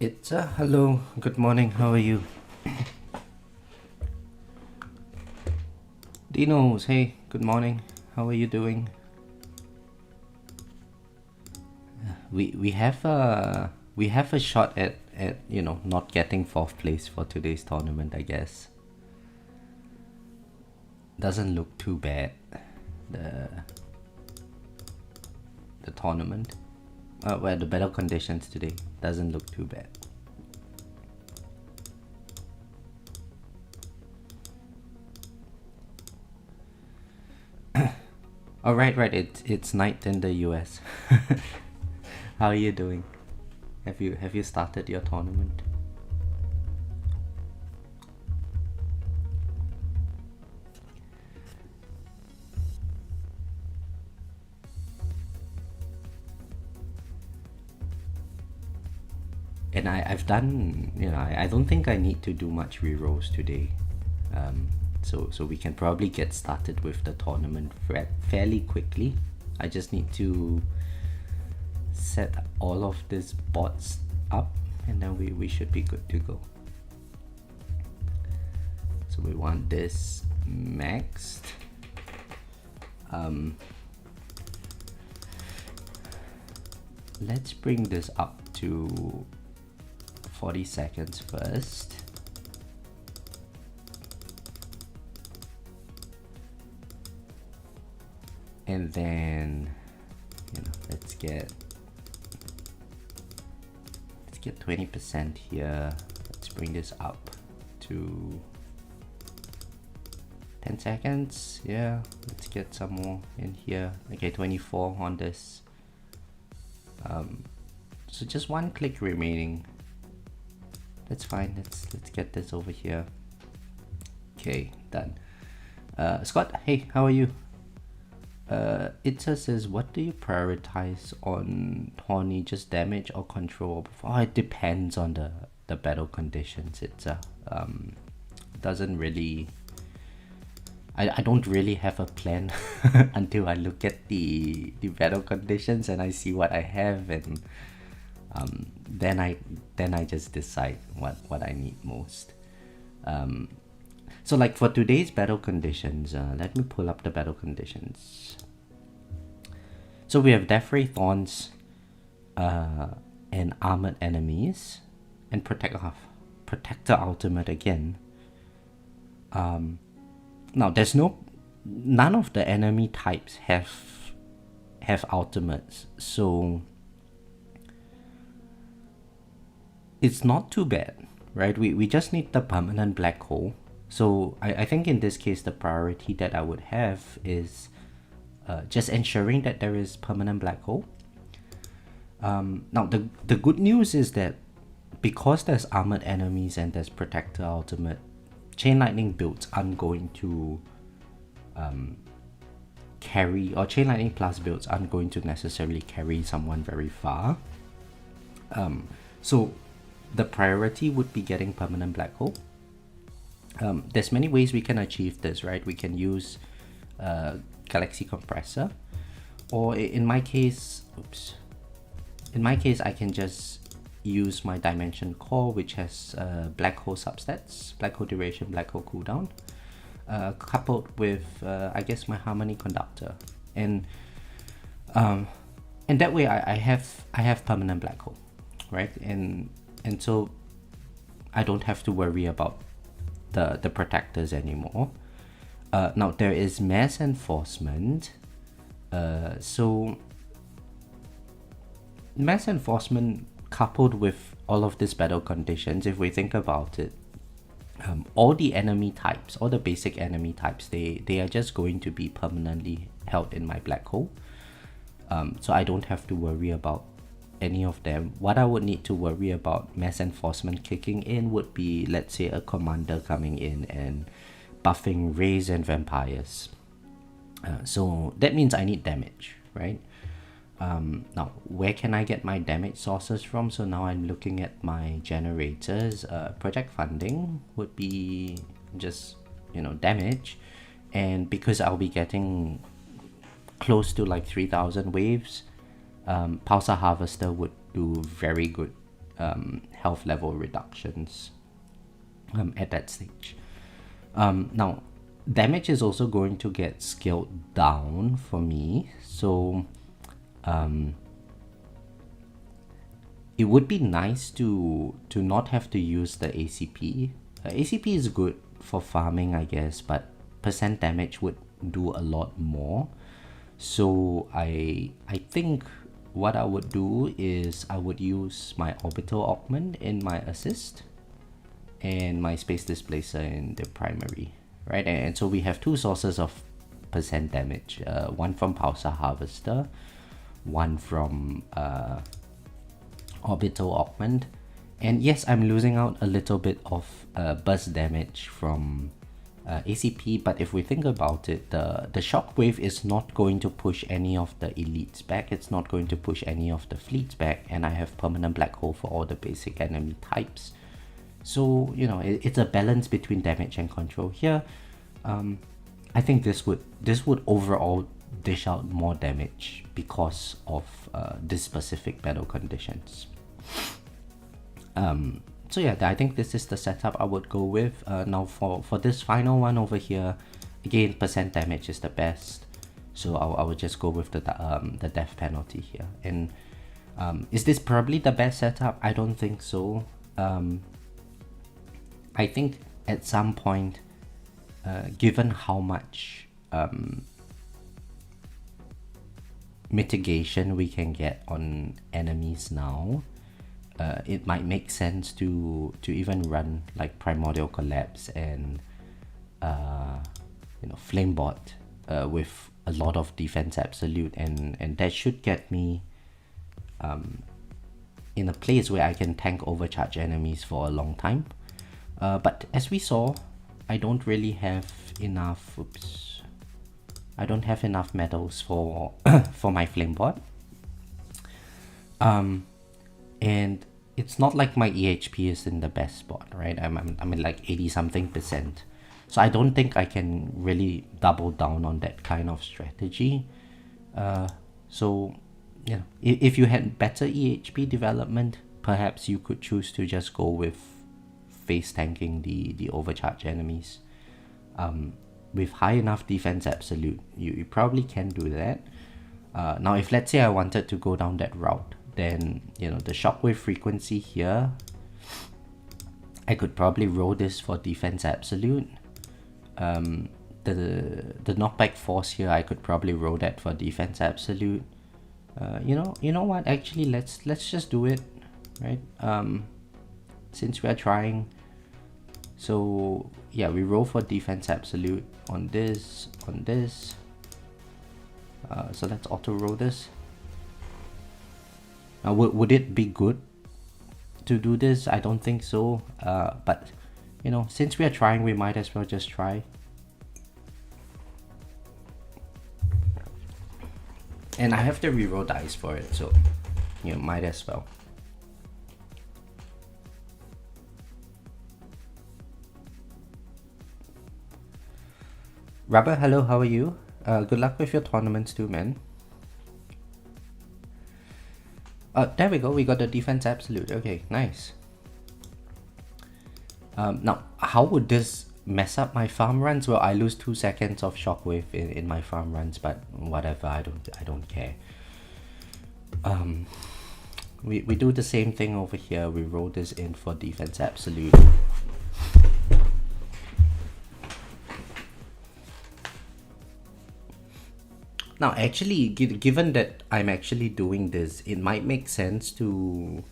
It's hello, good morning, how are you? Dinos, hey, good morning, how are you doing? We have a shot at not getting fourth place for today's tournament, I guess. Doesn't look too bad. The the tournament. Well, the battle conditions today doesn't look too bad. Oh, right. It's night in the US. How are you doing? Have you started your tournament? And I've done, I don't think I need to do much rerolls today. So we can probably get started with the tournament fairly quickly. I just need to set all of these bots up and then we should be good to go. So we want this maxed. Let's bring this up to 40 seconds first. And then let's get 20% here. Let's bring this up to 10 seconds. Yeah, let's get some more in here. Okay, 24 on this. So just one click remaining. That's fine. Let's get this over here. Okay, done. Scott, hey, how are you? It says, what do you prioritize on Tourney, just damage or control? Oh, it depends on the battle conditions. It's doesn't really, I don't really have a plan until I look at the battle conditions and I see what I have, and then I just decide what I need most. So like for today's battle conditions, let me pull up the battle conditions. So we have Defy, Thorns, and armored enemies, and Protector ultimate again. Now there's none of the enemy types have ultimates, so it's not too bad, right? We just need the permanent black hole. So I think in this case, the priority that I would have is just ensuring that there is permanent black hole. Now the good news is that because there's armored enemies and there's Protector ultimate, Chain Lightning builds aren't going to carry, or Chain Lightning plus builds aren't going to necessarily carry someone very far. So the priority would be getting permanent black hole. There's many ways we can achieve this, right? We can use Galaxy Compressor, or in my case, I can just use my Dimension Core, which has black hole substats, black hole duration, black hole cooldown, coupled with I guess my Harmony Conductor, and that way I have permanent black hole, right? And so I don't have to worry about the protectors anymore. Now there is mass enforcement. So mass enforcement coupled with all of these battle conditions, if we think about it, all the enemy types, all the basic enemy types, they are just going to be permanently held in my black hole. So I don't have to worry about any of them. What I would need to worry about mass enforcement kicking in would be, let's say, a commander coming in and buffing rays and vampires. So that means I need damage, right? Now, where can I get my damage sources from? So now I'm looking at my generators. Project funding would be just, damage. And because I'll be getting close to like 3,000 waves, Pulsar Harvester would do very good health level reductions at that stage. Now, damage is also going to get scaled down for me, so it would be nice to not have to use the ACP. ACP is good for farming, I guess, but percent damage would do a lot more. So I think what I would do is I would use my orbital augment in my assist and my space displacer in the primary, right? And so we have two sources of percent damage, one from Pulsar Harvester, one from orbital augment. And yes, I'm losing out a little bit of burst damage from ACP, but if we think about it, the shockwave is not going to push any of the elites back, it's not going to push any of the fleets back, and I have permanent black hole for all the basic enemy types. So, you know, it's a balance between damage and control here. I think this would overall dish out more damage because of this specific battle conditions. So yeah, I think this is the setup I would go with. Now for this final one over here, again, percent damage is the best. So I would just go with the death penalty here. And is this probably the best setup? I don't think so. I think at some point, given how much mitigation we can get on enemies now, it might make sense to even run like Primordial Collapse and Flamebot with a lot of defense absolute, and that should get me in a place where I can tank overcharge enemies for a long time. But as we saw, I don't really have enough. I don't have enough medals for for my Flamebot. And it's not like my EHP is in the best spot, right? I'm in like 80 something percent. So I don't think I can really double down on that kind of strategy. So, you know, if you had better EHP development, perhaps you could choose to just go with face tanking the overcharge enemies. With high enough defense absolute, you probably can do that. Now, if let's say I wanted to go down that route, then, you know, the shockwave frequency here, I could probably roll this for defense absolute. The knockback force here, I could probably roll that for defense absolute. You know what? Actually, let's just do it, right? Since we are trying. So yeah, we roll for defense absolute on this. So let's auto roll this. Now, would it be good to do this? I don't think so. But, you know, since we are trying, we might as well just try. And I have to reroll dice for it, so, you know, might as well. Rubber, hello, how are you? Good luck with your tournaments too, man. There we go, we got the defense absolute. Okay, nice. Now, how would this mess up my farm runs? Well, I lose 2 seconds of shockwave in my farm runs, but whatever, I don't care. We do the same thing over here. We roll this in for defense absolute. Now, actually, given that I'm actually doing this, it might make sense to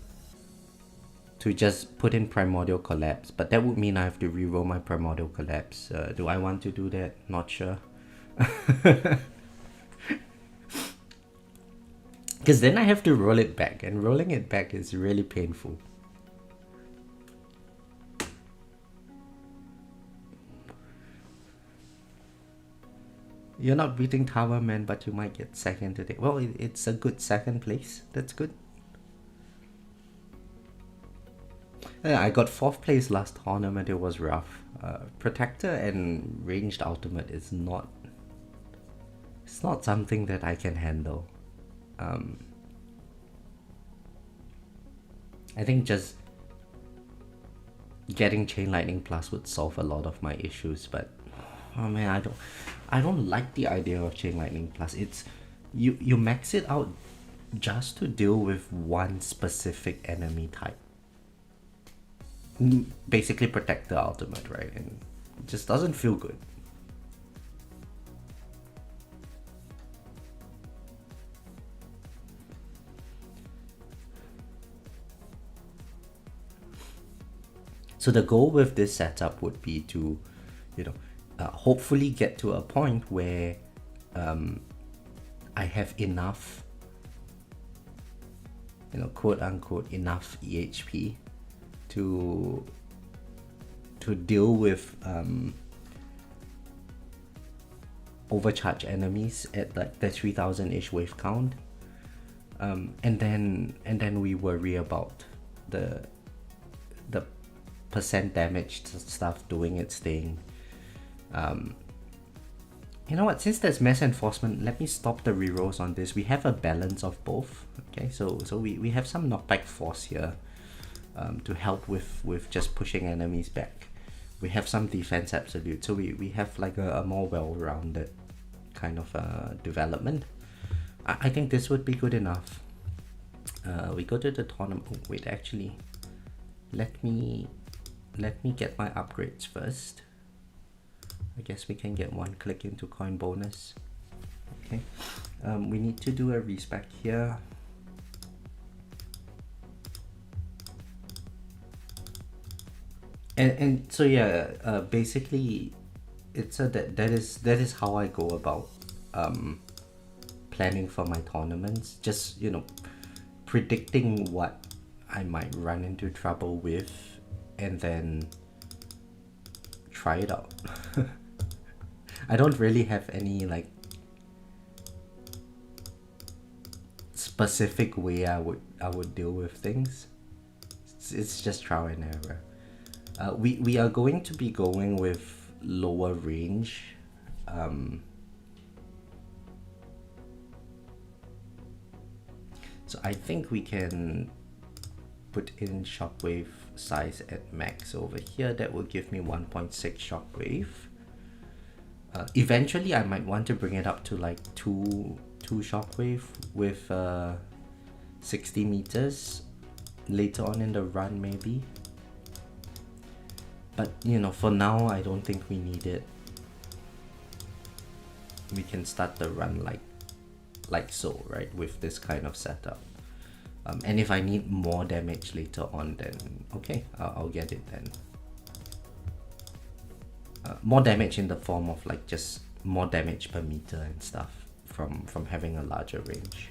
just put in Primordial Collapse, but that would mean I have to reroll my Primordial Collapse. Do I want to do that? Not sure. Because then I have to roll it back, and rolling it back is really painful. You're not beating Tower Man, but you might get second today. Well, it's a good second place. That's good. Yeah, I got 4th place last tournament. It was rough. Protector and ranged ultimate is not... It's not something that I can handle. I think just getting Chain Lightning Plus would solve a lot of my issues, but oh man, I don't like the idea of Chain Lightning Plus. It's you max it out just to deal with one specific enemy type. Basically protect the ultimate, right? And it just doesn't feel good. So the goal with this setup would be to, hopefully get to a point where I have enough, quote unquote, enough EHP to deal with overcharge enemies at like the 3000-ish wave count, and then we worry about the percent damage stuff doing its thing. You know what, since there's mass enforcement, let me stop the rerolls on this. We have a balance of both. Okay, so we have some knockback force here to help with just pushing enemies back. We have some defense absolute, so we have like a more well-rounded kind of development. I think this would be good enough. We go to the tournament. Oh, wait, actually, let me get my upgrades first. I guess we can get one click into coin bonus. Okay, we need to do a respec here. And so yeah, basically, it's that is how I go about planning for my tournaments. Just predicting what I might run into trouble with, and then try it out. I don't really have any like specific way I would deal with things. It's just trial and error. We are going to be going with lower range. So I think we can put in shockwave size at max over here. That will give me 1.6 shockwave. Eventually I might want to bring it up to like 2 shockwave with 60 meters later on in the run maybe. But for now I don't think we need it. We can start the run like so, right, with this kind of setup. And if I need more damage later on, then okay, I'll get it then. More damage in the form of like just more damage per meter and stuff from having a larger range.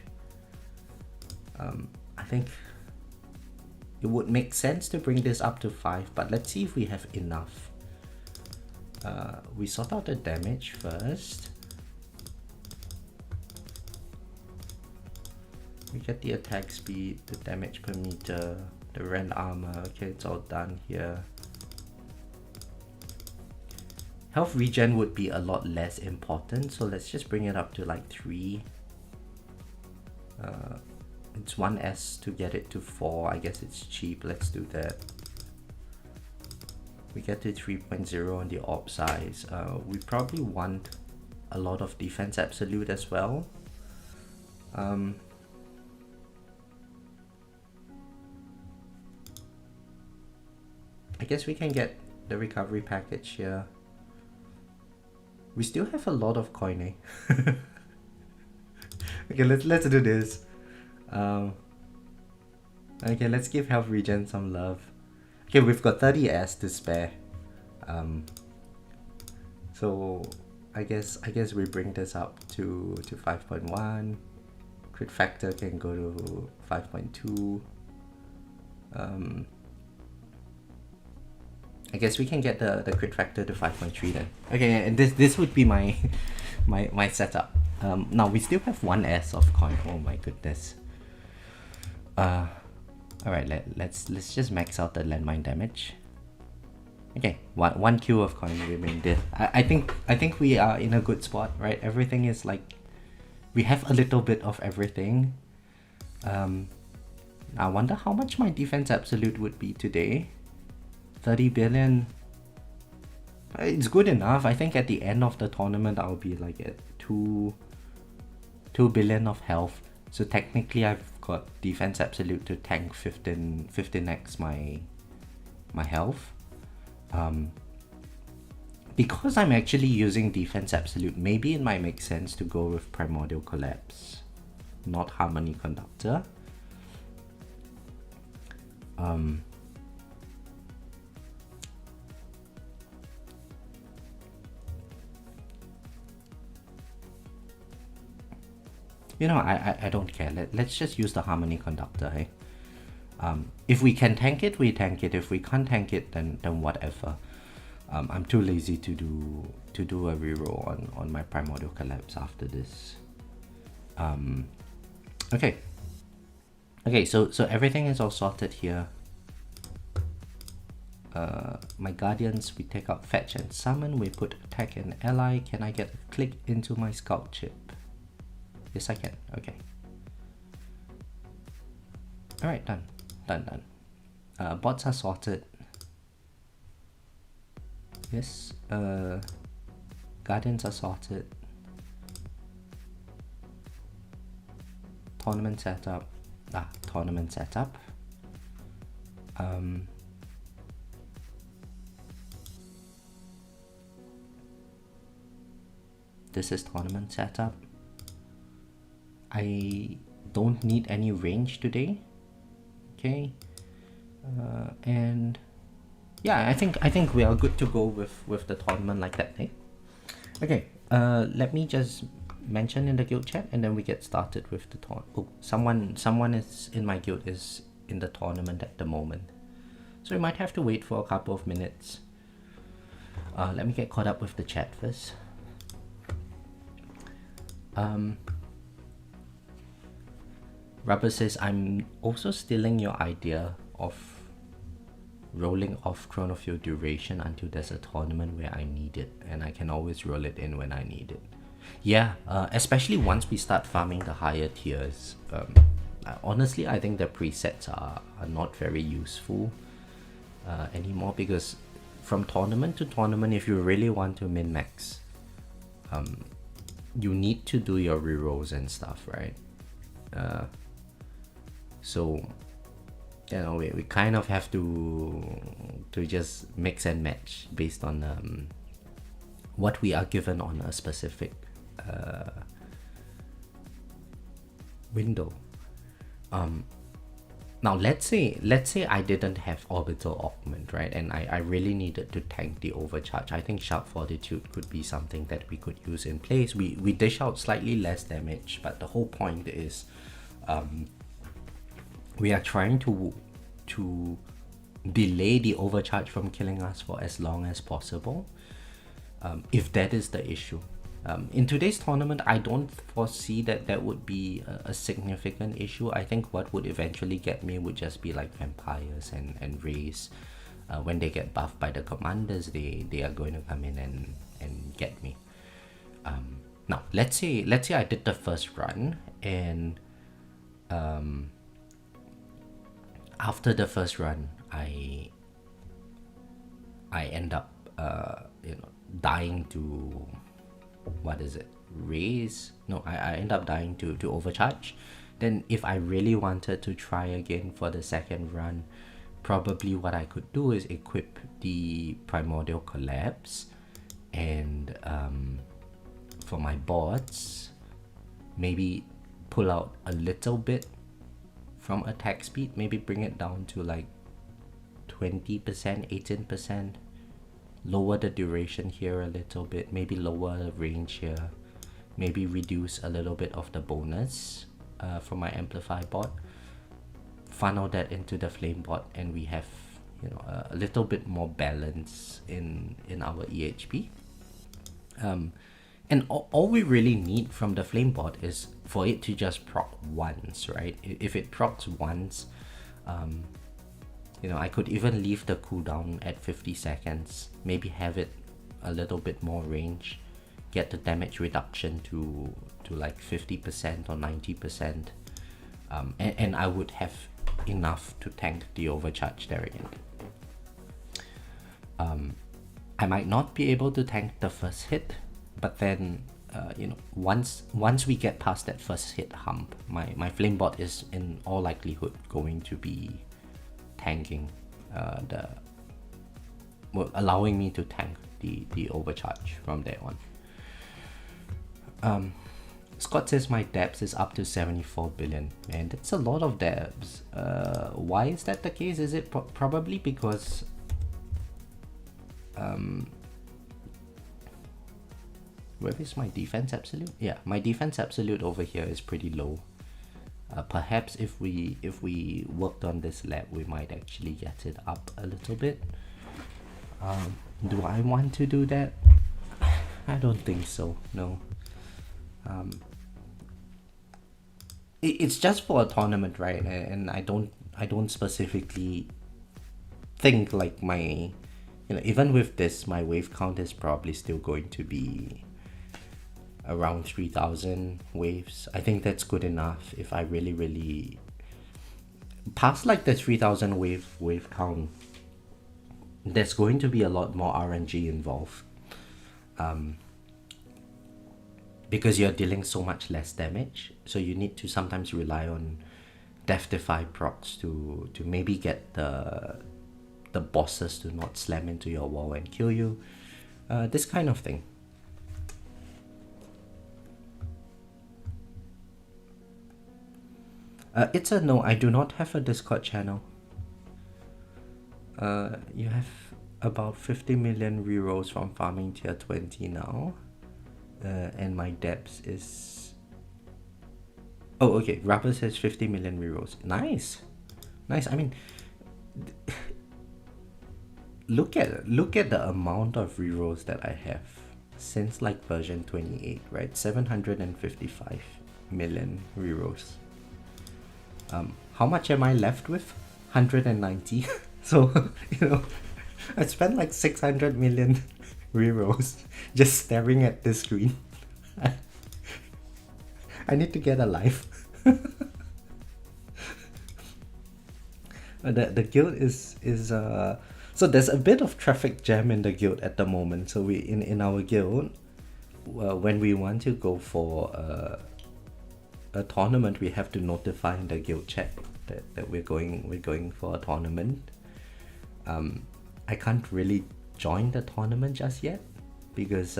I think it would make sense to bring this up to 5, but let's see if we have enough. We sort out the damage first. We get the attack speed, the damage per meter, the rend armor. Okay, it's all done here. Health regen would be a lot less important, so let's just bring it up to like 3. It's 1S to get it to 4. I guess it's cheap. Let's do that. We get to 3.0 on the orb size. We probably want a lot of defense absolute as well. I guess we can get the recovery package here. We still have a lot of coin, eh? Okay, let's do this. Okay, let's give health regen some love. Okay, we've got 30S to spare. So I guess we bring this up to 5.1. Crit factor can go to 5.2. I guess we can get the crit factor to 5.3 then. Okay, and this would be my my setup. Now we still have 1S of coin. Oh my goodness. Alright, let's just max out the landmine damage. Okay, one Q of coin remain there. I think we are in a good spot, right? Everything is like, we have a little bit of everything. I wonder how much my defense absolute would be today. 30 billion. It's good enough. I think at the end of the tournament I'll be like at 2 billion of health. So technically I've got defense absolute to tank 15x my health. Because I'm actually using defense absolute, maybe it might make sense to go with primordial collapse, not harmony conductor. You know, I don't care. Let's just use the harmony conductor, hey? If we can tank it, we tank it. If we can't tank it, then whatever. I'm too lazy to do a reroll on my primordial collapse after this. Okay. Okay, so everything is all sorted here. My guardians, we take out fetch and summon. We put attack and ally. Can I get a click into my scout chip? Yes, I can. Okay. Alright, done. Bots are sorted. Yes. Guardians are sorted. Tournament setup. Tournament setup. This is tournament setup. I don't need any range today. Okay. And yeah, I think we are good to go with the tournament like that, eh? Okay. Let me just mention in the guild chat and then we get started with the tournament. Oh, someone is in my guild is in the tournament at the moment, so we might have to wait for a couple of minutes. Let me get caught up with the chat first. Rubber says, I'm also stealing your idea of rolling off chronofield duration until there's a tournament where I need it, and I can always roll it in when I need it. Yeah, especially once we start farming the higher tiers. Honestly, I think the presets are not very useful anymore, because from tournament to tournament, if you really want to min-max, you need to do your rerolls and stuff, right? So, you know, we kind of have to just mix and match based on what we are given on a specific window. Now let's say I didn't have orbital augment, right, and I really needed to tank the overcharge. I think sharp fortitude could be something that we could use in place. We dish out slightly less damage, but the whole point is we are trying to delay the overcharge from killing us for as long as possible, if that is the issue. In today's tournament, I don't foresee that would be a significant issue. I think what would eventually get me would just be like vampires and rays. When they get buffed by the commanders, they are going to come in and get me. Now let's say I did the first run, and after the first run I end up dying to, what is it, raise? No, I end up dying to overcharge. Then if I really wanted to try again for the second run, probably what I could do is equip the primordial collapse, and for my bots, maybe pull out a little bit from attack speed, maybe bring it down to like 20%, 18%, lower the duration here a little bit, maybe lower the range here, maybe reduce a little bit of the bonus for my amplify bot, funnel that into the flame bot, and we have, you know, a little bit more balance in our EHP. And all we really need from the flame bot is for it to just proc once, right? If it procs once, you know, I could even leave the cooldown at 50 seconds, maybe have it a little bit more range, get the damage reduction to like 50% or 90%, and I would have enough to tank the overcharge there again. I might not be able to tank the first hit, but then you know, once we get past that first hit hump, my flame bot is in all likelihood going to be tanking allowing me to tank the overcharge from there on. Scott says my debts is up to 74 billion. Man, that's a lot of debts. Why is that the case? Is it probably because where is my defense absolute? Yeah, my defense absolute over here is pretty low. Perhaps if we worked on this lab, we might actually get it up a little bit. Do I want to do that? I don't think so, no. It's just for a tournament, right? And I don't specifically think like my, you know, even with this, my wave count is probably still going to be around 3,000 waves. I think that's good enough. If I really past like the 3,000 wave count, there's going to be a lot more RNG involved, because you're dealing so much less damage, so you need to sometimes rely on Defy procs to maybe get the bosses to not slam into your wall and kill you, this kind of thing. It's a no, I do not have a Discord channel. You have about 50 million rerolls from farming tier 20 now. And my debts is... Oh, okay, Rapper says 50 million rerolls. Nice! Nice, I mean... Look at the amount of rerolls that I have since like version 28, right? 755 million rerolls. How much am I left with? 190. So, you know, I spent like 600 million rerolls just staring at this screen. I need to get a life. The guild is so there's a bit of traffic jam in the guild at the moment. So we in our guild, when we want to go for a tournament, we have to notify in the guild chat that we're going for a tournament. I can't really join the tournament just yet because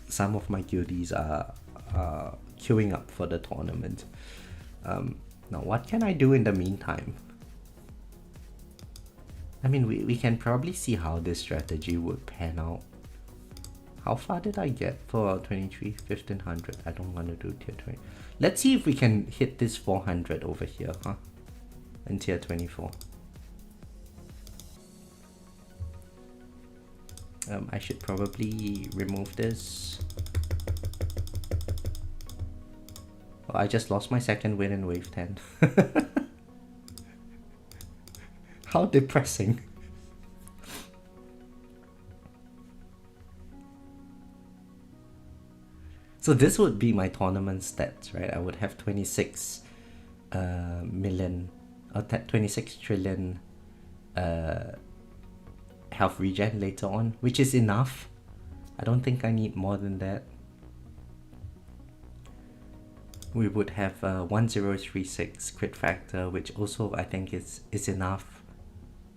some of my guildies are queuing up for the tournament. Now what can I do in the meantime? I mean, we can probably see how this strategy would pan out. How far did I get for 23? 1500. I don't want to do tier 20. Let's see if we can hit this 400 over here, huh? In tier 24. I should probably remove this. Oh, I just lost my second win in wave 10. How depressing. So this would be my tournament stats, right? I would have 26 million or 26 trillion health regen later on, which is enough. I don't think I need more than that. We would have 1036 crit factor, which also I think is enough.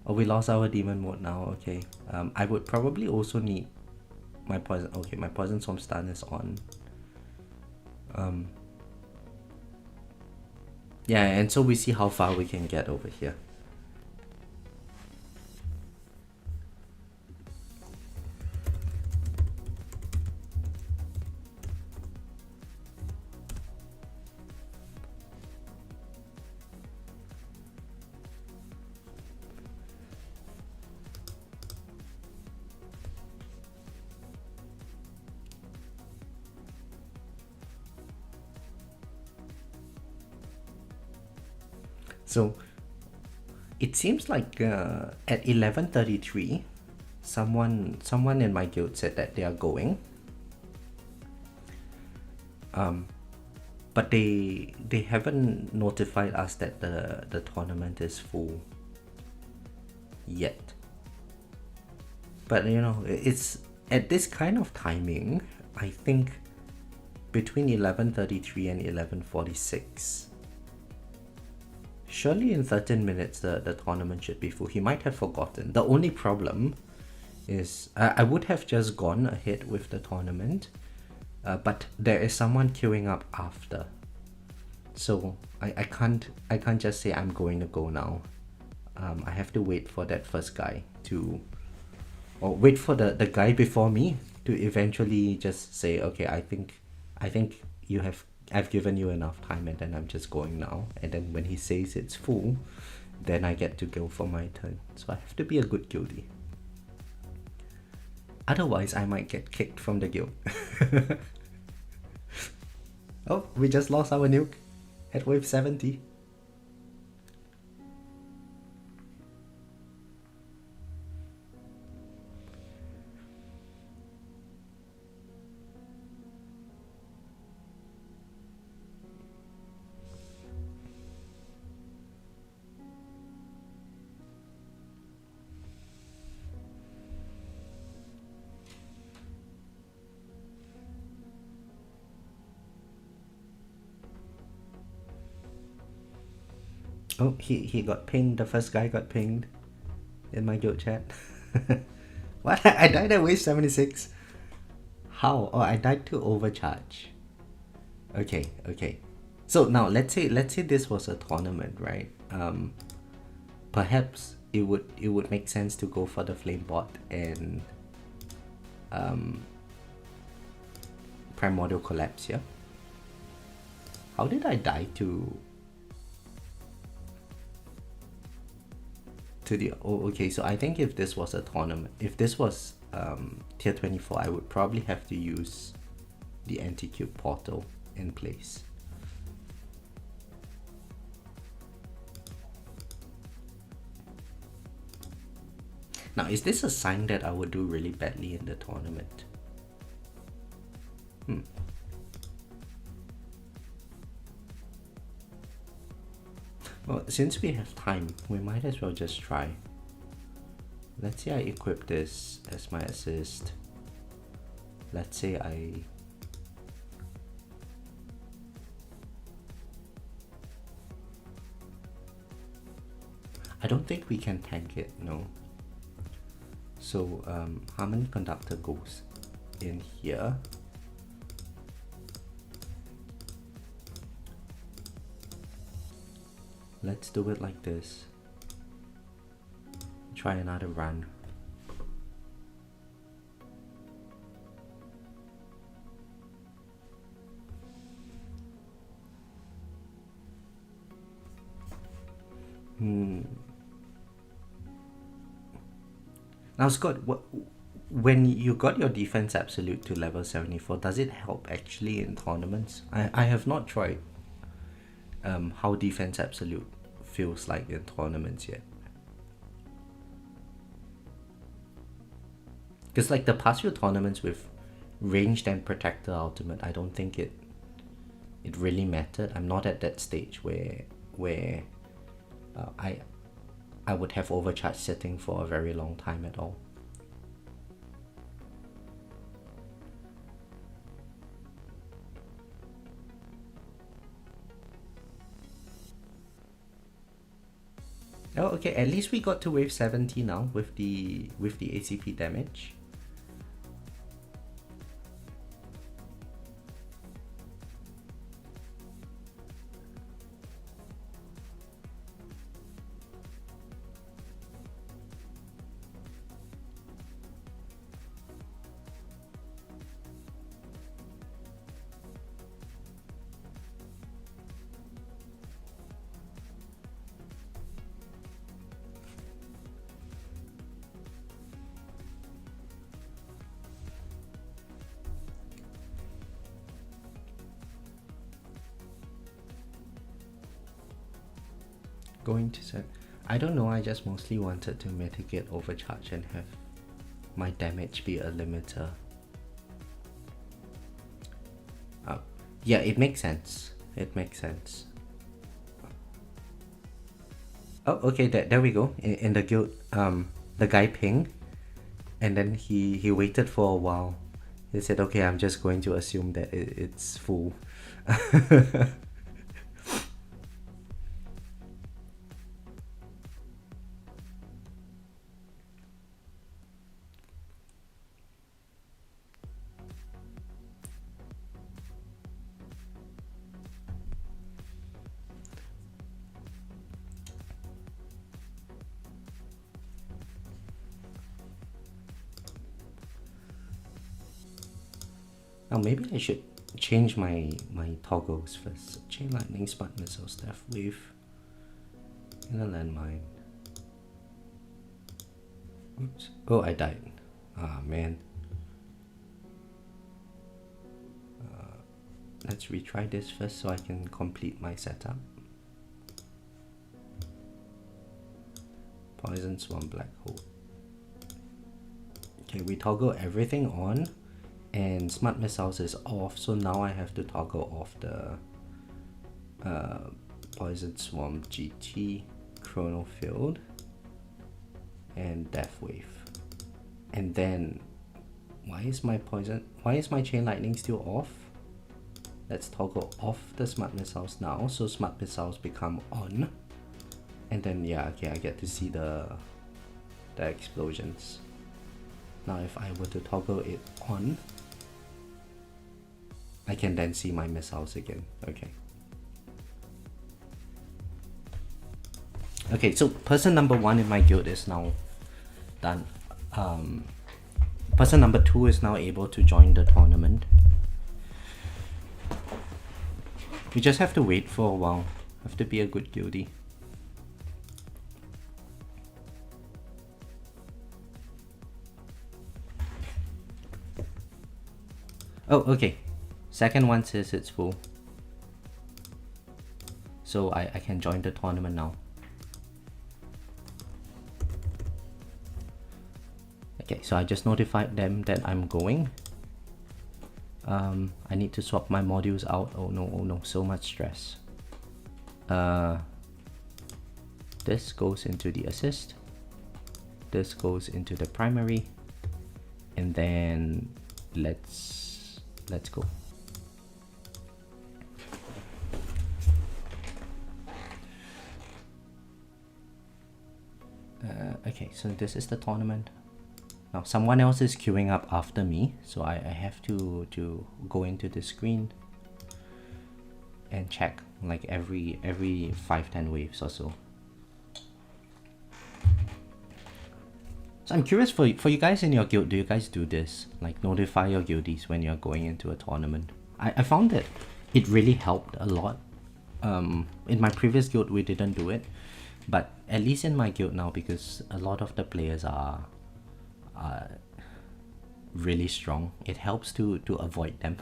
Oh, we lost our demon mode now. Okay. I would probably also need my poison. Okay, my poison storm stun is on. Yeah, and so we see how far we can get over here. So it seems like at 11:33, someone in my guild said that they are going. but they haven't notified us that the tournament is full yet. But you know, it's at this kind of timing, I think between 11:33 and 11:46. Surely in 13 minutes the tournament should be full. He might have forgotten. The only problem is I would have just gone ahead with the tournament, but there is someone queuing up after. So I can't just say I'm going to go now. I have to wait for that first guy to, or wait for the guy before me to eventually just say, okay, I think I've given you enough time, and then I'm just going now. And then when he says it's full, then I get to go for my turn. So I have to be a good guildie. Otherwise, I might get kicked from the guild. Oh, we just lost our nuke at wave 70. Oh, he got pinged. The first guy got pinged in my guild chat. What? I died at wave 76? How? Oh, I died to overcharge. Okay. So now let's say this was a tournament, right? Perhaps it would make sense to go for the flame bot and primordial collapse, yeah? How did I die to the... Oh, okay, so I think if this was a tournament, if this was tier 24, I would probably have to use the anti-cube portal in place. Now, is this a sign that I would do really badly in the tournament? Well, since we have time, we might as well just try. Let's say I equip this as my assist. Let's say I don't think we can tank it, no. So Harmony Conductor goes in here. Let's do it like this. Try another run. Now Scott, when you got your defense absolute to level 74, does it help actually in tournaments? I have not tried how defense absolute feels like in tournaments yet. Because like the past few tournaments with ranged and protector ultimate, I don't think it really mattered. I'm not at that stage where I would have overcharge sitting for a very long time at all. Oh, okay, at least we got to wave 70 now with the ACP damage. Going to set... I don't know, I just mostly wanted to mitigate overcharge and have my damage be a limiter. Yeah, it makes sense. it makes sense. Oh, okay, there we go. In the guild, the guy pinged, and then he waited for a while. He said, okay, I'm just going to assume that it's full. Oh, maybe I should change my toggles first. Chain lightning, smart missile, staff wave, and a landmine. Oops. Oh, I died. Ah, man. Let's retry this first so I can complete my setup. Poison Swarm, Black Hole. Okay, we toggle everything on, and Smart Missiles is off, so now I have to toggle off the Poison Swarm GT, Chrono Field, and Death Wave. And then, why is my Chain Lightning still off? Let's toggle off the Smart Missiles now, so Smart Missiles become on. And then, yeah, okay, I get to see the explosions. Now if I were to toggle it on, I can then see my missiles again. Okay. Okay, so person number 1 in my guild is now done. Person number 2 is now able to join the tournament. We just have to wait for a while. Have to be a good guildie. Oh, okay. Second one says it's full. So I can join the tournament now. Okay, so I just notified them that I'm going. I need to swap my modules out. Oh no, so much stress. This goes into the assist. This goes into the primary. And then let's go. Okay, so this is the tournament. Now someone else is queuing up after me, so I have to go into the screen and check like every 5-10 waves or so. So I'm curious for you guys in your guild, do you guys do this? Like notify your guildies when you're going into a tournament? I found that it really helped a lot. In my previous guild we didn't do it, but at least in my guild now, because a lot of the players are really strong, it helps to avoid them.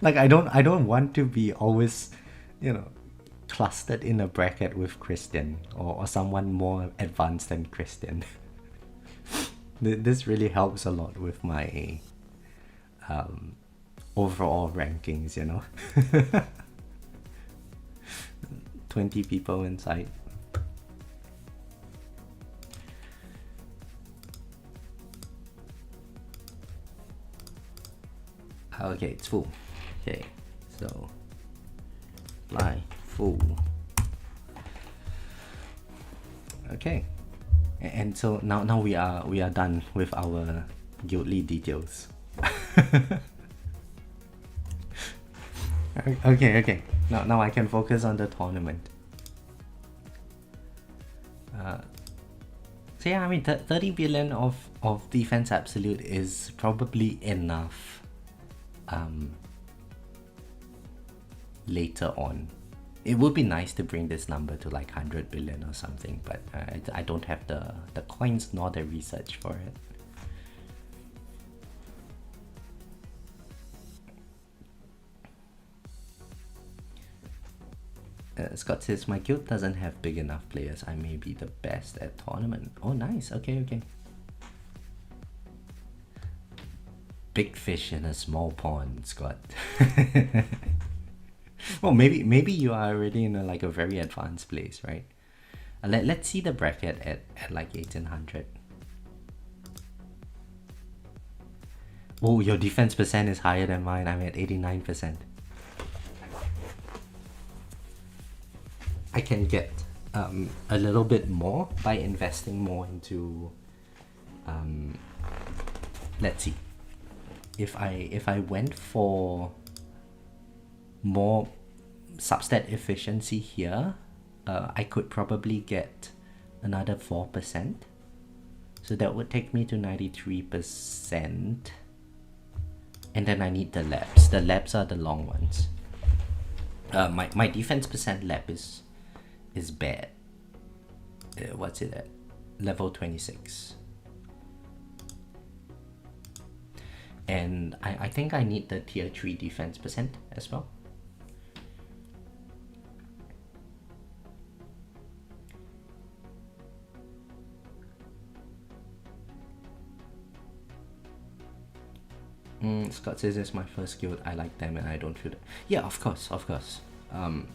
Like I don't want to be always, you know, clustered in a bracket with Christian or someone more advanced than Christian. This really helps a lot with my overall rankings, you know. 20 people inside. Okay, it's full. Okay, so fly full. Okay, and so now we are done with our guildly details. Okay. Now I can focus on the tournament. So yeah, I mean 30 billion of defense absolute is probably enough. Later on, it would be nice to bring this number to like 100 billion or something, but I don't have the coins nor the research for it. Scott says, my guild doesn't have big enough players. I may be the best at tournament. Oh, nice. Okay. big fish in a small pond, Scott. Well, maybe you are already in like a very advanced place, right? Let's see the bracket at like 1800. Oh, your defense percent is higher than mine. I'm at 89%. I can get a little bit more by investing more into let's see. If I went for more substat efficiency here, I could probably get another 4%. So that would take me to 93%. And then I need the labs. The labs are the long ones. My defense percent lab is bad. What's it at? Level 26. And I think I need the tier 3 defense percent as well. Scott says it's my first guild. I like them and I don't feel that. Yeah, of course.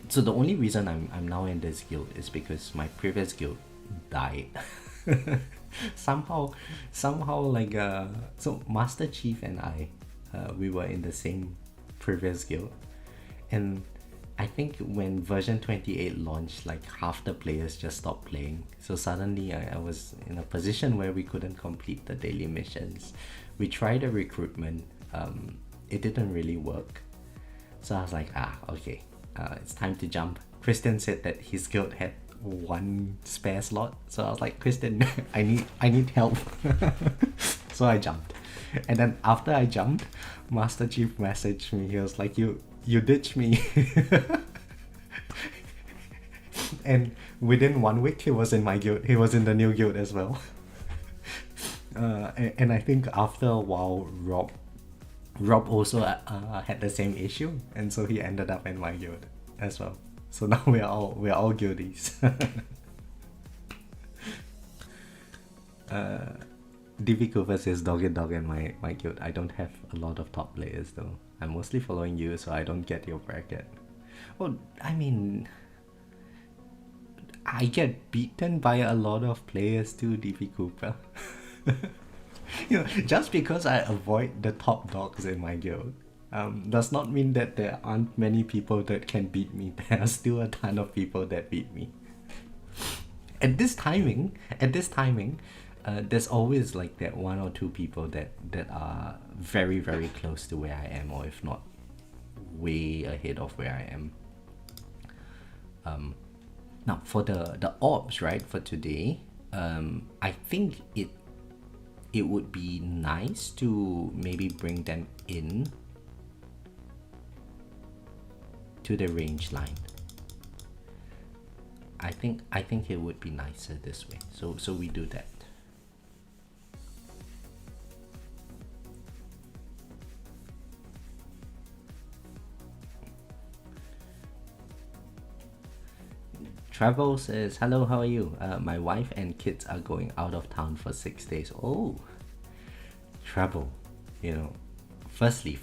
So the only reason I'm now in this guild is because my previous guild died. somehow like so Master Chief and I we were in the same previous guild, and I think when version 28 launched, like half the players just stopped playing. So suddenly I was in a position where we couldn't complete the daily missions. We tried a recruitment, it didn't really work. So I was like, okay, it's time to jump. Christian said that his guild had one spare slot, so I was like, Christian, I need help. So I jumped, and then after I jumped, Master Chief messaged me. He was like, you ditched me. And within 1 week he was in my guild. He was in the new guild as well. And I think after a while Rob also had the same issue, and so he ended up in my guild as well. So now we're all guildies. DV Cooper says dog in my guild. I don't have a lot of top players though. I'm mostly following you, so I don't get your bracket. Well, I mean, I get beaten by a lot of players too, DV Cooper. You know, just because I avoid the top dogs in my guild does not mean that there aren't many people that can beat me. There are still a ton of people that beat me. At this timing, there's always like that one or two people that are very, very close to where I am, or if not way ahead of where I am. Now for the orbs, right, for today, I think it would be nice to maybe bring them in to the range line. I think it would be nicer this way. So we do that. Travel says, hello, how are you? My wife and kids are going out of town for 6 days. Oh, Travel, you know, firstly,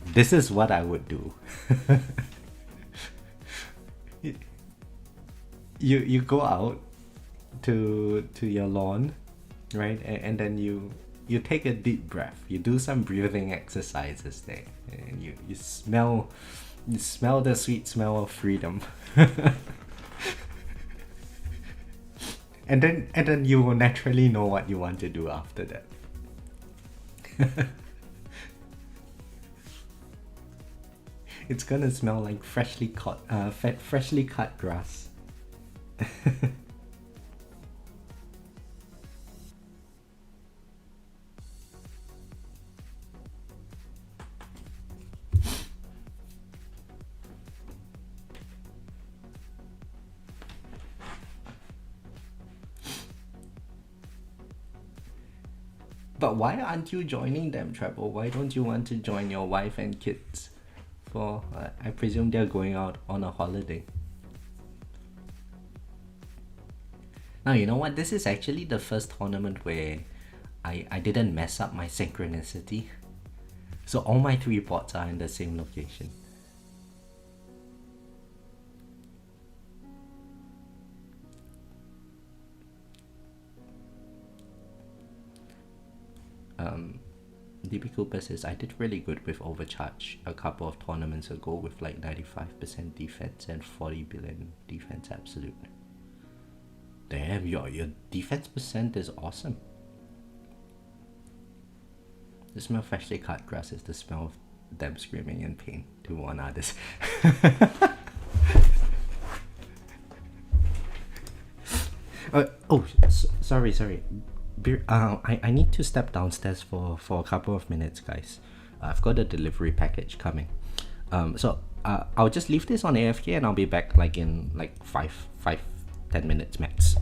this is what I would do. you go out to your lawn, right? And then you take a deep breath. You do some breathing exercises there, and you smell the sweet smell of freedom. and then you will naturally know what you want to do after that. It's gonna smell like freshly cut grass. But why aren't you joining them, Treble? Why don't you want to join your wife and kids? For I presume they're going out on a holiday. Now, you know what? This is actually the first tournament where I didn't mess up my synchronicity. So all my 3 bots are in the same location. DB Cooper says, I did really good with Overcharge a couple of tournaments ago with like 95% defense and 40 billion defense absolute. Damn, your defense percent is awesome. The smell of freshly cut grass is the smell of them screaming in pain to one others. Sorry. I need to step downstairs for a couple of minutes, guys. I've got a delivery package coming. So I'll just leave this on AFK and I'll be back like in like 10 minutes max.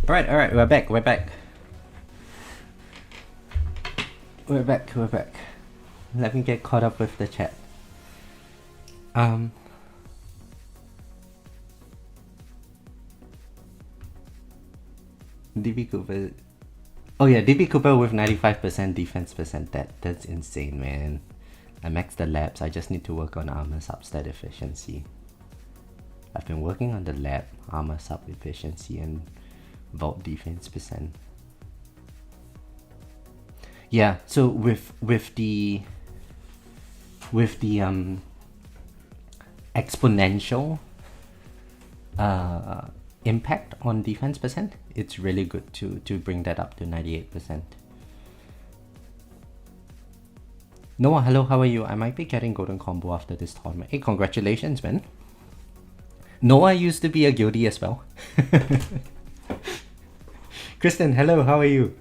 Alright, we're back. We're back. Let me get caught up with the chat. DB Cooper. Oh yeah, DB Cooper with 95% defense percent. That's insane, man. I maxed the labs. I just need to work on armor substat efficiency. I've been working on the lab, armor sub efficiency, and vault defense percent. Yeah, so with the exponential impact on defense percent, it's really good to bring that up to 98%. Noah, hello, how are you? I might be getting golden combo after this tournament. Hey, congratulations, man. Noah used to be a guildie as well. Kristen, hello, how are you?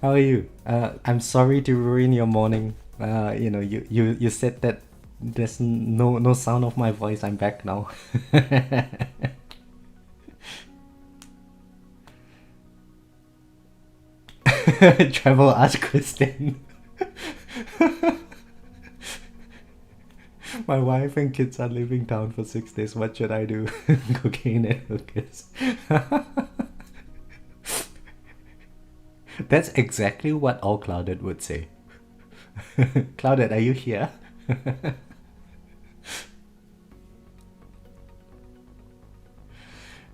I'm sorry to ruin your morning. You said that there's no sound of my voice. I'm back now. Travel, ask Kristen. My wife and kids are leaving town for 6 days. What should I do? Cocaine and hookers. That's exactly what all Clouded would say. Clouded, are you here?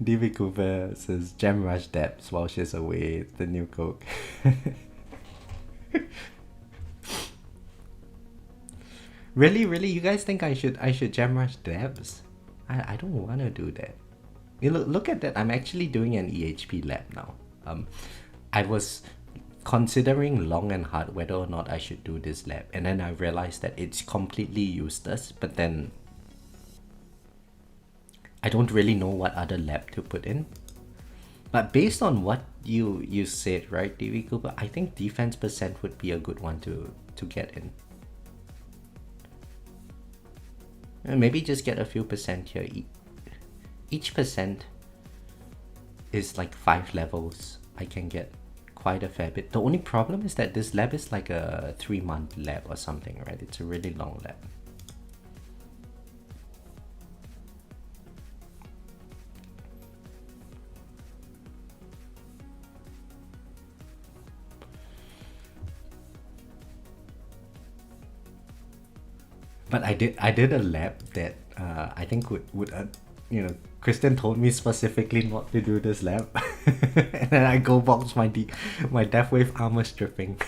DV Cooper says Gem Rush Debs while she's away. It's the new Coke. Really? You guys think I should Gem Rush Debs? I don't want to do that. You look at that. I'm actually doing an EHP lab now. I was considering long and hard whether or not I should do this lab, and then I realized that it's completely useless, but then I don't really know what other lab to put in. But based on what you said, right, DV Cooper, I think defense percent would be a good one to get in. And maybe just get a few percent here. Each percent is like 5 levels. I can get quite a fair bit. The only problem is that this lab is like a 3-month lab or something, right? It's a really long lab. But I did a lab that I think would Kristen told me specifically not to do this lab. And then I go box my Death Wave armor stripping.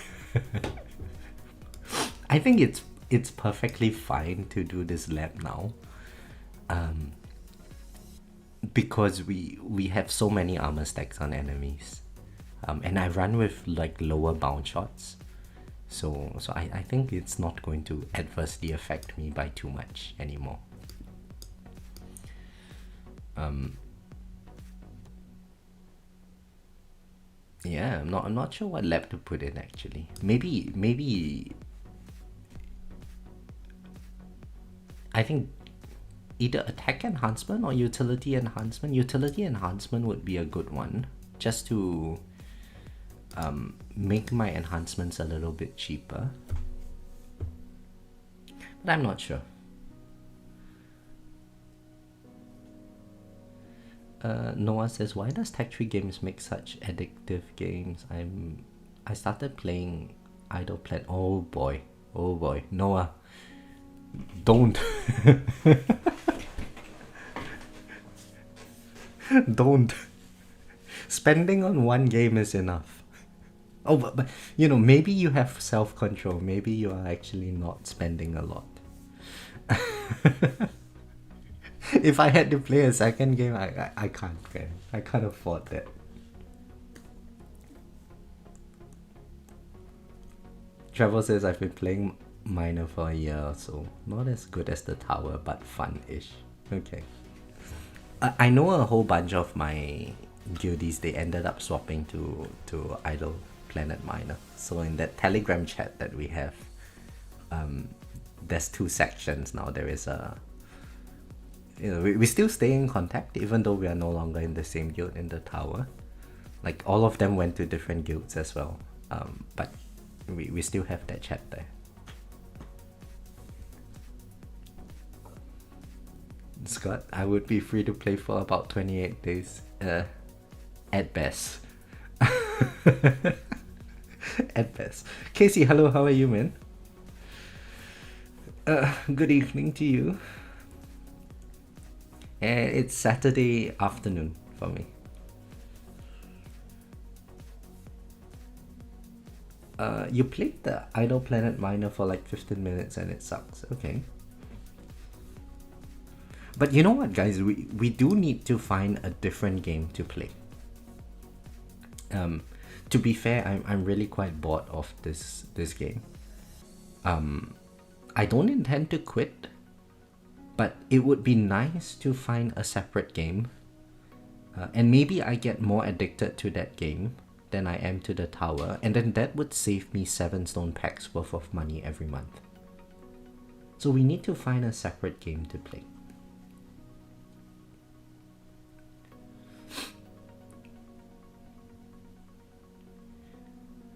I think it's perfectly fine to do this lab now. Because we have so many armor stacks on enemies. And I run with like lower bound shots. So I think it's not going to adversely affect me by too much anymore. Yeah, I'm not sure what lab to put in actually. Maybe I think either attack enhancement or utility enhancement. Utility enhancement would be a good one, just to make my enhancements a little bit cheaper. But I'm not sure. Noah says, why does Tech Tree Games make such addictive games? I started playing Idle Plan. Oh boy, Noah, don't. Don't. Spending on one game is enough. Oh, but maybe you have self-control. Maybe you are actually not spending a lot. If I had to play a second game, I can't, man. I can't afford that. Trevor says I've been playing Miner for a year or so. Not as good as the tower, but fun-ish. Okay. I know a whole bunch of my guildies, they ended up swapping to Idle Planet Miner. So in that Telegram chat that we have, there's 2 sections now. There is a... we still stay in contact even though we are no longer in the same guild in the tower. Like all of them went to different guilds as well. But we still have that chat there. Scott, I would be free to play for about 28 days. At best. At best. Casey, hello, how are you, man? Good evening to you. And it's Saturday afternoon for me. You played the Idle Planet Miner for like 15 minutes and it sucks. Okay. But you know what, guys? We do need to find a different game to play. To be fair, I'm really quite bored of this game. I don't intend to quit, but it would be nice to find a separate game. And maybe I get more addicted to that game than I am to the tower, and then that would save me 7 stone packs worth of money every month. So we need to find a separate game to play.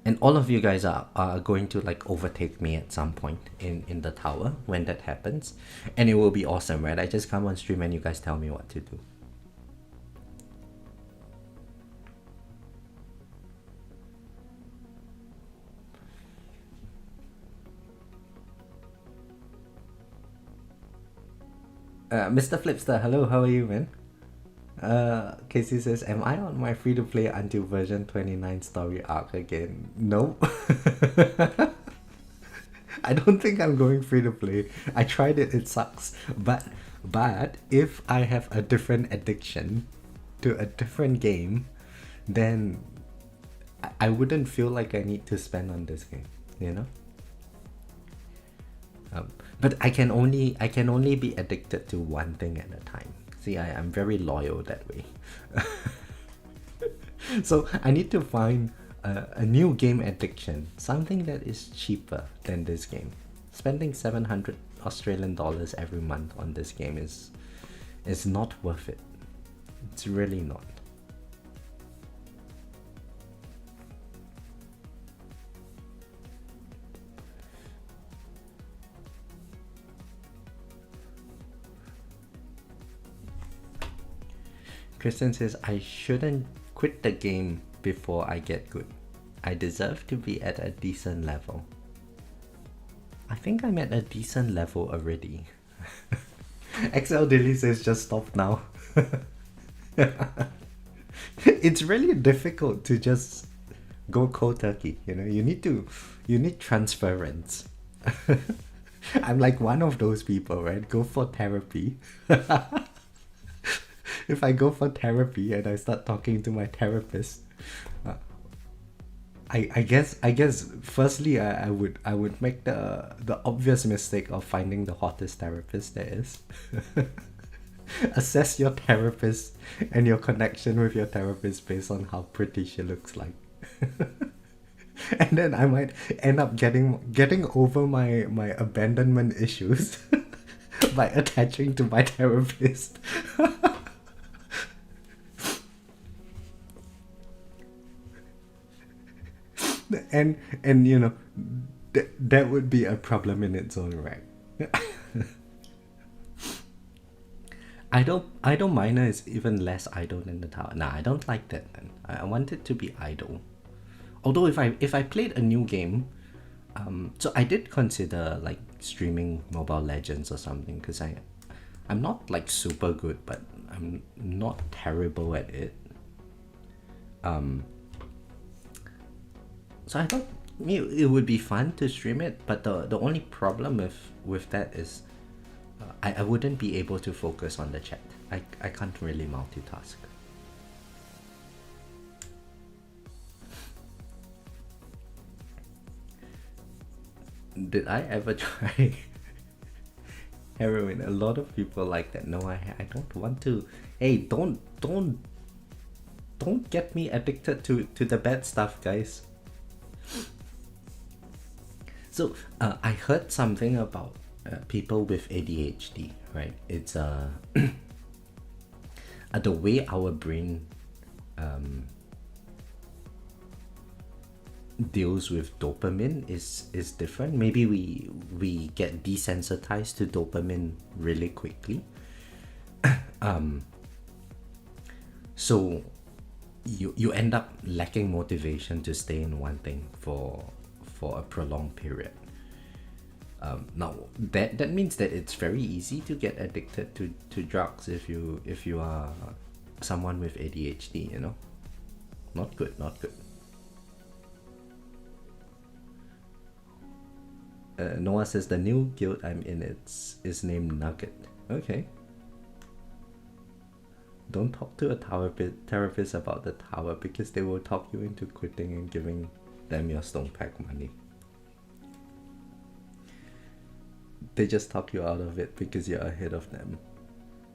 And all of you guys are going to like overtake me at some point in the tower when that happens. And it will be awesome, right? I just come on stream and you guys tell me what to do. Mr. Flipster, hello, how are you, man? Casey says, am I on my free-to-play until version 29 story arc again? Nope. I don't think I'm going free-to-play. I tried it, it sucks. But if I have a different addiction to a different game, then I wouldn't feel like I need to spend on this game, you know? But I can only be addicted to one thing at a time. See, I'm very loyal that way. So I need to find a new game addiction, something that is cheaper than this game. Spending 700 Australian dollars every month on this game is not worth it. It's really not. Kristen says, I shouldn't quit the game before I get good. I deserve to be at a decent level. I think I'm at a decent level already. XL Dilly says, just stop now. It's really difficult to just go cold turkey, you know? You need transference. I'm like one of those people, right? Go for therapy. If I go for therapy and I start talking to my therapist, I guess firstly I would make the obvious mistake of finding the hottest therapist there is. Assess your therapist and your connection with your therapist based on how pretty she looks like. And then I might end up getting over my abandonment issues by attaching to my therapist. And you know, that would be a problem in its own right. Idle miner is even less idle than the tower. Nah, I don't like that, man. I want it to be idle. Although if I played a new game, so I did consider like streaming Mobile Legends or something, because I'm not like super good, but I'm not terrible at it. So I thought it would be fun to stream it, but the only problem with that is I wouldn't be able to focus on the chat. I can't really multitask. Did I ever try heroin? A lot of people like that. No, I don't want to. Hey, don't get me addicted to the bad stuff, guys. So I heard something about people with ADHD, right? It's the way our brain deals with dopamine is different. Maybe we get desensitized to dopamine really quickly. So you end up lacking motivation to stay in one thing for a prolonged period. Now that means that it's very easy to get addicted to drugs if you are someone with ADHD, you know. Not good, not good. Noah says the new guild I'm in is named Nugget. Okay. Don't talk to a therapist about the tower because they will talk you into quitting and giving them your stone pack money. They just talk you out of it because you're ahead of them.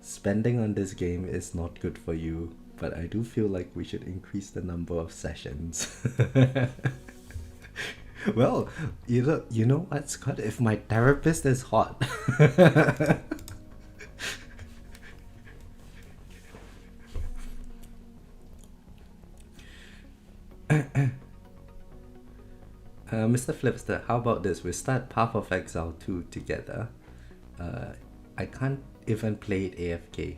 Spending on this game is not good for you, but I do feel like we should increase the number of sessions. Well, you know what, Scott? If my therapist is hot. Mr. Flipster, how about this? We start Path of Exile 2 together. I can't even play it AFK,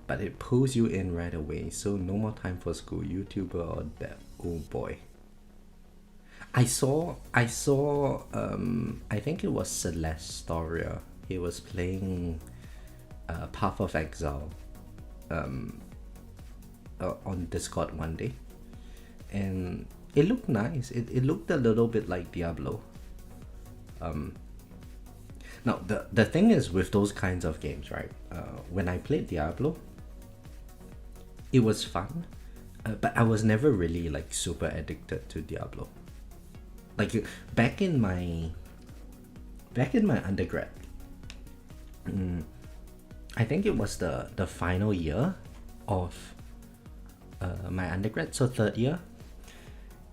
but it pulls you in right away, so no more time for school, YouTuber or that. Oh boy. I saw I think it was Celesteria. He was playing Path of Exile on Discord one day, and it looked nice. It looked a little bit like Diablo. Now the thing is with those kinds of games, right? When I played Diablo, it was fun, but I was never really like super addicted to Diablo. Like back in my undergrad, I think it was the final year of my undergrad, so third year.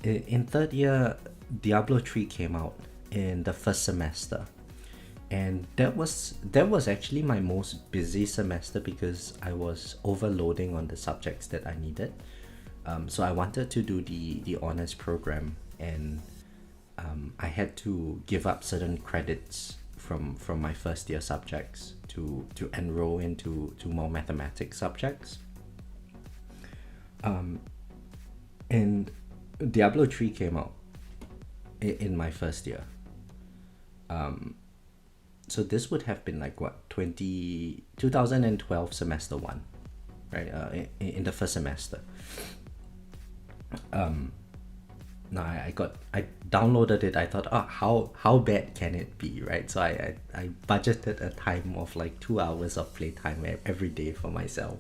In third year, Diablo 3 came out in the first semester, and that was actually my most busy semester because I was overloading on the subjects that I needed. So I wanted to do the honors program, and I had to give up certain credits from my first year subjects to enroll into more mathematics subjects. And Diablo 3 came out in my first year. So this would have been like what, 2012 semester 1, right? In the first semester. No, I downloaded it. I thought, oh, how bad can it be, right? So I budgeted a time of like 2 hours of playtime every day for myself,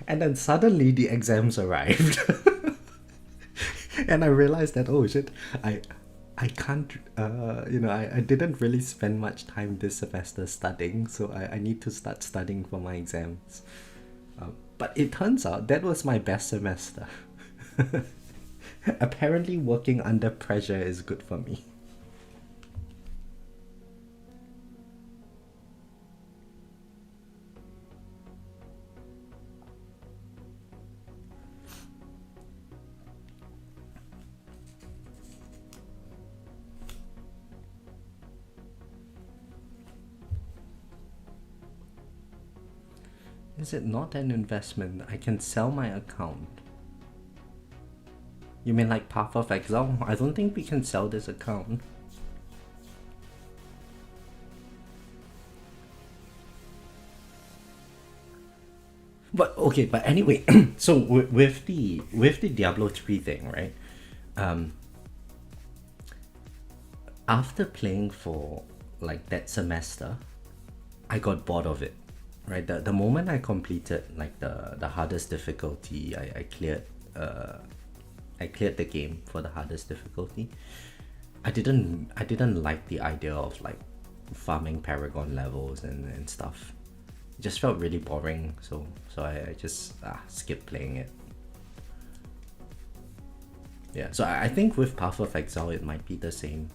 and then suddenly the exams arrived, and I realized that, oh shit, I can't, I didn't really spend much time this semester studying, so I need to start studying for my exams. But it turns out that was my best semester. Apparently working under pressure is good for me. Is it not an investment? I can sell my account. You mean like Path of Exile? I don't think we can sell this account. But okay, but anyway, so with the Diablo 3 thing, right? After playing for like that semester, I got bored of it, right? The moment I completed like the hardest difficulty, I cleared the game for the hardest difficulty. I didn't like the idea of like farming Paragon levels and stuff. It just felt really boring, so I just skipped playing it. Yeah, so I think with Path of Exile it might be the same.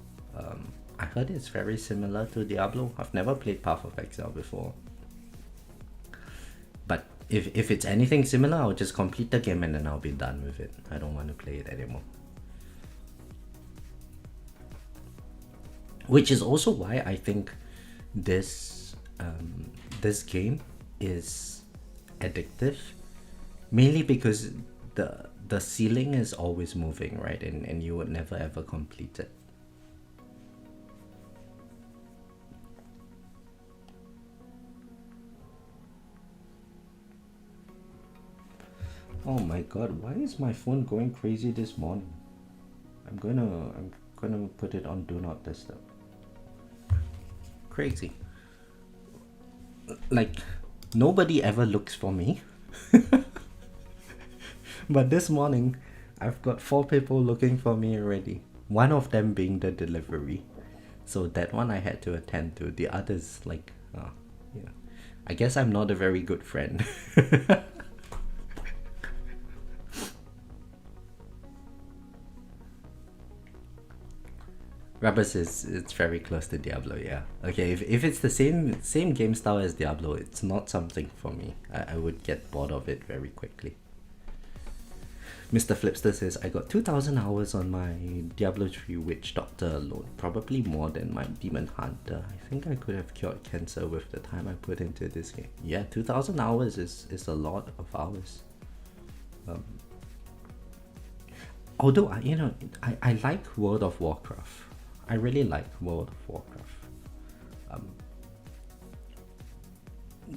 I heard it's very similar to Diablo. I've never played Path of Exile before. But if it's anything similar, I'll just complete the game and then I'll be done with it. I don't want to play it anymore. which is also why I think this this game is addictive, mainly because the ceiling is always moving, right? And you would never ever complete it. Oh my god, why is my phone going crazy this morning? I'm gonna put it on do not disturb. Crazy. Like, nobody ever looks for me. But this morning, I've got 4 people looking for me already. One of them being the delivery. So that one I had to attend to. The others, like, yeah. I guess I'm not a very good friend. Rubbers is it's very close to Diablo, yeah. Okay, if it's the same game style as Diablo, it's not something for me. I would get bored of it very quickly. Mr. Flipster says, I got 2,000 hours on my Diablo 3 Witch Doctor alone. Probably more than my Demon Hunter. I think I could have cured cancer with the time I put into this game. Yeah, 2,000 hours is a lot of hours. Although, I like World of Warcraft. I really like World of Warcraft.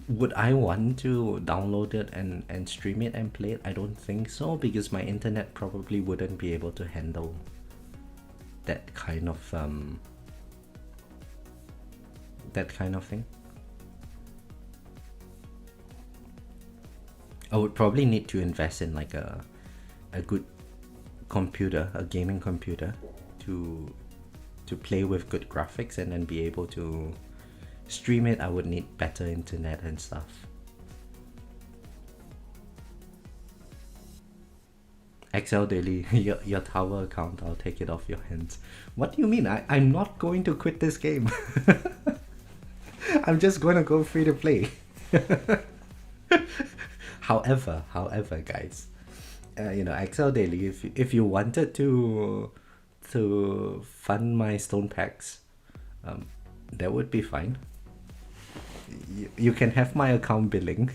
Would I want to download it and stream it and play it? I don't think so, because my internet probably wouldn't be able to handle that kind of thing. I would probably need to invest in like a good computer, a gaming computer, to play with good graphics and then be able to stream it. I would need better internet and stuff. Excel Daily, your tower account, I'll take it off your hands. What do you mean? I'm not going to quit this game. I'm just going to go free to play. However, guys, Excel Daily, if you wanted to fund my stone packs, that would be fine. You can have my account billing.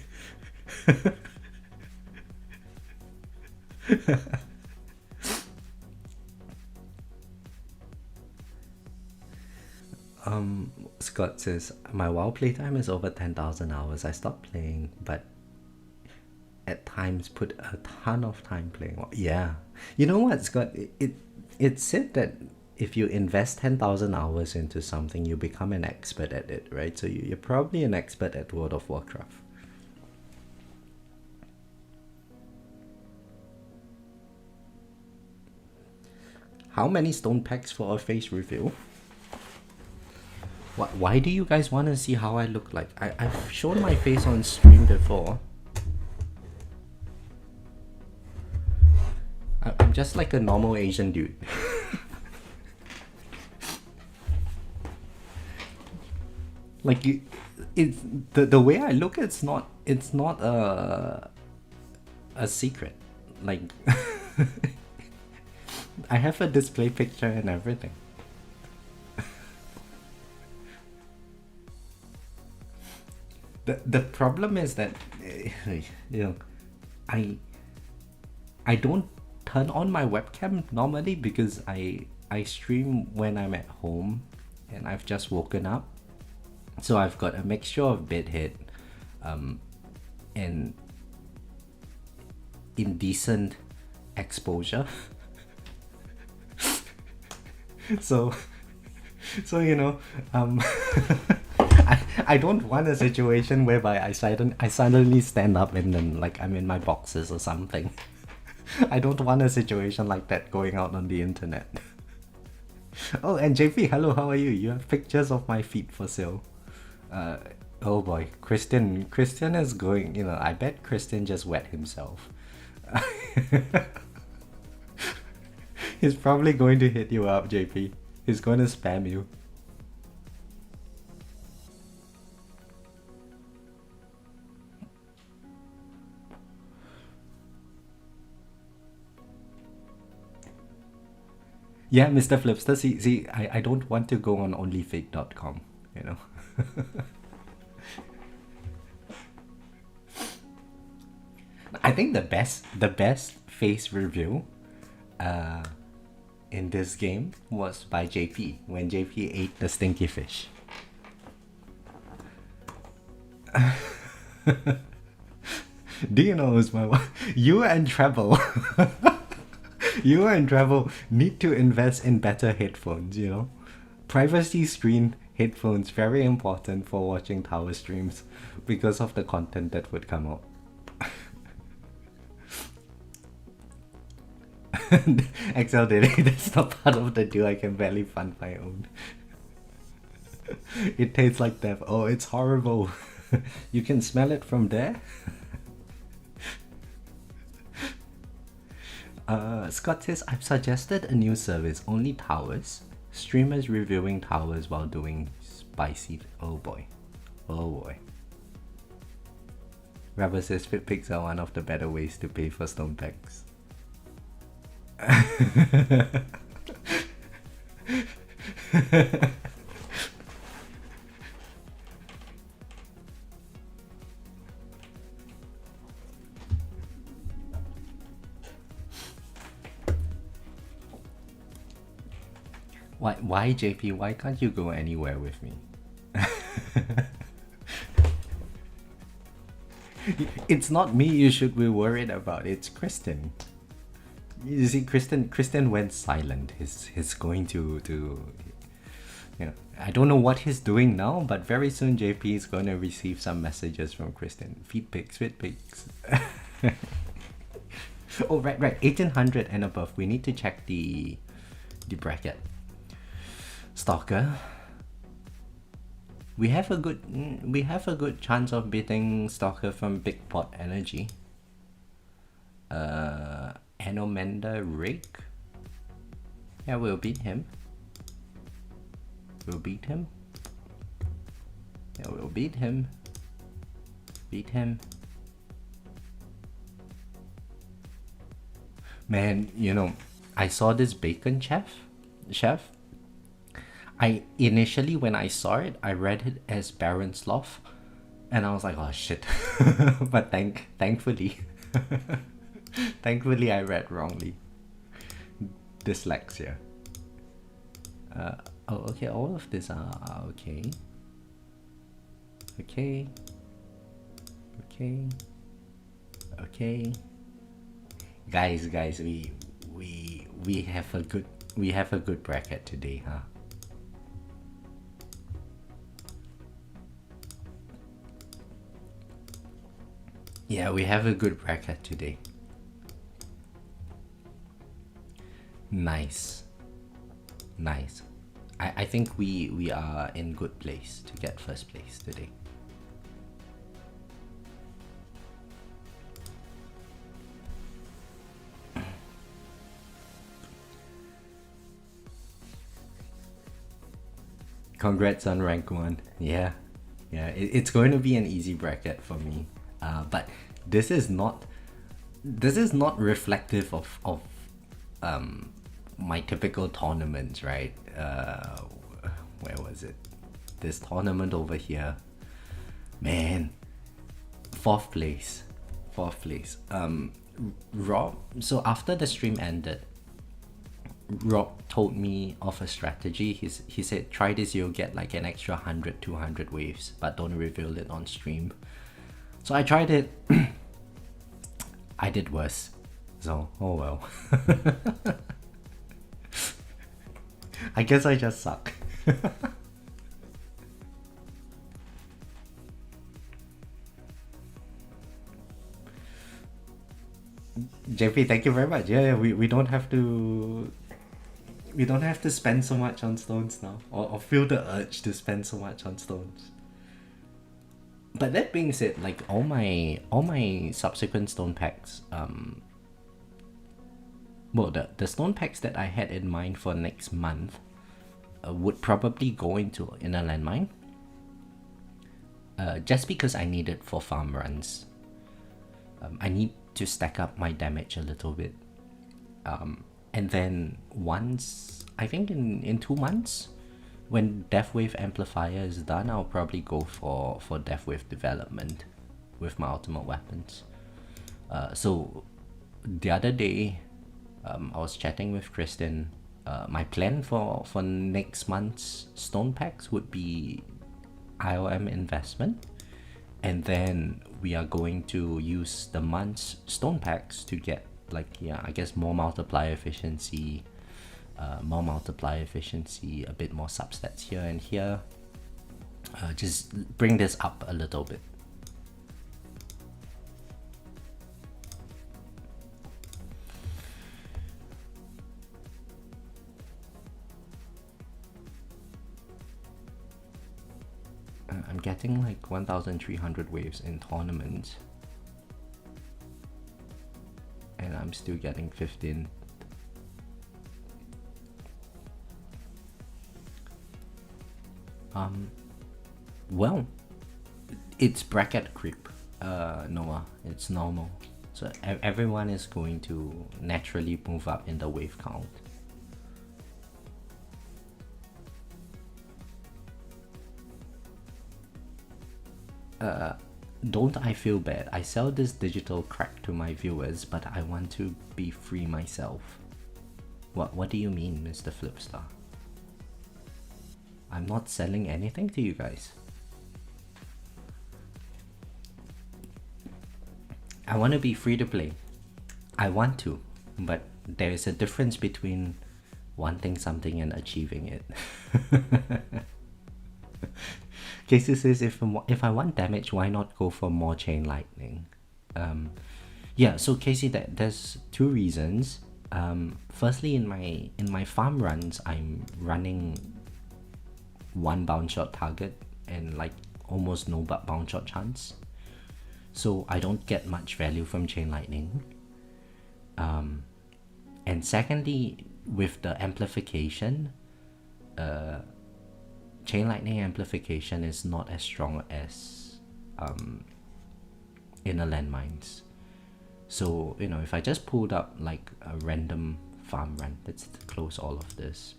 Scott says, my WoW playtime is over 10,000 hours. I stopped playing, but at times put a ton of time playing. Yeah. You know what, Scott? It's said that if you invest 10,000 hours into something, you become an expert at it, right? So you're probably an expert at World of Warcraft. How many stone packs for a face reveal? Why do you guys want to see how I look like? I've shown my face on stream before. I'm just like a normal Asian dude. Like, it's the way I look. It's not a secret. Like, I have a display picture and everything. The problem is that I don't turn on my webcam normally because I stream when I'm at home and I've just woken up. So I've got a mixture of bedhead and indecent exposure. so I don't want a situation whereby I suddenly stand up and then like I'm in my boxes or something. I don't want a situation like that going out on the internet. Oh, and JP, hello, how are you? You have pictures of my feet for sale. Oh boy, Christian is going, I bet Christian just wet himself. He's probably going to hit you up, JP. He's going to spam you. Yeah, Mr. Flipster, see, I don't want to go on onlyfake.com, you know. I think the best face review in this game was by JP when JP ate the stinky fish. Do you know, Usman, you and Treble you and Treble need to invest in better headphones, you know. Privacy screen headphones, very important for watching tower streams because of the content that would come out. Excel daily, that's not part of the deal. I can barely fund my own. It tastes like death. Oh, it's horrible. You can smell it from there. Scott says, I've suggested a new service, only towers. Streamers reviewing towers while doing spicy. Oh boy. Oh boy. Rubber says fit pics are one of the better ways to pay for stone packs. Why JP? Why can't you go anywhere with me? It's not me you should be worried about. It's Kristen. You see, Kristen went silent. He's going to you know, I don't know what he's doing now, but very soon JP is going to receive some messages from Kristen. Feed pics. Oh right, 1800 and above. We need to check the bracket. Stalker. We have a good chance of beating Stalker from Big Pot Energy. Anomenda Rig. Yeah, we'll beat him. Yeah, we'll beat him. Beat him. Man, you know, I saw this bacon chef. I initially, when I saw it, I read it as Baron Sloth, and I was like, oh shit. But thankfully, thankfully I read wrongly. Dyslexia. Oh, okay, all of these are okay. Okay. Guys, we have a good bracket today, huh? Yeah, we have a good bracket today. Nice. I think we are in good place to get first place today. Congrats on rank 1. Yeah, it's going to be an easy bracket for me. But this is not reflective of my typical tournaments, right? Where was it? This tournament over here, man. Fourth place. Rob. So after the stream ended, Rob told me of a strategy. He said, try this, you'll get like an extra 100, 200 waves, but don't reveal it on stream. So I tried it. I did worse. So, oh well. I guess I just suck. JP, thank you very much. Yeah, we don't have to spend so much on stones now, or feel the urge to spend so much on stones. But that being said, like all my subsequent stone packs, well, the stone packs that I had in mind for next month would probably go into Inner Landmine, just because I need it for farm runs. I need to stack up my damage a little bit, and then once I think in 2 months, when Death Wave Amplifier is done, I'll probably go for Death Wave development with my ultimate weapons. So the other day, I was chatting with Kristen. My plan for next month's stone packs would be IOM investment, and then we are going to use the month's stone packs to get, like, yeah, I guess more multiplier efficiency, a bit more substats here and here. Just bring this up a little bit. I'm getting like 1,300 waves in tournaments, and I'm still getting 15. Well, it's bracket creep, Noah. It's normal. So everyone is going to naturally move up in the wave count. Don't I feel bad? I sell this digital crack to my viewers, but I want to be free myself. What do you mean, Mr. Flipstar? I'm not selling anything to you guys. I want to be free to play. I want to, but there is a difference between wanting something and achieving it. Casey says, if I want damage, why not go for more chain lightning? Yeah, so Casey, there's two reasons. Firstly, in my farm runs, I'm running one bounce shot target and like almost no bounce shot chance, so I don't get much value from chain lightning. And secondly, with the amplification, chain lightning amplification is not as strong as inner landmines. So, you know, if I just pulled up like a random farm run, let's close all of this.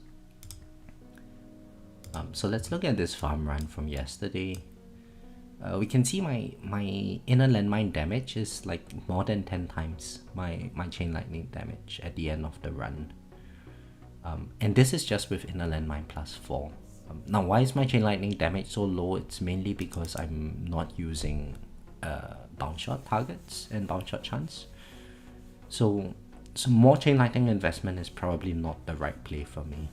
So let's look at this farm run from yesterday. We can see my inner landmine damage is like more than 10 times my chain lightning damage at the end of the run. And this is just with inner landmine +4. Now, why is my chain lightning damage so low? It's mainly because I'm not using bounce shot targets and bounce shot chance. So more chain lightning investment is probably not the right play for me.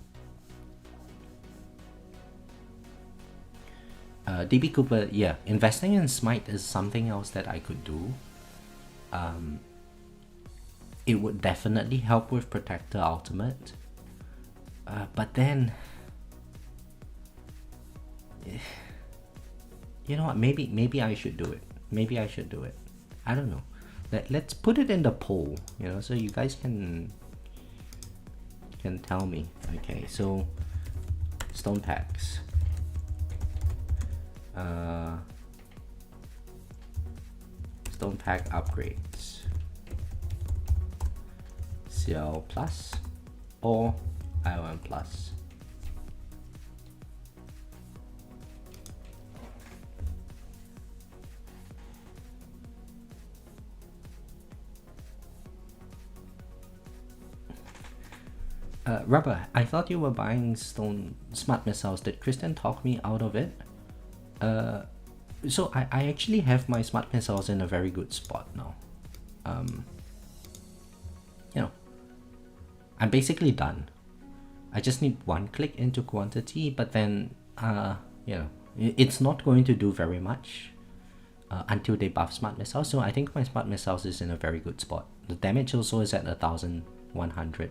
DB Cooper, yeah, investing in Smite is something else that I could do. It would definitely help with Protector Ultimate. But then, you know what, maybe I should do it. Maybe I should do it. I don't know. Let's put it in the poll, you know, so you guys can tell me. Okay, so stone packs. Stone pack upgrades. CL plus or IOM plus. Rubber, I thought you were buying stone smart missiles. Did Kristen talk me out of it? So I actually have my smart missiles in a very good spot now. You know, I'm basically done. I just need one click into quantity, but then, you know, it's not going to do very much until they buff smart missiles. So I think my smart missiles is in a very good spot. The damage also is at 1,100.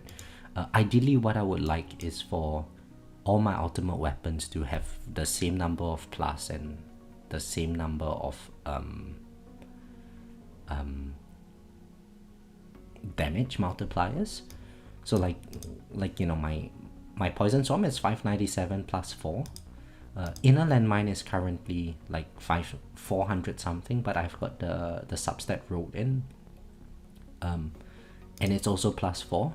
Ideally, what I would like is for all my ultimate weapons to have the same number of plus and the same number of damage multipliers. So like you know, my poison storm is 597 +4. Inner landmine is currently like 400 something, but I've got the substat rolled in, and it's also +4.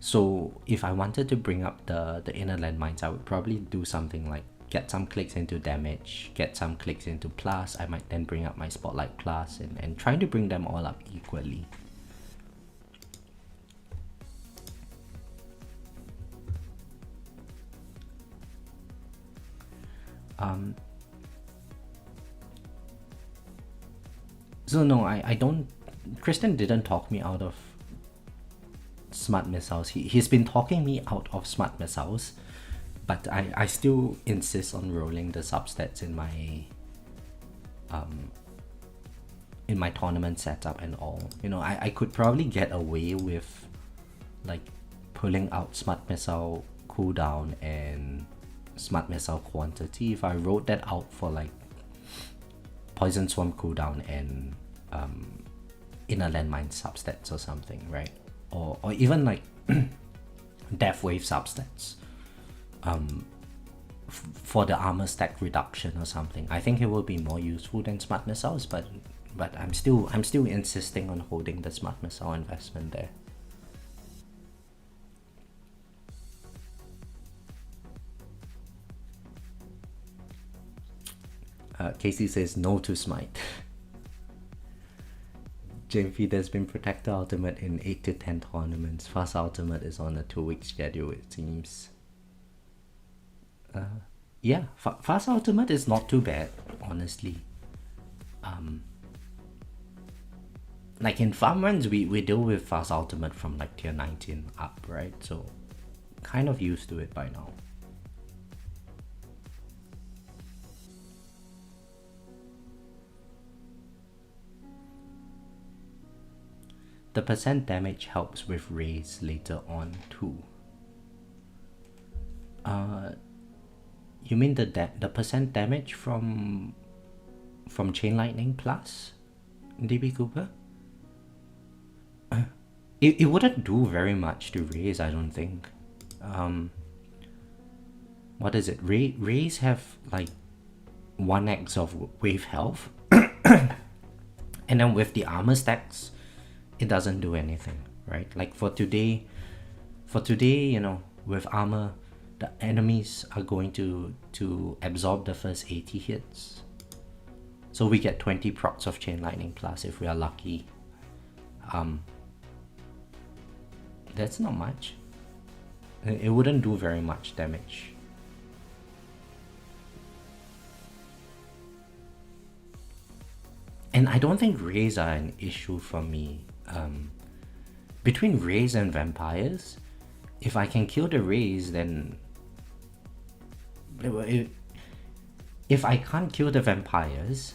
So if I wanted to bring up the inner landmines, I would probably do something like get some clicks into damage, get some clicks into plus. I might then bring up my spotlight plus and trying to bring them all up equally. So no, I don't, Christian didn't talk me out of smart missiles. He's been talking me out of smart missiles, but I still insist on rolling the substats in my tournament setup and all. You know, I could probably get away with like pulling out smart missile cooldown and smart missile quantity if I wrote that out for like poison swarm cooldown and inner landmine substats or something, right? Or even like death wave substats for the armor stack reduction or something. I think it will be more useful than smart missiles, but I'm still insisting on holding the smart missile investment there. Casey says no to smite. JMP has been Protector Ultimate in 8 to 10 tournaments. Fast Ultimate is on a 2-week schedule, it seems. Yeah, Fast Ultimate is not too bad, honestly. Like in farm runs, we deal with Fast Ultimate from like tier 19 up, right? So kind of used to it by now. The percent damage helps with raise later on too. You mean the percent damage from Chain Lightning plus DB Cooper? It wouldn't do very much to raise, I don't think. What is it? Raise have like 1x of wave health, and then with the armor stacks, it doesn't do anything, right? Like for today, you know, with armor, the enemies are going to absorb the first 80 hits. So we get 20 procs of Chain Lightning plus if we are lucky. That's not much. It wouldn't do very much damage. And I don't think Rays are an issue for me. Between Rays and Vampires, if I can kill the Rays, then if I can't kill the Vampires,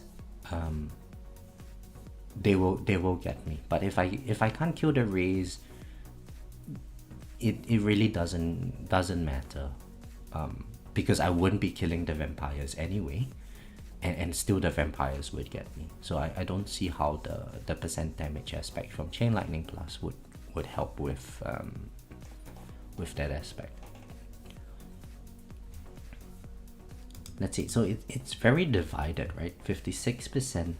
they will get me. But if I can't kill the Rays, it really doesn't matter, because I wouldn't be killing the Vampires anyway, and still the Vampires would get me. So I don't see how the percent damage aspect from Chain Lightning Plus would help with that aspect. Let's see, so it's very divided, right? 56%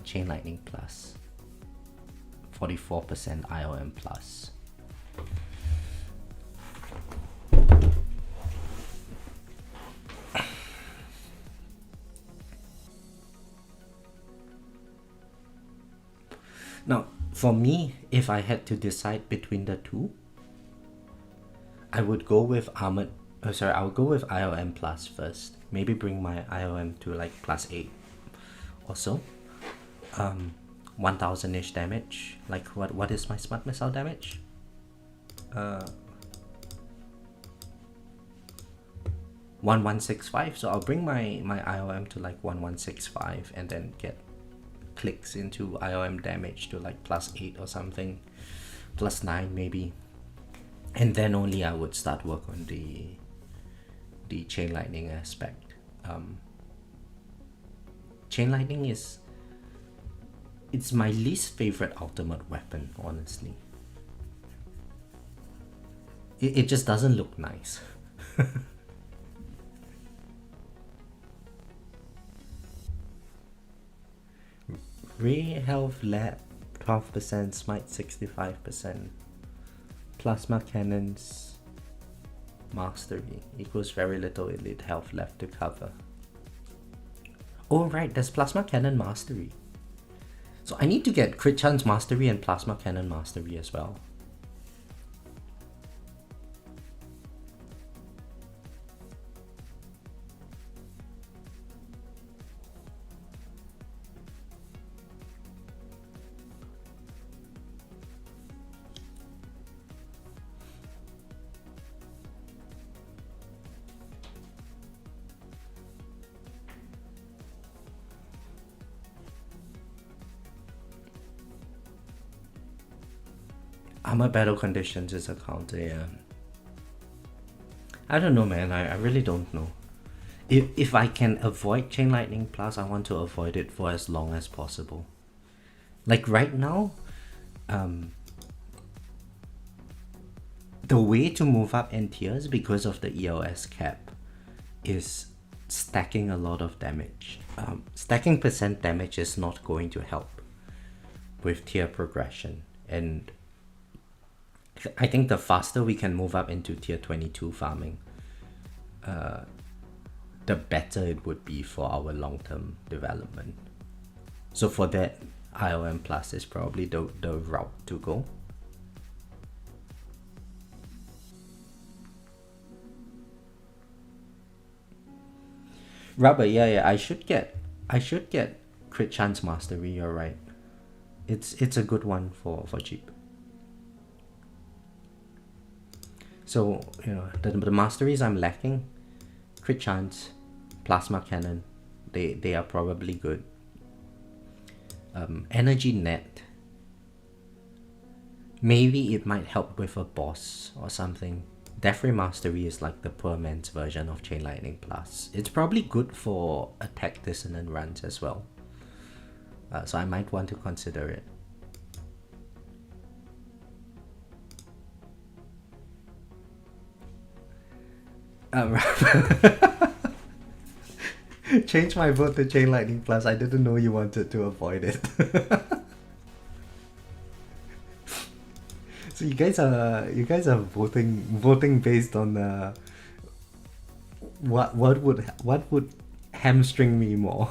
Chain Lightning Plus, 44% IOM Plus. Now, for me, if I had to decide between the two, I would go with armored. I would go with IOM plus first. Maybe bring my IOM to like +8 or so. 1000-ish damage. Like what is my smart missile damage? 1165. So I'll bring my IOM to like 1165 and then get clicks into IOM damage to like +8 or something, +9 maybe, and then only I would start work on the Chain Lightning aspect. Chain Lightning it's my least favorite ultimate weapon, honestly. It just doesn't look nice. Ray health lab 12%, smite 65%. plasma cannons mastery equals very little elite health left to cover. Oh right, there's plasma cannon mastery. So I need to get crit chance mastery and plasma cannon mastery as well. Armor battle conditions is a counter, yeah. I don't know, man. I really don't know. If I can avoid Chain Lightning Plus, I want to avoid it for as long as possible. Like right now, the way to move up in tiers because of the EOS cap is stacking a lot of damage. Stacking percent damage is not going to help with tier progression, and I think the faster we can move up into tier 22 farming, the better it would be for our long-term development. So for that, IOM Plus is probably the route to go. Rubber, yeah, I should get crit chance mastery. You're right. It's a good one for cheap. So, you know, the masteries I'm lacking, crit chance, plasma cannon, they are probably good. Energy net, maybe it might help with a boss or something. Defy mastery is like the poor man's version of Chain Lightning Plus. It's probably good for attack dissonant runs as well. So I might want to consider it. Change my vote to Chain Lightning Plus. I didn't know you wanted to avoid it. So you guys are voting based on what would hamstring me more.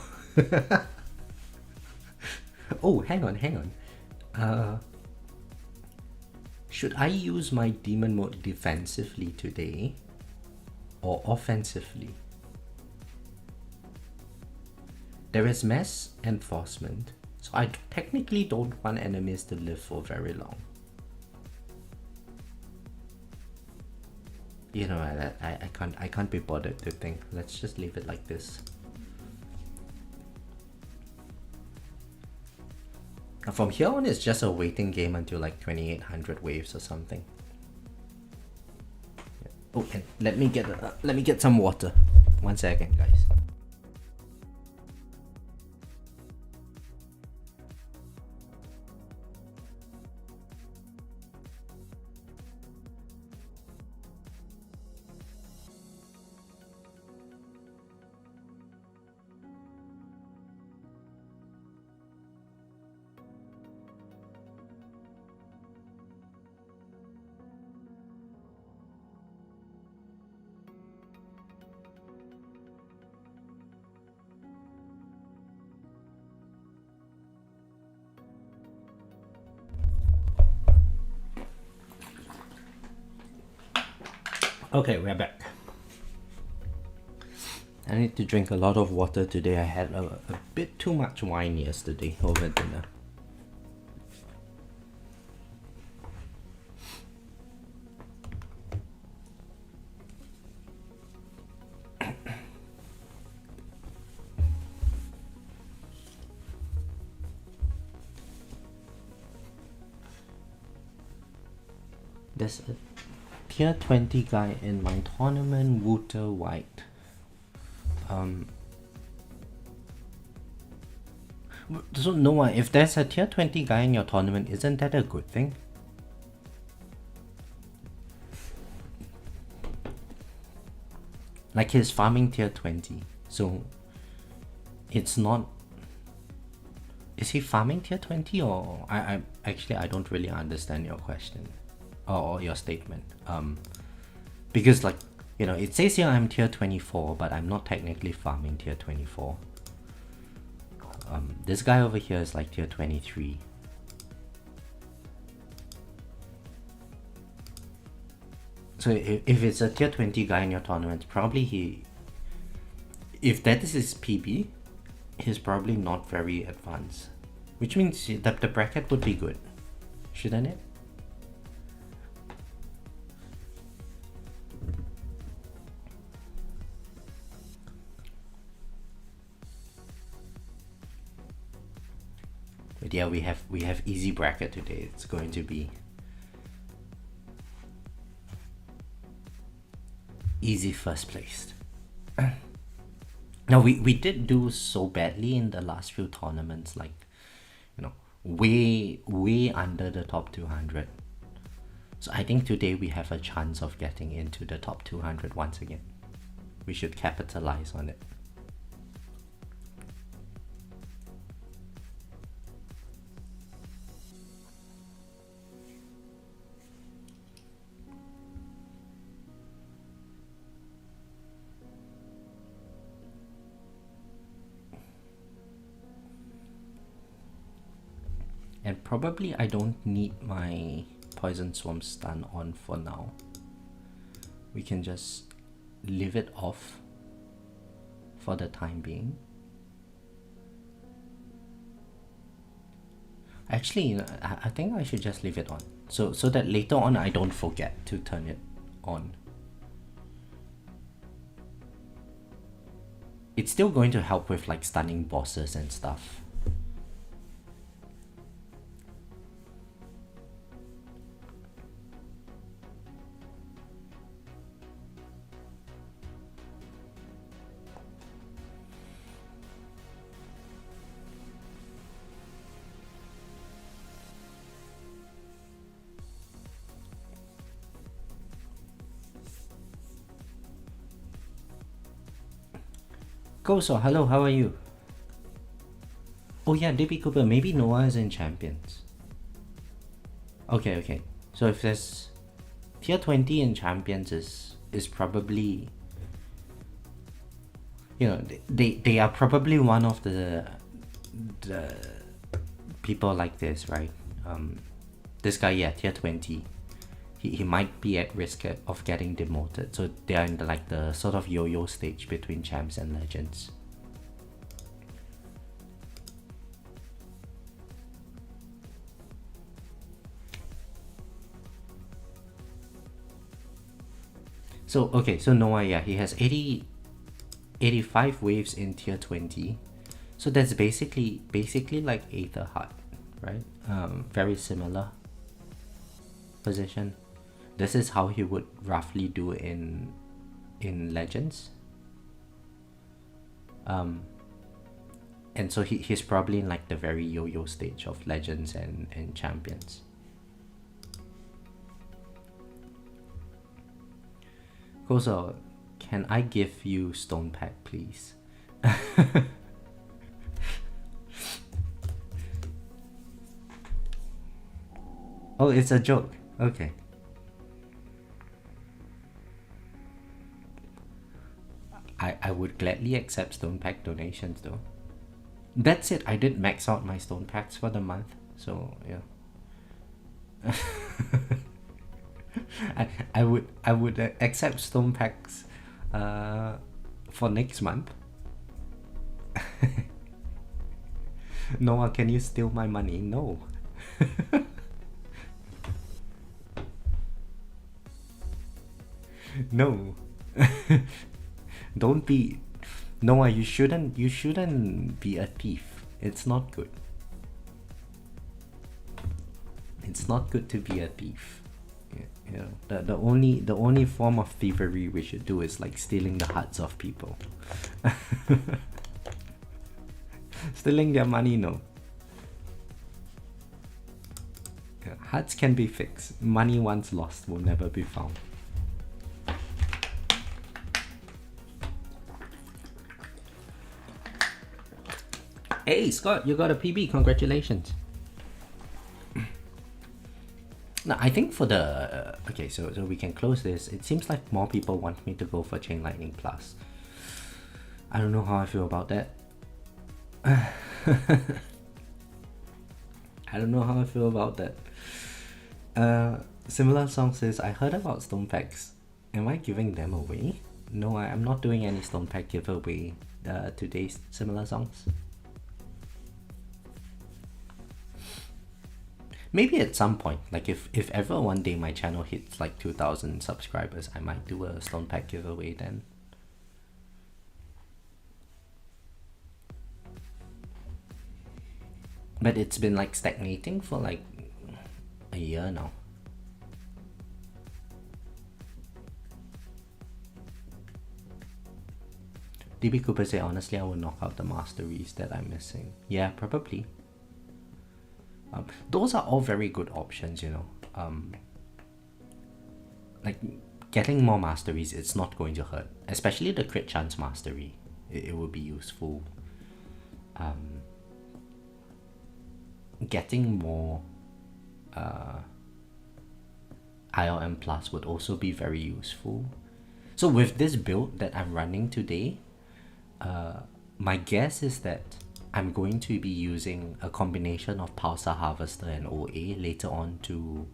Oh, hang on. Should I use my demon mode defensively today or offensively? There is mass enforcement, so I technically don't want enemies to live for very long. You know, I can't be bothered to think. Let's just leave it like this. Now from here on, it's just a waiting game until like 2800 waves or something. Oh, and let me get some water. 1 second, guys. Okay, we're back. I need to drink a lot of water today. I had a bit too much wine yesterday over dinner. There's a tier 20 guy in my tournament, Wooter White. So Noah, if there's a tier 20 guy in your tournament, isn't that a good thing? Like he's farming tier 20, so it's not... Is he farming tier 20 or... I actually, I don't really understand your question. or your statement. Because like, you know, it says here I'm tier 24, but I'm not technically farming tier 24. This guy over here is like tier 23. So if it's a tier 20 guy in your tournament, probably if that is his PB, he's probably not very advanced. Which means that the bracket would be good, shouldn't it? But yeah, we have easy bracket today. It's going to be easy first place. Now we did do so badly in the last few tournaments, like, you know, way under the top 200. So I think today we have a chance of getting into the top 200 once again. We should capitalize on it. And probably I don't need my Poison Swarm stun on for now. We can just leave it off for the time being. Actually, you know, I think I should just leave it on. So that later on I don't forget to turn it on. It's still going to help with like stunning bosses and stuff. Koso, hello, how are you? Oh yeah, DB Cooper, maybe Noah is in Champions. Okay. So if there's tier 20 in Champions is probably, you know, they are probably one of the people like this, right? This guy, yeah, tier 20. He might be at risk of getting demoted. So they are in the sort of yo-yo stage between champs and legends. So okay, so Noah, yeah, he has 85 waves in tier 20. So that's basically like Aether Heart, right? Very similar position. This is how he would roughly do in Legends. And so he's probably in like the very yo-yo stage of Legends and Champions. Koso, can I give you Stone Pack, please? Oh, it's a joke. Okay. I would gladly accept Stone Pack donations though. That's it. I did max out my Stone Packs for the month. So yeah. I would accept Stone Packs for next month. Noah, can you steal my money? No. No. Don't be Noah, you shouldn't be a thief. It's not good. It's not good to be a thief. You know, the only form of thievery we should do is like stealing the hearts of people. Stealing their money, no. Yeah, hearts can be fixed. Money once lost will never be found. Hey Scott, you got a PB, congratulations. No, I think for the okay, so we can close this. It seems like more people want me to go for Chain Lightning Plus. I don't know how I feel about that. I don't know how I feel about that. Similar Song says, I heard about Stone Packs. Am I giving them away? No, I'm not doing any Stone Pack giveaway today's Similar Songs. Maybe at some point, like if ever one day my channel hits like 2,000 subscribers, I might do a Stone Pack giveaway then. But it's been like stagnating for like a year now. DB Cooper say, honestly, I will knock out the masteries that I'm missing. Yeah, probably. Those are all very good options, you know. Like getting more masteries, it's not going to hurt. Especially the crit chance mastery. It will be useful. Getting more ILM plus would also be very useful. So with this build that I'm running today, my guess is that I'm going to be using a combination of Pulsar Harvester and OA later on to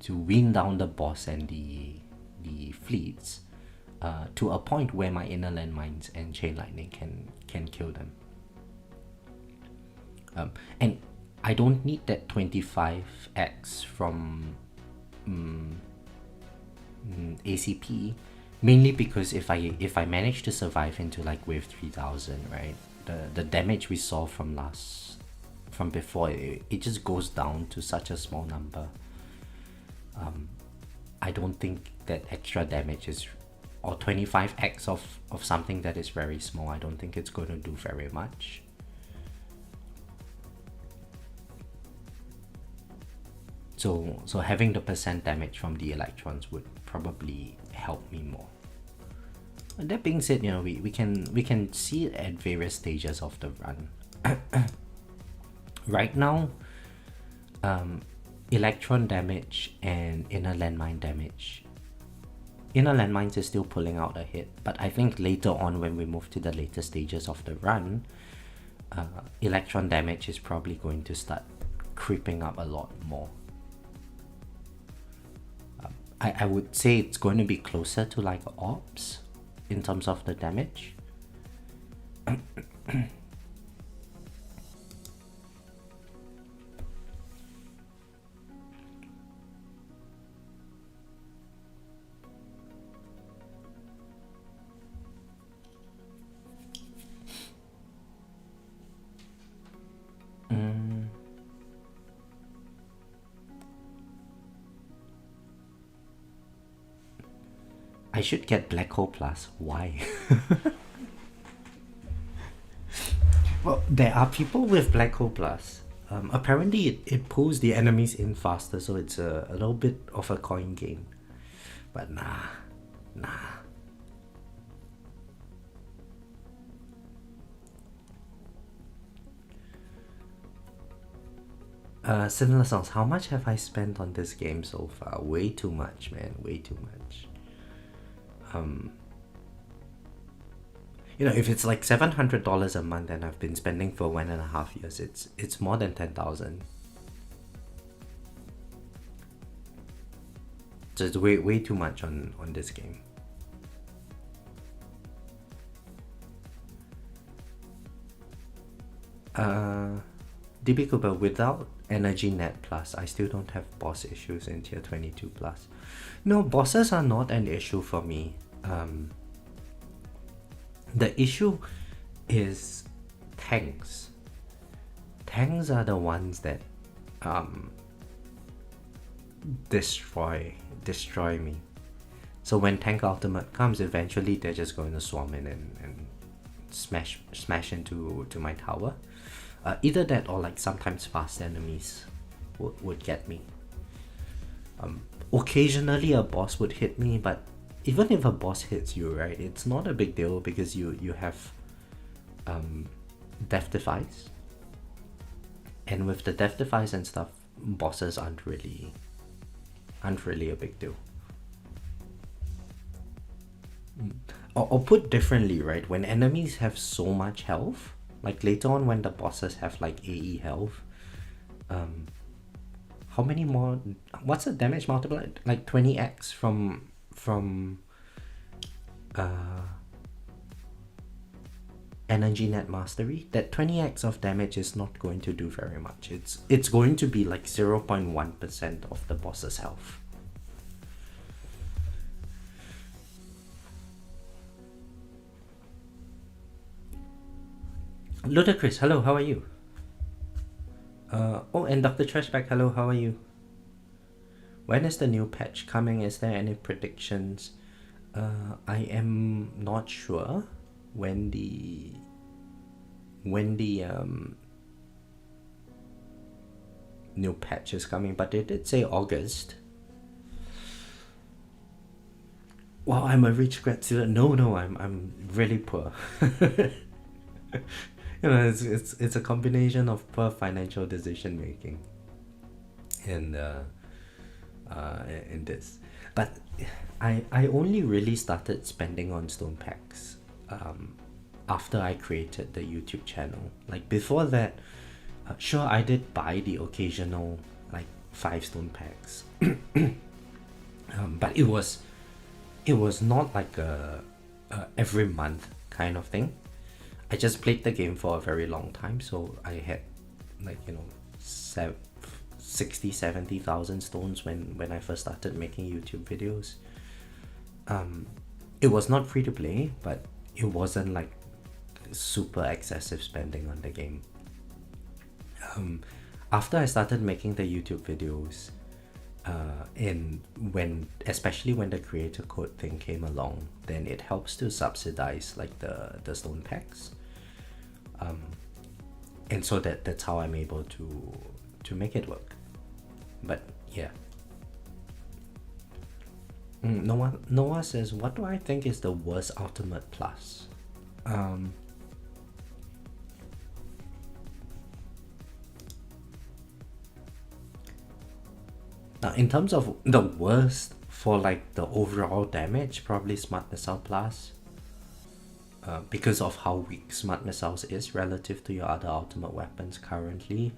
wean down the boss and the fleets to a point where my inner landmines and Chain Lightning can kill them. And I don't need that 25x from ACP, mainly because if I manage to survive into like wave 3000, right, the damage we saw from before, it just goes down to such a small number. I don't think that extra damage is, or 25x of something that is very small, I don't think it's going to do very much. So having the percent damage from the electrons would probably help me more. And that being said, you know, we can see it at various stages of the run. Right now, electron damage and inner landmine damage. Inner landmines is still pulling out a hit, but I think later on when we move to the later stages of the run, electron damage is probably going to start creeping up a lot more. I would say it's going to be closer to like orbs in terms of the damage. I should get Black Hole Plus. Why? Well, there are people with Black Hole Plus. Apparently it pulls the enemies in faster, so it's a little bit of a coin gain. But nah. Similar Songs, how much have I spent on this game so far? Way too much, man, way too much. You know, if it's like $700 a month and I've been spending for 1.5 years, it's more than 10,000. So it's way too much on this game. DB Cooper, without Energy Net Plus, I still don't have boss issues in tier 22 plus. No, bosses are not an issue for me. The issue is tanks. Tanks are the ones that destroy me. So when Tank Ultimate comes, eventually they're just going to swarm in and smash into my tower. Either that or like sometimes fast enemies would get me. Occasionally a boss would hit me, but even if a boss hits you, right, it's not a big deal because you have Death Defies. And with the Death Defies and stuff, bosses aren't really aren't really a big deal. Or put differently, right? When enemies have so much health, like later on when the bosses have like AE health, how many more? What's the damage multiplier? Like 20x from energy net mastery. That 20x of damage is not going to do very much. It's going to be like 0.1% of the boss's health. Ludacris, hello, how are you? Oh, and Dr. Trashback, hello, how are you? When is the new patch coming? Is there any predictions? I am not sure when the new patch is coming, but it did say August. Wow, I'm a rich grad student. No, I'm really poor. You know, it's a combination of poor financial decision making and in this. But I only really started spending on stone packs after I created the YouTube channel. Like before that, sure, I did buy the occasional like 5 stone packs, but it was not like a every month kind of thing. I just played the game for a very long time, so I had like, you know, 60,000-70,000 stones when I first started making YouTube videos. It was not free to play, but it wasn't like super excessive spending on the game. After I started making the YouTube videos, and especially when the creator code thing came along, then it helps to subsidize like the stone packs. And so that's how I'm able to make it work. But yeah. Noah says, what do I think is the worst ultimate plus? Now, in terms of the worst for like the overall damage, probably Smart Missile Plus. Because of how weak Smart Missiles is relative to your other ultimate weapons currently.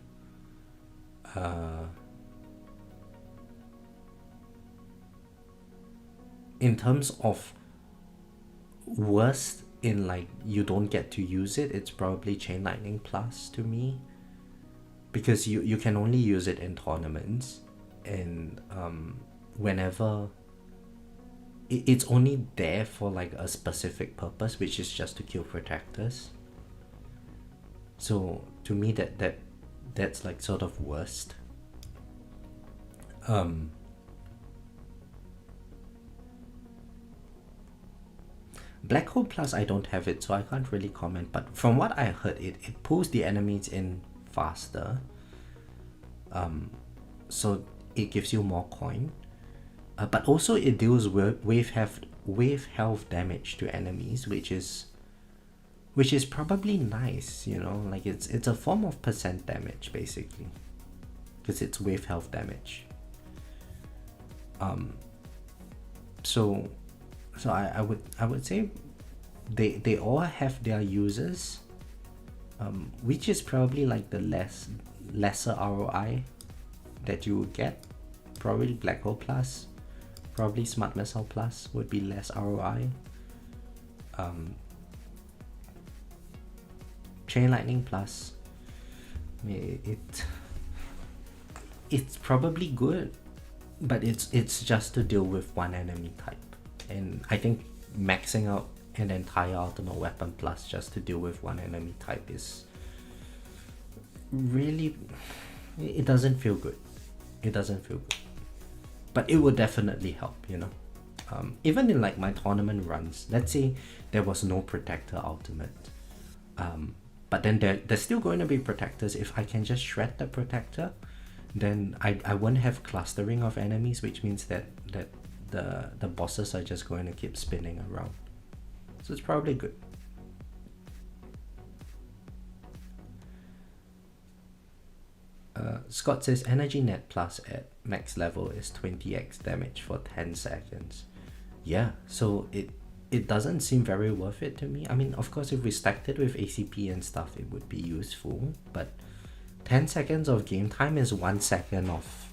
In terms of worst in like you don't get to use it, it's probably Chain Lightning Plus to me. Because you can only use it in tournaments, and whenever it's only there for like a specific purpose, which is just to kill protectors. So to me that's like sort of worst. Black Hole Plus, I don't have it, so I can't really comment, but from what I heard, it pulls the enemies in faster, so it gives you more coin, but also it deals with wave health damage to enemies, which is probably nice, you know, like it's a form of percent damage basically, because it's wave health damage. So I would say they all have their uses, which is probably like the lesser ROI that you would get. Probably Black Hole Plus, probably Smart Missile Plus would be less ROI. Chain Lightning Plus, it's probably good, but it's just to deal with one enemy type, and I think maxing out an entire ultimate weapon plus just to deal with one enemy type is really, it doesn't feel good. It doesn't feel good, but it would definitely help, you know. Even in like my tournament runs, let's say there was no protector ultimate, but then there's still going to be protectors. If I can just shred the protector, then I won't have clustering of enemies, which means that the bosses are just going to keep spinning around. So it's probably good. Scott says energy net plus at max level is 20x damage for 10 seconds. Yeah, so it doesn't seem very worth it to me. I mean, of course, if we stacked it with ACP and stuff, it would be useful, but 10 seconds of game time is 1 second of,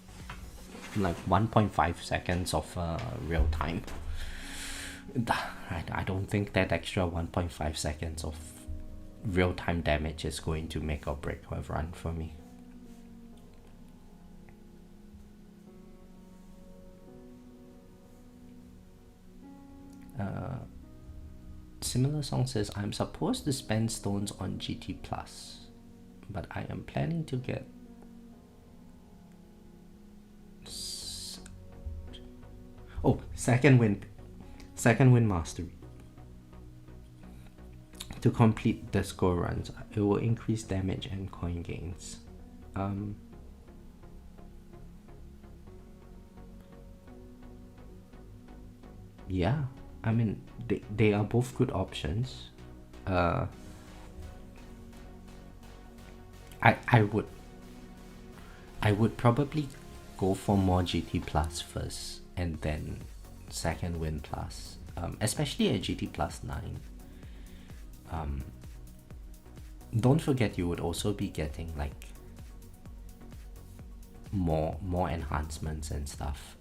like 1.5 seconds of real time. I don't think that extra 1.5 seconds of real time damage is going to make or break a run for me. Similar Song says, I'm supposed to spend stones on GT Plus, but I am planning to get second win mastery to complete the score runs. It will increase damage and coin gains. Yeah, I mean, they are both good options. I would probably go for more GT Plus first and then second win plus, especially at GT Plus 9. Don't forget you would also be getting like more enhancements and stuff.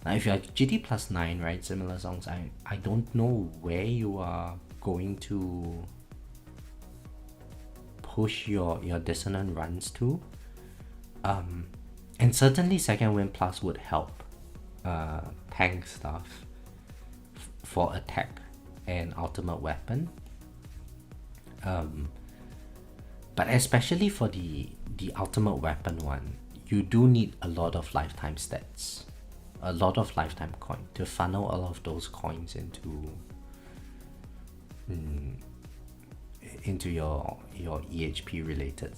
Now if you're GT Plus 9, right, similar songs, I don't know where you are going to push your dissonant runs to. And certainly second win plus would help tank stuff for attack and ultimate weapon. But especially for the ultimate weapon one, you do need a lot of lifetime stats, a lot of lifetime coin to funnel all of those coins into your EHP related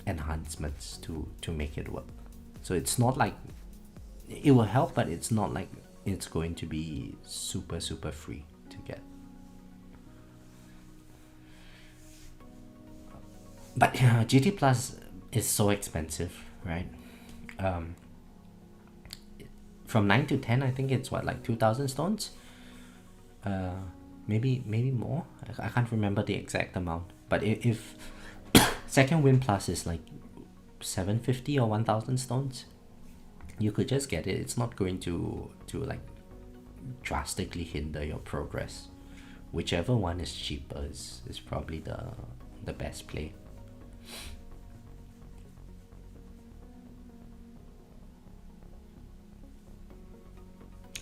enhancements to make it work. So it's not like it will help, but it's not like it's going to be super free to get. But GT Plus is so expensive, right? From 9 to 10, I think it's what, like 2,000 stones? Maybe more. I can't remember the exact amount. But if second win plus is like 750 or 1,000 stones, you could just get it. It's not going to like drastically hinder your progress. Whichever one is cheaper is probably the best play.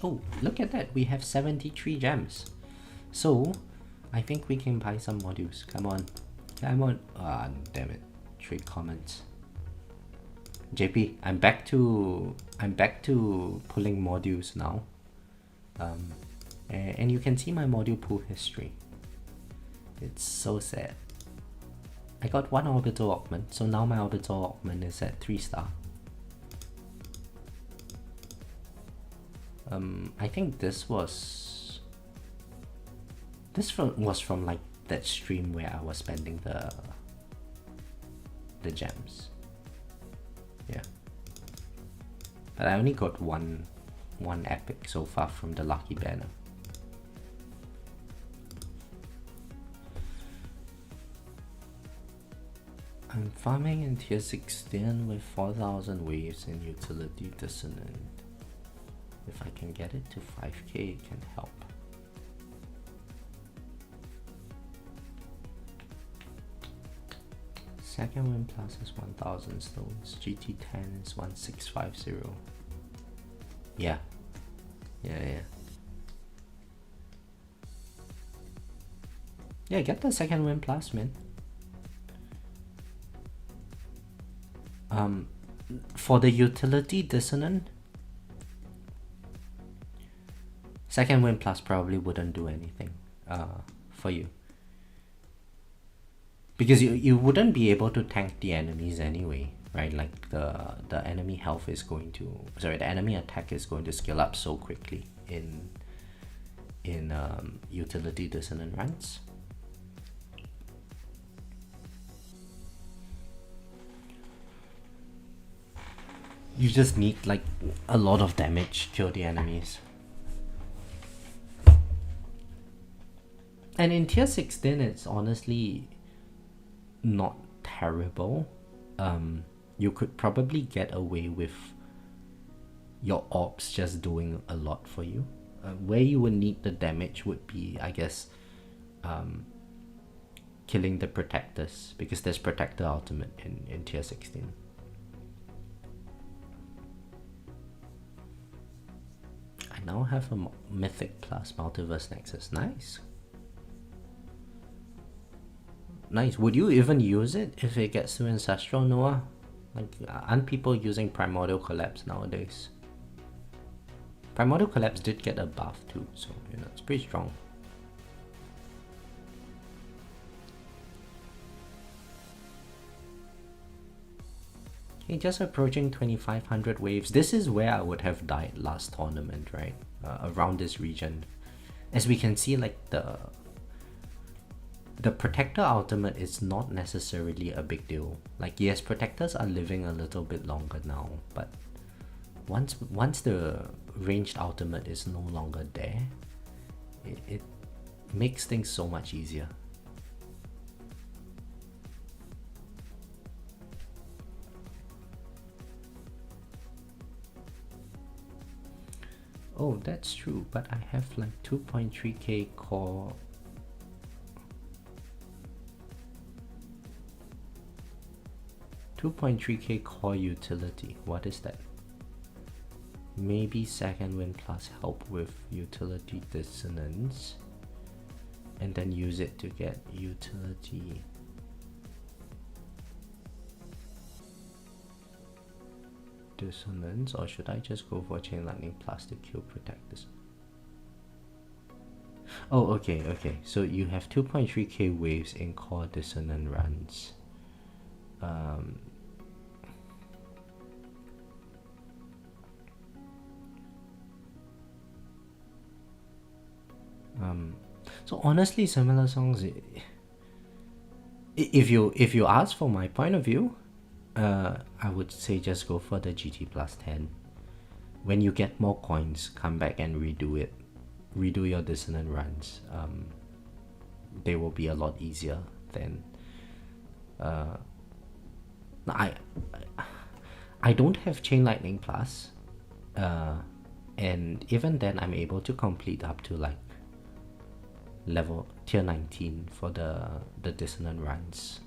Oh, look at that, we have 73 gems. So I think we can buy some modules. Come on. Ah, damn it, trade comments. JP, I'm back to pulling modules now. And you can see my module pool history. It's so sad. I got one orbital augment, so now my orbital augment is at 3-star. I think this was from like that stream where I was spending the gems. Yeah, but I only got one epic so far from the lucky banner. I'm farming in tier 16 with 4,000 waves and utility dissonant. If I can get it to 5k, it can help. Second win plus is 1,000 stones. GT10 is 1,650. Yeah. Yeah, get the second win plus, man. For the utility dissonant, second win plus probably wouldn't do anything for you, because you wouldn't be able to tank the enemies anyway, right? Like the enemy health is going to, sorry, the enemy attack is going to scale up so quickly in utility dissonant runs. You just need like a lot of damage to kill the enemies. And in tier 16 it's honestly not terrible. You could probably get away with your orbs just doing a lot for you. Where you would need the damage would be, I guess, killing the protectors, because there's protector ultimate in tier 16. I now have a mythic plus multiverse nexus. Nice. Nice. Would you even use it if it gets to ancestral, Noah? Like, aren't people using primordial collapse nowadays? Primordial collapse did get a buff too, so you know it's pretty strong. Okay, just approaching 2500 waves. This is where I would have died last tournament, right? Around this region. As we can see, like the protector ultimate is not necessarily a big deal. Like, yes, protectors are living a little bit longer now, but once the ranged ultimate is no longer there, it makes things so much easier. Oh, that's true, but I have like 2.3k core. $2.3k core utility. What is that? Maybe second wind plus help with utility dissonance, and then use it to get utility. Dissonance, or should I just go for chain lightning plus to kill protectors? Oh, okay. So you have 2.3k waves in core dissonant runs. So honestly, similar songs, if you ask for my point of view, I would say just go for the GT plus 10. When you get more coins, come back and redo your dissonant runs. They will be a lot easier than I don't have chain lightning plus, and even then I'm able to complete up to like level tier 19 for the dissonant runs.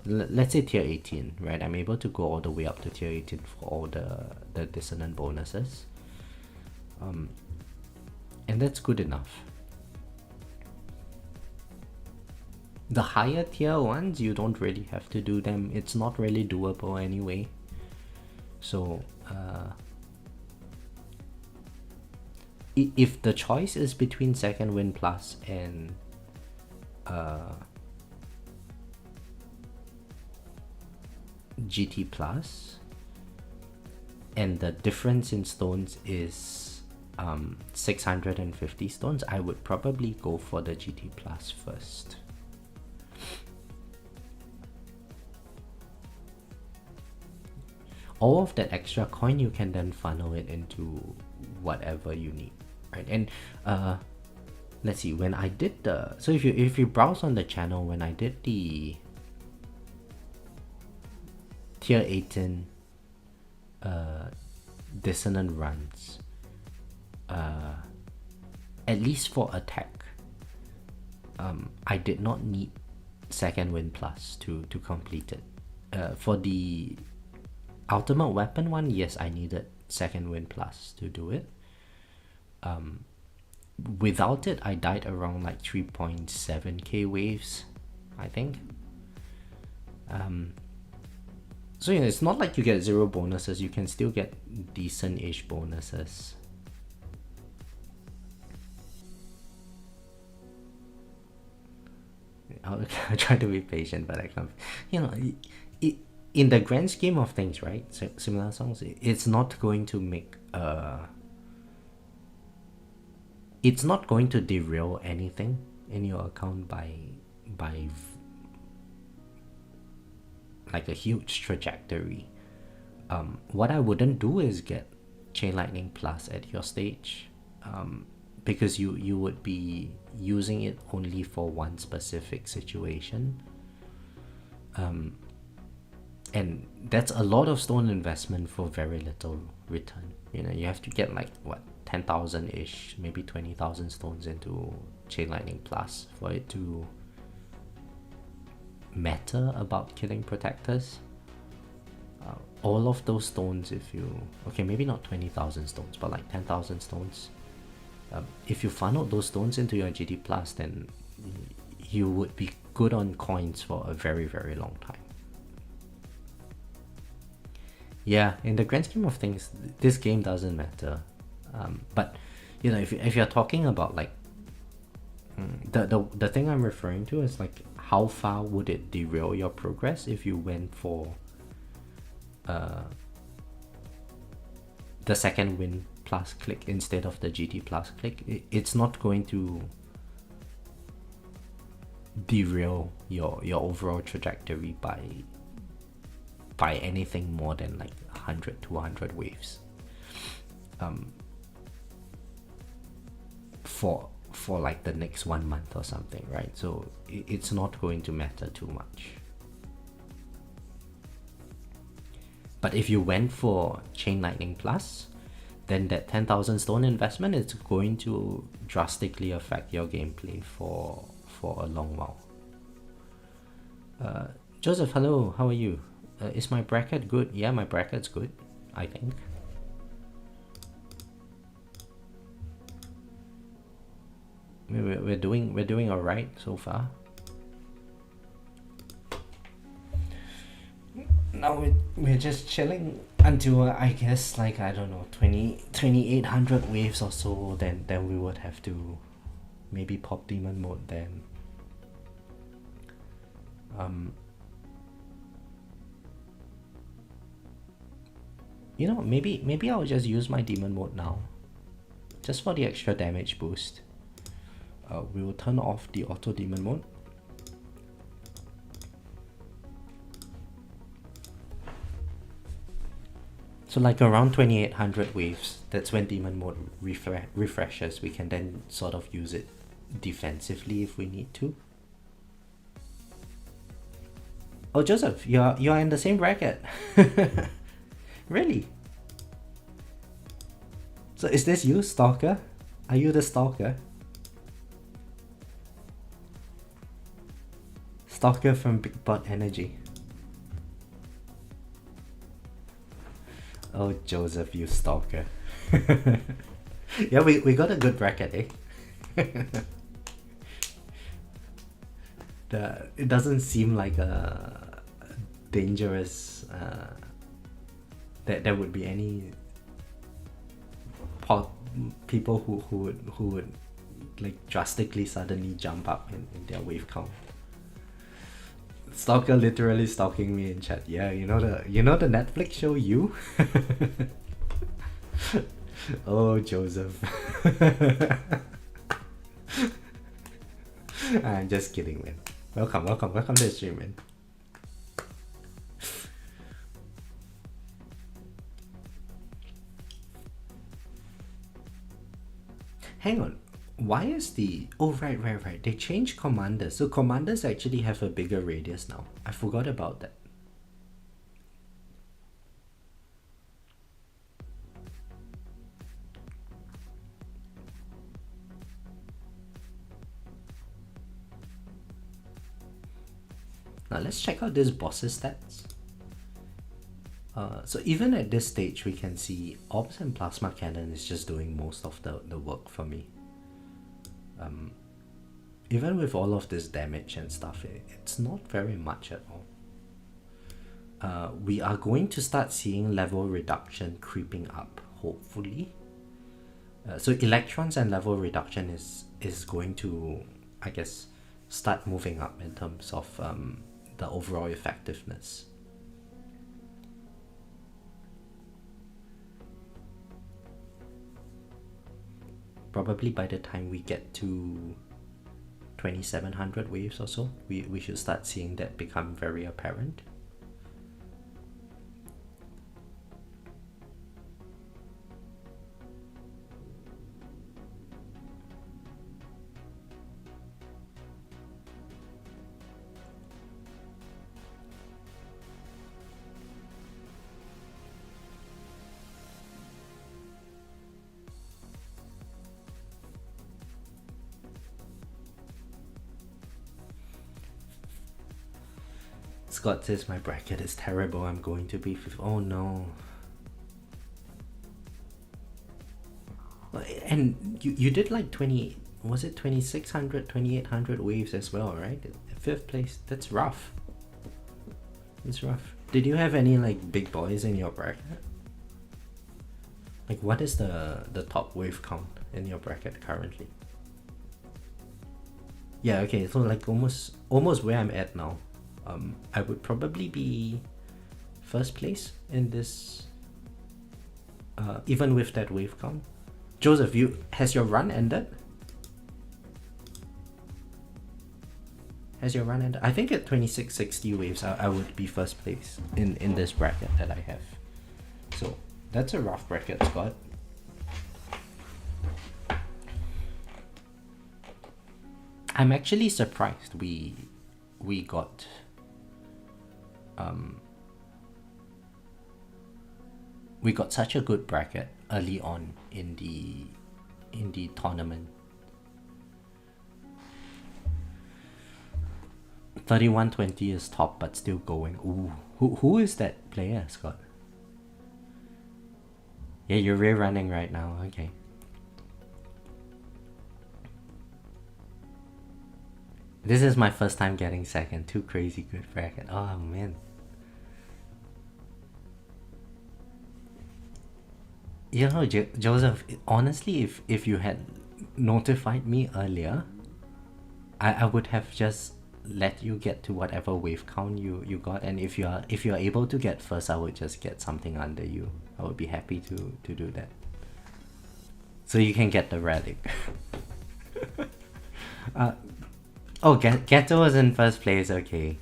Let's say tier 18, right? I'm able to go all the way up to tier 18 for all the dissonant bonuses, and that's good enough. The higher tier ones, you don't really have to do them. It's not really doable anyway. So if the choice is between second wind plus and GT plus, and the difference in stones is 650 stones, I would probably go for the GT plus first. All of that extra coin, you can then funnel it into whatever you need, right? And let's see, when I did the, so if you browse on the channel, when I did the tier 18 dissonant runs, at least for attack, I did not need second wind plus to complete it. For the ultimate weapon one, yes, I needed second wind plus to do it. Without it, I died around like 3.7k waves, I think. So yeah, it's not like you get 0 bonuses. You can still get decent-ish bonuses. I'll try to be patient, but I can't. You know, in the grand scheme of things, right? Similar songs, it's not going to make it's not going to derail anything in your account by like a huge trajectory. What I wouldn't do is get Chain Lightning Plus at your stage, because you would be using it only for one specific situation. And that's a lot of stone investment for very little return. You know, you have to get like what, 10,000-ish, maybe 20,000 stones into Chain Lightning Plus for it to matter about killing protectors. All of those stones, if you, okay, maybe not 20,000 stones, but like 10,000 stones, if you funnel those stones into your GD Plus, then you would be good on coins for a very, very long time. Yeah, in the grand scheme of things, this game doesn't matter. But you know, if you're talking about like the thing I'm referring to is like how far would it derail your progress if you went for the second win plus click instead of the GT plus click. It's not going to derail your overall trajectory by anything more than like 100 to 100 waves. For like the next 1 month or something, right? So it's not going to matter too much. But if you went for Chain Lightning Plus, then that 10,000 stone investment is going to drastically affect your gameplay for a long while. Joseph, hello, how are you? Is my bracket good? Yeah, my bracket's good, I think. We're doing all right so far. Now we're just chilling until I guess like, I don't know, 2800 waves or so. Then we would have to maybe pop demon mode then. You know, maybe I'll just use my demon mode now, just for the extra damage boost. We will turn off the auto demon mode. So like around 2800 waves, that's when demon mode refreshes. We can then sort of use it defensively if we need to. Oh, Joseph, you're in the same bracket. Really? So is this you, Stalker? Are you the Stalker? Stalker from Big Bot Energy. Oh, Joseph, you stalker. Yeah, we got a good bracket, eh? It doesn't seem like a dangerous... that there would be any people who would like drastically suddenly jump up in their wave count. Stalker literally stalking me in chat. Yeah, you know the Netflix show You? Oh, Joseph. I'm just kidding, man. Welcome to the stream, man. Hang on. Why is the... Oh, right. They changed commanders. So commanders actually have a bigger radius now. I forgot about that. Now let's check out this boss's stats. So even at this stage, we can see Orbs and Plasma Cannon is just doing most of the work for me. Even with all of this damage and stuff, it's not very much at all. We are going to start seeing level reduction creeping up, hopefully. So electrons and level reduction is going to, I guess, start moving up in terms of the overall effectiveness. Probably by the time we get to 2700 waves or so, we should start seeing that become very apparent. Scott says my bracket is terrible. I'm going to be oh no. And you did like 20, was it 2600, 2800 waves as well, right? 5th place. That's rough. It's rough. Did you have any like big boys in your bracket? Like what is the top wave count in your bracket currently? Yeah, okay, so like almost where I'm at now. I would probably be 1st place in this, even with that wave count. Joseph, has your run ended? Has your run ended? I think at 2660 waves, I would be 1st place in this bracket that I have. So that's a rough bracket, Scott. I'm actually surprised we got we got such a good bracket early on in the tournament. 3120 is top but still going. Ooh, who is that player, Scott? Yeah, you're rerunning right now. Okay. This is my first time getting second. Too crazy good bracket. Oh man. You know, Joseph, honestly, if you had notified me earlier, I would have just let you get to whatever wave count you got, and if you're able to get first, I would just get something under you. I would be happy to do that. So you can get the relic. Oh, Ghetto was in 1st place, okay.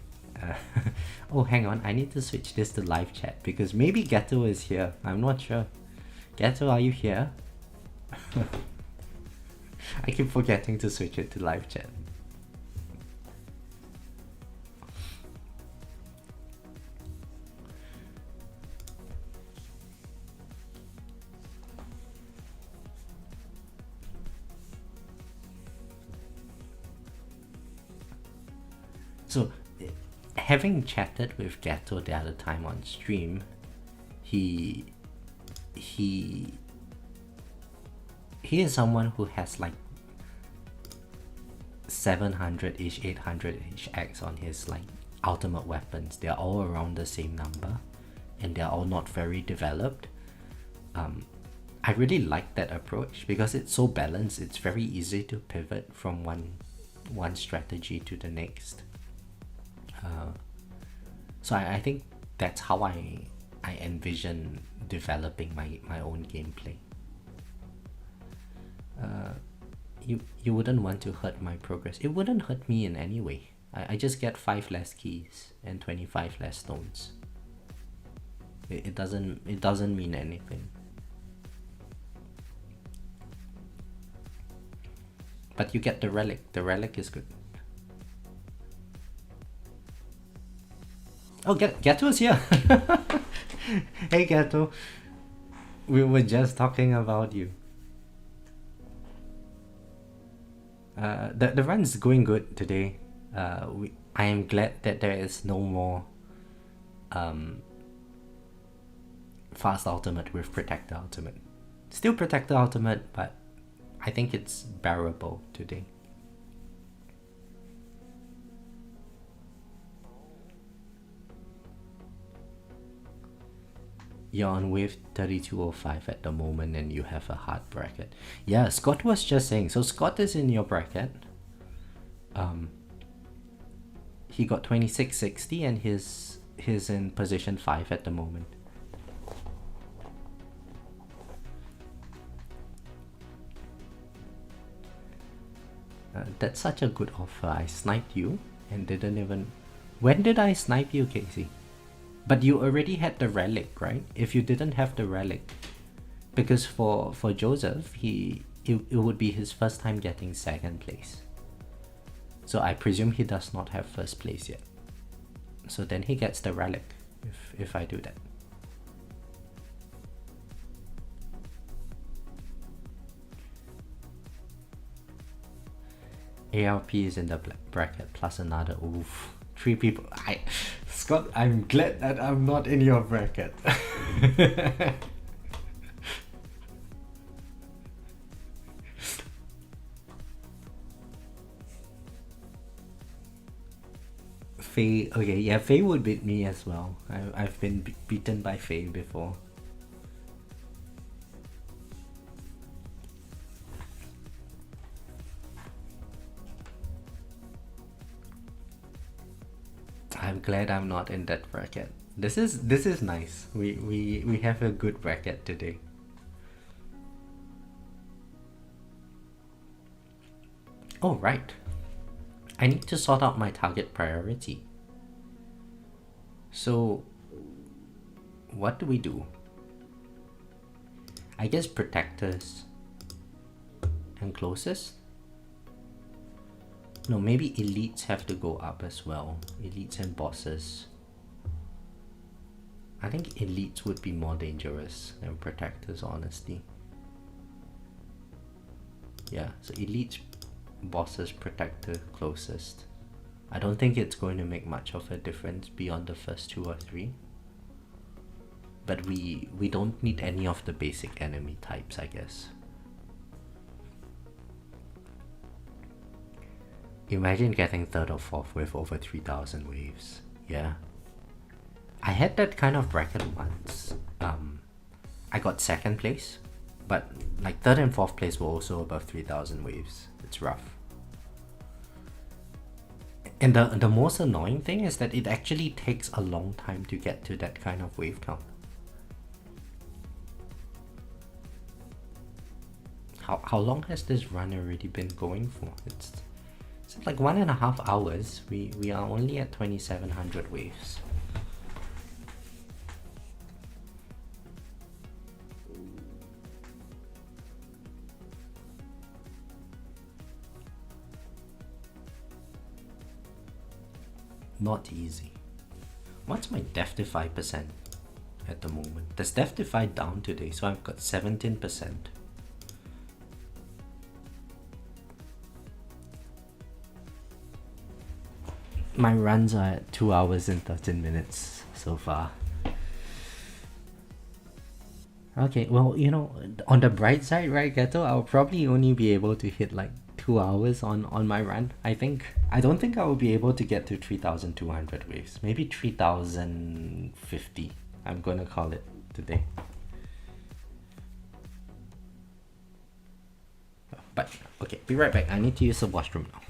Oh, hang on, I need to switch this to live chat because maybe Ghetto is here. I'm not sure. Ghetto, are you here? I keep forgetting to switch it to live chat. So, having chatted with Ghetto the other time on stream, he is someone who has like 700-ish, 800-ish X on his like ultimate weapons. They're all around the same number and they're all not very developed. I really like that approach because it's so balanced. It's very easy to pivot from one strategy to the next. So I think that's how I envision developing my own gameplay. You wouldn't want to hurt my progress. It wouldn't hurt me in any way. I just get 5 less keys and 25 less stones. It doesn't mean anything. But you get the relic. The relic is good. Oh, Ghetto's here. Hey Ghetto, we were just talking about you. The run's going good today. I am glad that there is no more fast ultimate with protector ultimate. Still protector ultimate, but I think it's bearable today. You're on wave 3205 at the moment and you have a hard bracket. Yeah, Scott was just saying. So Scott is in your bracket. He got 2660 and he's in position 5 at the moment. That's such a good offer. I sniped you and didn't even... When did I snipe you, Casey? But you already had the relic, right? If you didn't have the relic, because for Joseph, it would be his first time getting 2nd place. So I presume he does not have 1st place yet. So then he gets the relic if I do that. ARP is in the bracket plus another. Oof. 3 people. Scott, I'm glad that I'm not in your bracket. Faye, okay, yeah, Faye would beat me as well. I've been beaten by Faye before. I'm glad I'm not in that bracket. This is nice. We have a good bracket today. Oh right. I need to sort out my target priority. So what do we do? I guess protectors and closest? No, maybe elites have to go up as well. Elites and bosses. I think elites would be more dangerous than protectors, honestly. Yeah, so elites, bosses, protector, closest. I don't think it's going to make much of a difference beyond the first 2 or 3. But we don't need any of the basic enemy types, I guess. Imagine getting 3rd or 4th with over 3,000 waves. Yeah. I had that kind of bracket once. I got 2nd place, but like 3rd and 4th place were also above 3,000 waves. It's rough. And the most annoying thing is that it actually takes a long time to get to that kind of wave count. How long has this run already been going for? It's like 1.5 hours. We are only at 2,700 waves. Not easy. What's my Defy percent at the moment? There's Defy down today, so I've got 17%. My runs are at 2 hours and 13 minutes so far. Okay, well, you know, on the bright side, right, Ghetto, I'll probably only be able to hit like 2 hours on my run, I think. I don't think I will be able to get to 3,200 waves. Maybe 3,050. I'm gonna call it today. But, okay, be right back. I need to use the washroom now.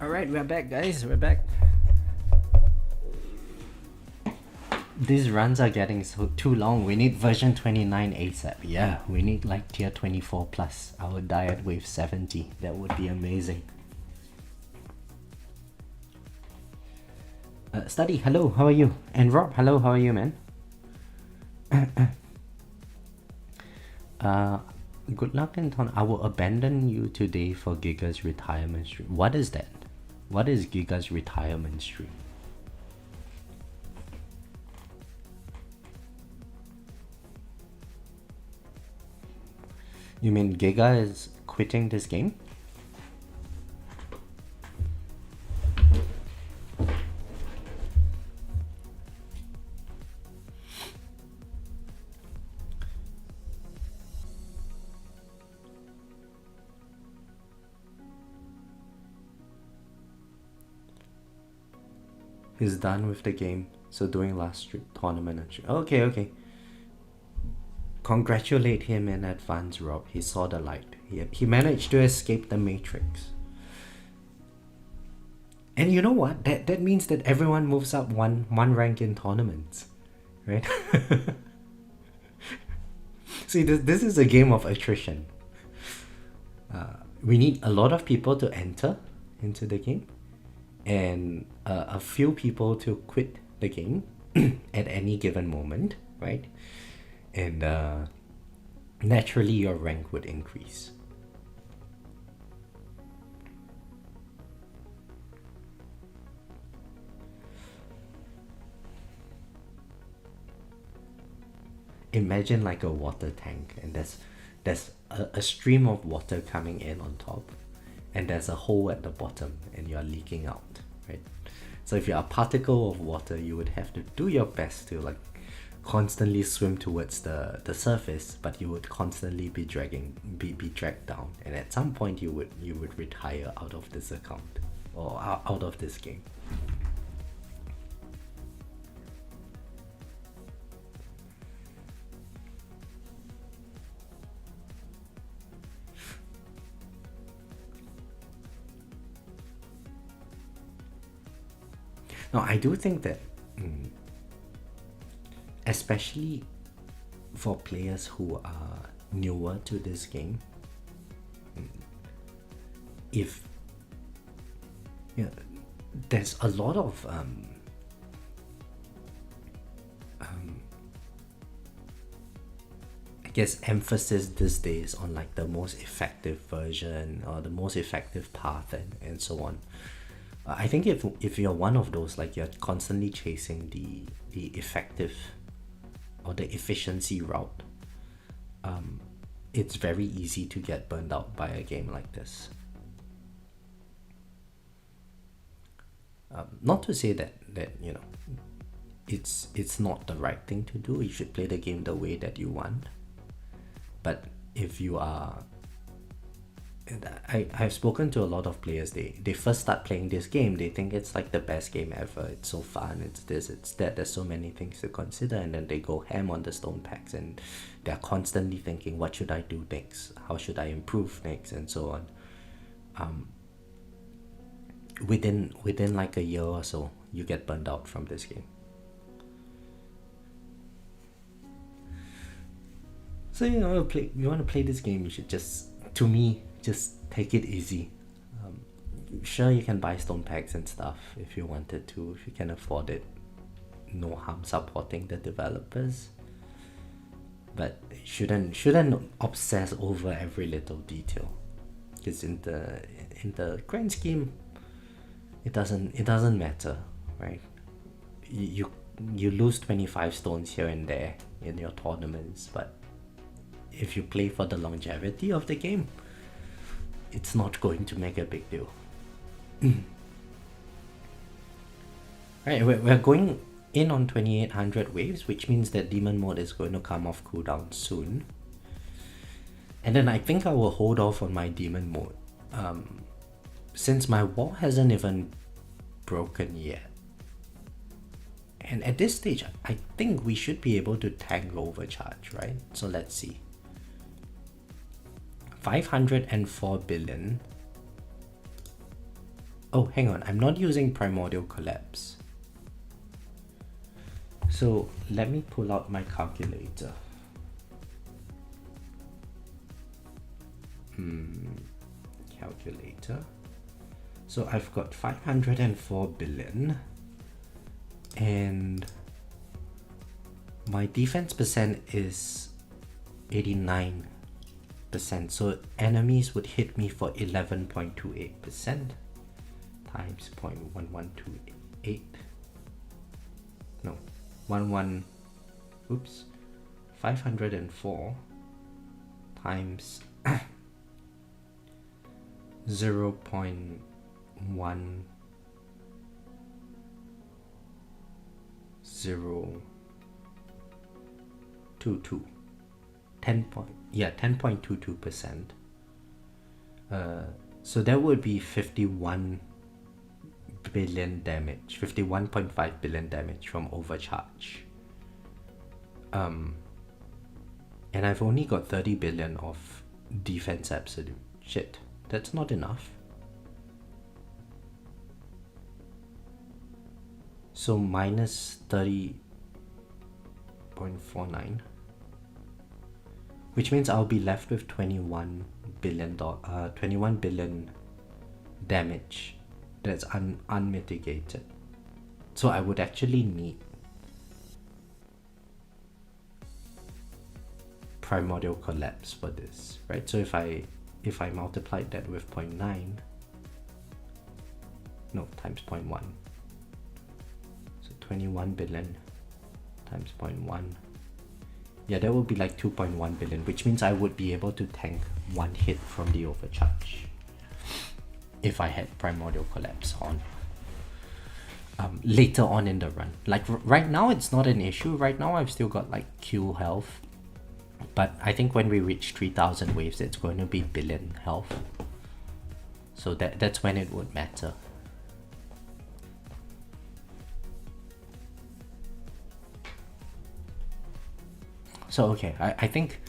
Alright, we're back, guys. We're back. These runs are getting too long. We need version 29 ASAP. Yeah, we need like tier 24 plus. I would die at wave 70. That would be amazing. Study, hello, how are you? And Rob, hello, how are you, man? Good luck, Anton. I will abandon you today for Giga's retirement stream. What is that? What is Giga's retirement stream? You mean Giga is quitting this game. He's done with the game, so doing last tournament. Okay, okay. Congratulate him in advance, Rob. He saw the light. He managed to escape the matrix. And you know what? That means that everyone moves up one rank in tournaments, right? See, this is a game of attrition. We need a lot of people to enter into the game, and a few people to quit the game at any given moment, right? And naturally your rank would increase. Imagine like a water tank, and there's a stream of water coming in on top, and there's a hole at the bottom, and you're leaking out, right? So if you're a particle of water, you would have to do your best to like constantly swim towards the surface, but you would constantly be dragged down, and at some point you would retire out of this account or out of this game. No, I do think that especially for players who are newer to this game, if there's a lot of I guess emphasis these days on like the most effective version or the most effective path and so on. I think if you're one of those, like you're constantly chasing the effective or the efficiency route, it's very easy to get burned out by a game like this. Not to say that you know it's not the right thing to do. You should play the game the way that you want. But if you are, I've spoken to a lot of players, they first start playing this game, they think it's like the best game ever, it's so fun, it's this, it's that, there's so many things to consider, and then they go ham on the stone packs, and they're constantly thinking, what should I do next, how should I improve next, and so on. Within like a year or so, you get burned out from this game. So you want to play this game, you should just, to me, just take it easy. Sure, you can buy stone packs and stuff if you wanted to, if you can afford it. No harm supporting the developers, but shouldn't obsess over every little detail, because in the grand scheme, it doesn't matter, right? You lose 25 stones here and there in your tournaments, but if you play for the longevity of the game, it's not going to make a big deal. Right, we're going in on 2800 waves, which means that demon mode is going to come off cooldown soon. And then I think I will hold off on my demon mode, since my wall hasn't even broken yet. And at this stage, I think we should be able to tank overcharge, right? So let's see. 504 billion. Oh, hang on, I'm not using Primordial Collapse. So let me pull out my calculator. Calculator. So I've got 504 billion, and my defense percent is 89%. So enemies would hit me for 11.28% times 0.1128. No, 504 times 0.1022. 10.22%. So that would be 51 billion damage, 51.5 billion damage from overcharge. And I've only got 30 billion of defense absolute. Shit, that's not enough. So minus 30.49, which means I'll be left with 21 billion damage that's unmitigated. So I would actually need primordial collapse for this, right? So if I multiplied that with 0.9, no, times 0.1, so 21 billion times 0.1, yeah, that would be like 2.1 billion, which means I would be able to tank one hit from the overcharge if I had primordial collapse on. Later on in the run, like right now it's not an issue. Right now I've still got like Q health, but I think when we reach 3000 waves it's going to be billion health, so that's when it would matter. So okay, I think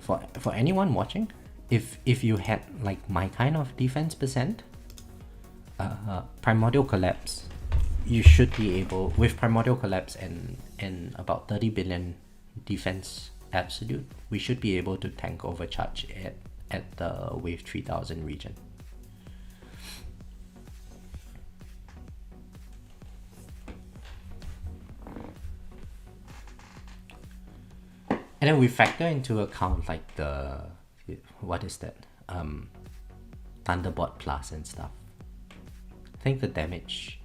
for anyone watching, if you had like my kind of defense percent, primordial collapse, you should be able, with primordial collapse and about 30 billion defense absolute, we should be able to tank overcharge at the wave 3000 region. And then we factor into account like the, what is that, Thunderbolt Plus and stuff. I think the damage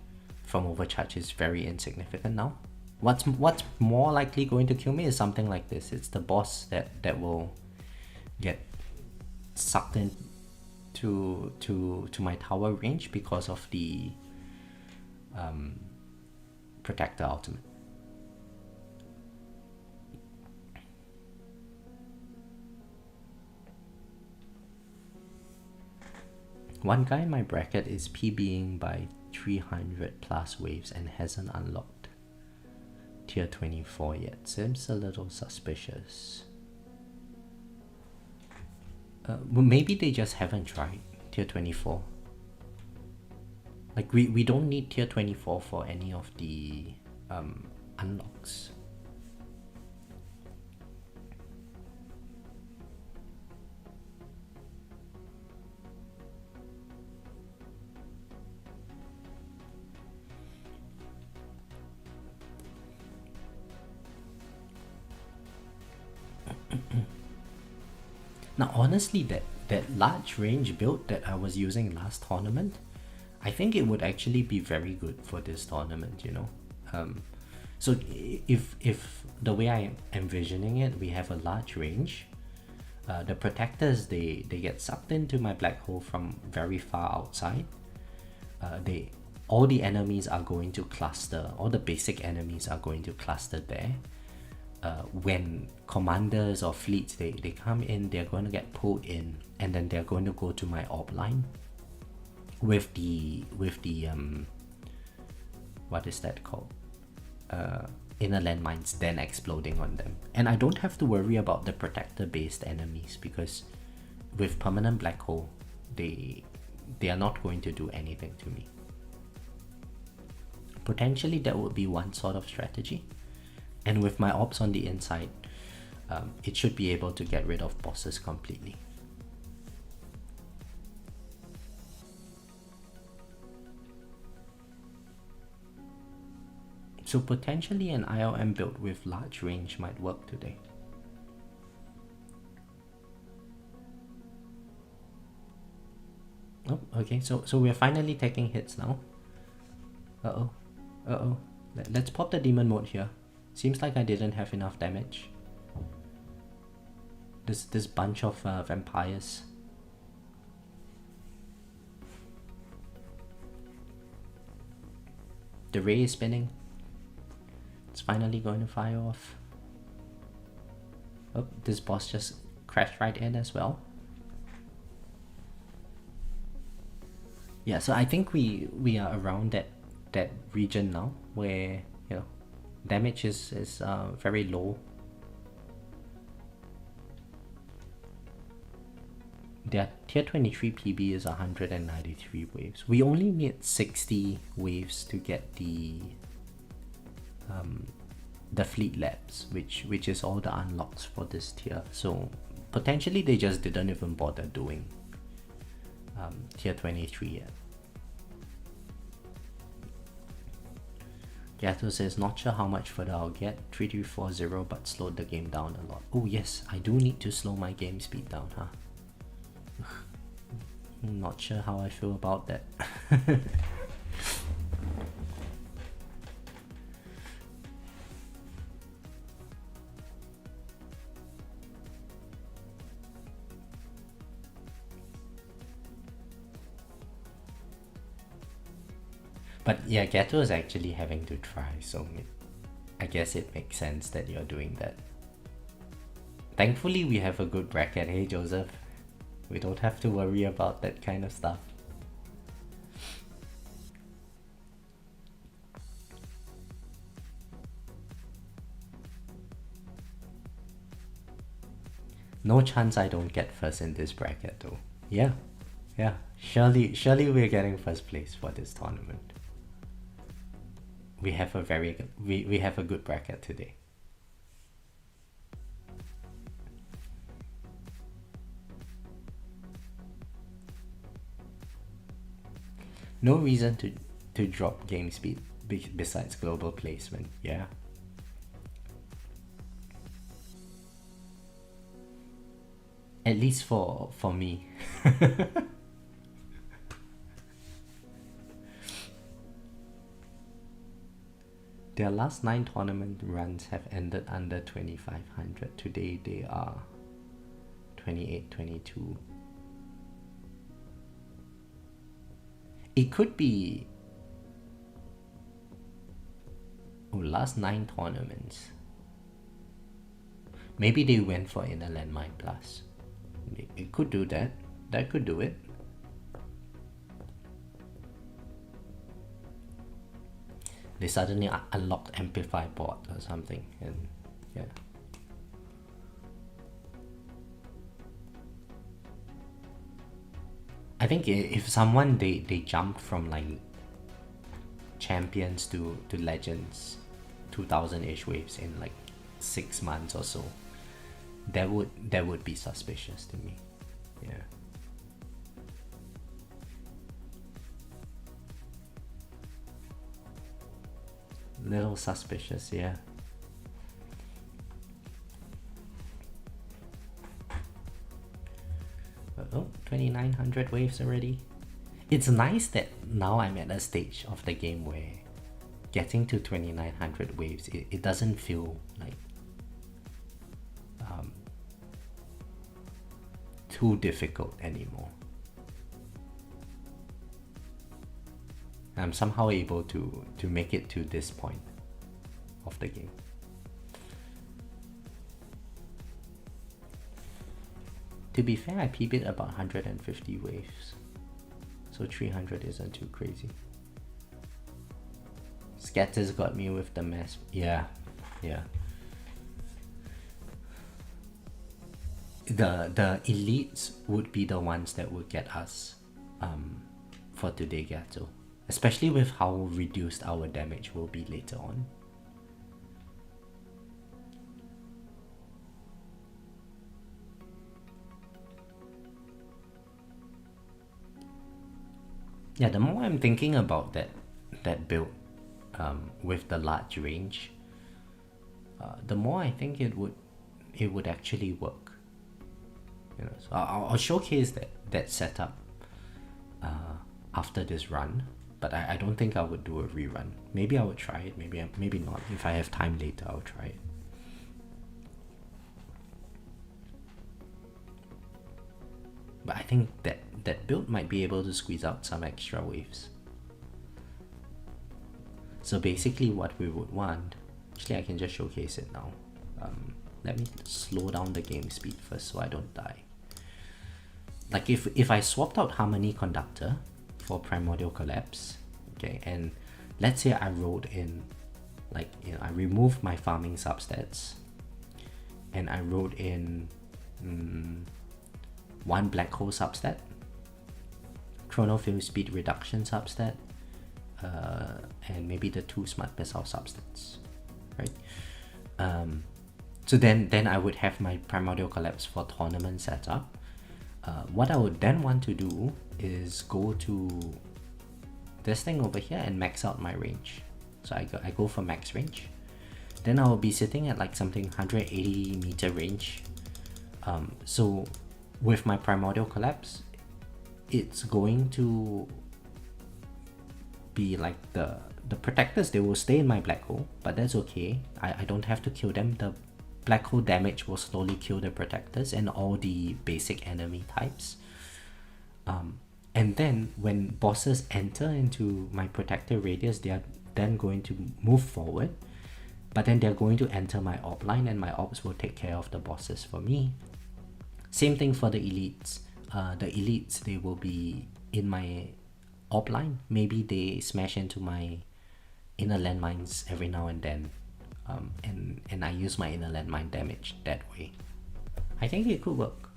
from overcharge is very insignificant now. What's more likely going to kill me is something like this. It's the boss that will get sucked in to my tower range because of the protector ultimate. One guy in my bracket is PBing by 300 plus waves and hasn't unlocked tier 24 yet. Seems a little suspicious. Well, maybe they just haven't tried tier 24. Like we don't need tier 24 for any of the unlocks. Now honestly, that large range build that I was using last tournament, I think it would actually be very good for this tournament, you know. So if the way I am envisioning it, we have a large range, the protectors, they get sucked into my black hole from very far outside. All the enemies are going to cluster, all the basic enemies are going to cluster there. When commanders or fleets they come in, they're going to get pulled in, and then they're going to go to my orb line with the what is that called, inner landmines then exploding on them. And I don't have to worry about the protector based enemies, because with permanent black hole they are not going to do anything to me. Potentially that would be one sort of strategy. And with my orbs on the inside, it should be able to get rid of bosses completely. So potentially an ILM build with large range might work today. Oh, okay, so we're finally taking hits now. Uh-oh. Let's pop the demon mode here. Seems like I didn't have enough damage. This bunch of vampires The ray is spinning. It's finally going to fire off. Oh, this boss just crashed right in as well. Yeah, so I think we are around that region now where, you know, damage is very low. Their tier 23 PB is 193 waves. We only need 60 waves to get the fleet labs, which is all the unlocks for this tier. So potentially they just didn't even bother doing tier 23 yet. Gato says, not sure how much further I'll get. 3340, but slowed the game down a lot. Oh yes, I do need to slow my game speed down, huh? I'm not sure how I feel about that. But yeah, Gato is actually having to try, so I guess it makes sense that you're doing that. Thankfully we have a good bracket, hey Joseph. We don't have to worry about that kind of stuff. No chance I don't get first in this bracket though. Yeah, surely we're getting first place for this tournament. We have a very good, we have a good bracket today. No reason to drop game speed besides global placement, yeah. At least for me. Their last 9 tournament runs have ended under 2500. Today they are 28-22. It could be... Oh, last 9 tournaments. Maybe they went for Inner Landmine Plus. It could do that. That could do it. They suddenly unlocked Amplify Bot or something, and yeah. I think if someone they jumped from like champions to legends, 2000-ish waves in like 6 months or so, that would be suspicious to me. Yeah. Little suspicious, yeah. Oh, 2900 waves already. It's nice that now I'm at a stage of the game where getting to 2900 waves, it doesn't feel like too difficult anymore. I'm somehow able to make it to this point of the game. To be fair, I PB'd it about 150 waves, so 300 isn't too crazy. Scatters got me with the mess. Yeah. The elites would be the ones that would get us for today, Gato. Especially with how reduced our damage will be later on. Yeah, the more I'm thinking about that build with the large range, the more I think it would actually work. You know, so I'll showcase that setup after this run, but I don't think I would do a rerun. Maybe I would try it. Maybe not. If I have time later, I'll try it. But I think that build might be able to squeeze out some extra waves. So basically what we would want, actually I can just showcase it now. Let me slow down the game speed first so I don't die. Like if I swapped out Harmony Conductor for Primordial Collapse, okay, and let's say I rolled in, like, you know, I removed my farming substats and I rolled in one Black Hole substat, Chronofield Speed Reduction substat, and maybe the 2 Smart Missile substats, right? So then I would have my Primordial Collapse for tournament setup. What I would then want to do is go to this thing over here and max out my range. So I go for max range. Then I will be sitting at like something 180 meter range. So with my Primordial Collapse, it's going to be like the protectors, they will stay in my black hole, but that's okay. I don't have to kill them. The black hole damage will slowly kill the protectors and all the basic enemy types. And then when bosses enter into my protector radius, they are then going to move forward, but then they're going to enter my op line and my ops will take care of the bosses for me. Same thing for the elites. The elites, they will be in my op line. Maybe they smash into my inner landmines every now and then. And I use my inner landmine damage that way. I think it could work.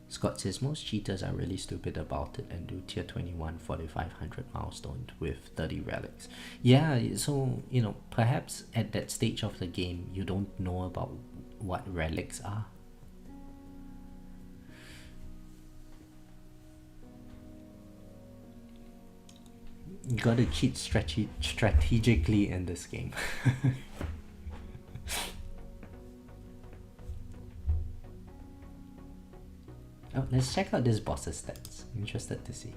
Scott says most cheaters are really stupid about it and do tier 21 4500 milestone with 30 relics. Yeah, so you know, perhaps at that stage of the game you don't know about what relics are. You gotta cheat strategically in this game. Oh, let's check out this boss's stats. Interested to see.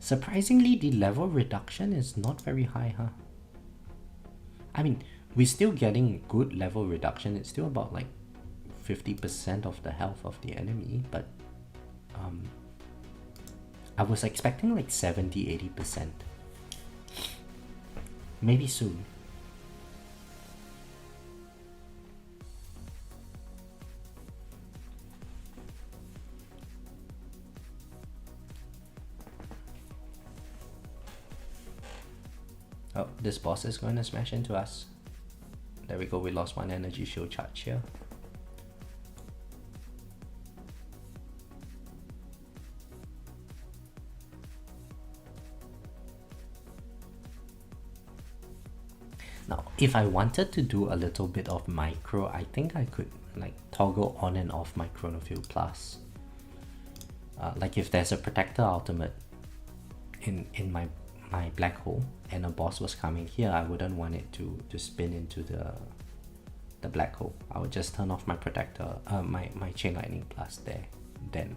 Surprisingly, the level reduction is not very high, huh? I mean, we're still getting good level reduction. It's still about like 50% of the health of the enemy, but I was expecting like 70-80%. Maybe soon. Oh, this boss is going to smash into us. There we go, we lost one energy shield charge here. Now, if I wanted to do a little bit of micro, I think I could like toggle on and off my Chronofield Plus. Like if there's a protector ultimate in my black hole and a boss was coming here, I wouldn't want it to spin into the black hole. I would just turn off my protector, my Chain Lightning Plus there, then.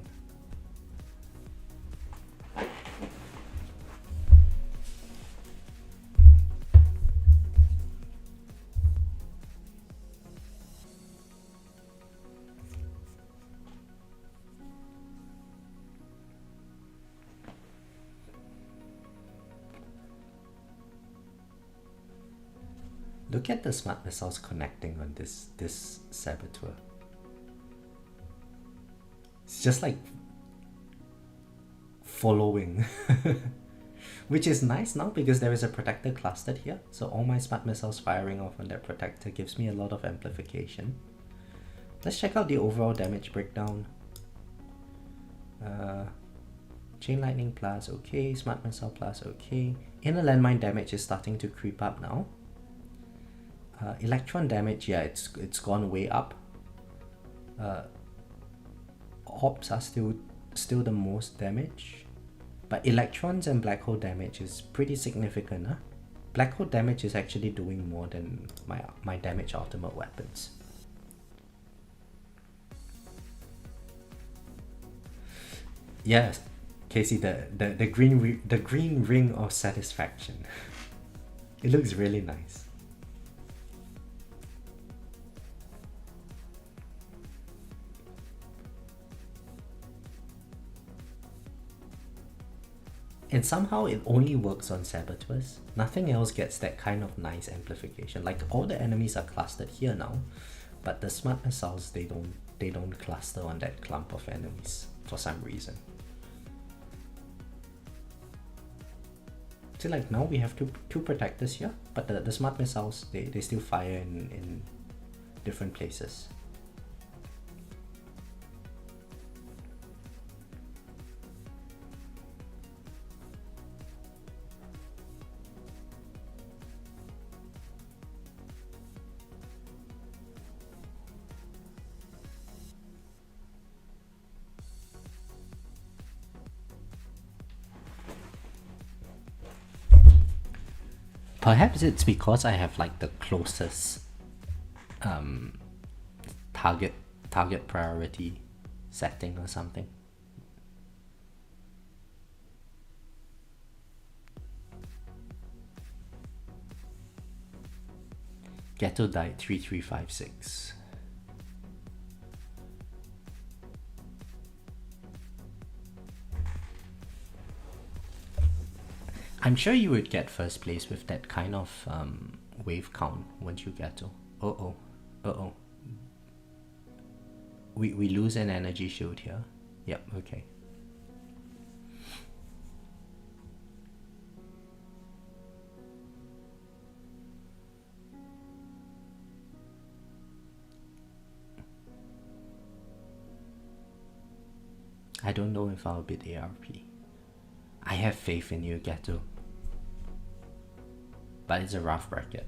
Look at the smart missiles connecting on this saboteur. It's just like following. Which is nice now because there is a protector clustered here. So all my smart missiles firing off on that protector gives me a lot of amplification. Let's check out the overall damage breakdown. Chain Lightning Plus, okay. Smart Missile Plus, okay. Inner landmine damage is starting to creep up now. Electron damage, yeah, it's gone way up. Ops are still the most damage, but electrons and black hole damage is pretty significant, huh? Black hole damage is actually doing more than my damage ultimate weapons. Yes, Casey, the green ring of satisfaction. It looks really nice. And somehow it only works on saboteurs. Nothing else gets that kind of nice amplification. Like all the enemies are clustered here now, but the smart missiles, they don't cluster on that clump of enemies for some reason. See, like now we have two protectors here, but the smart missiles, they still fire in different places. Perhaps it's because I have like the closest target priority setting or something. Ghetto died 3356. I'm sure you would get first place with that kind of wave count once you get to. We lose an energy shield here. Yep, okay. I don't know if I'll beat ARP. I have faith in you, Ghetto. But it's a rough bracket.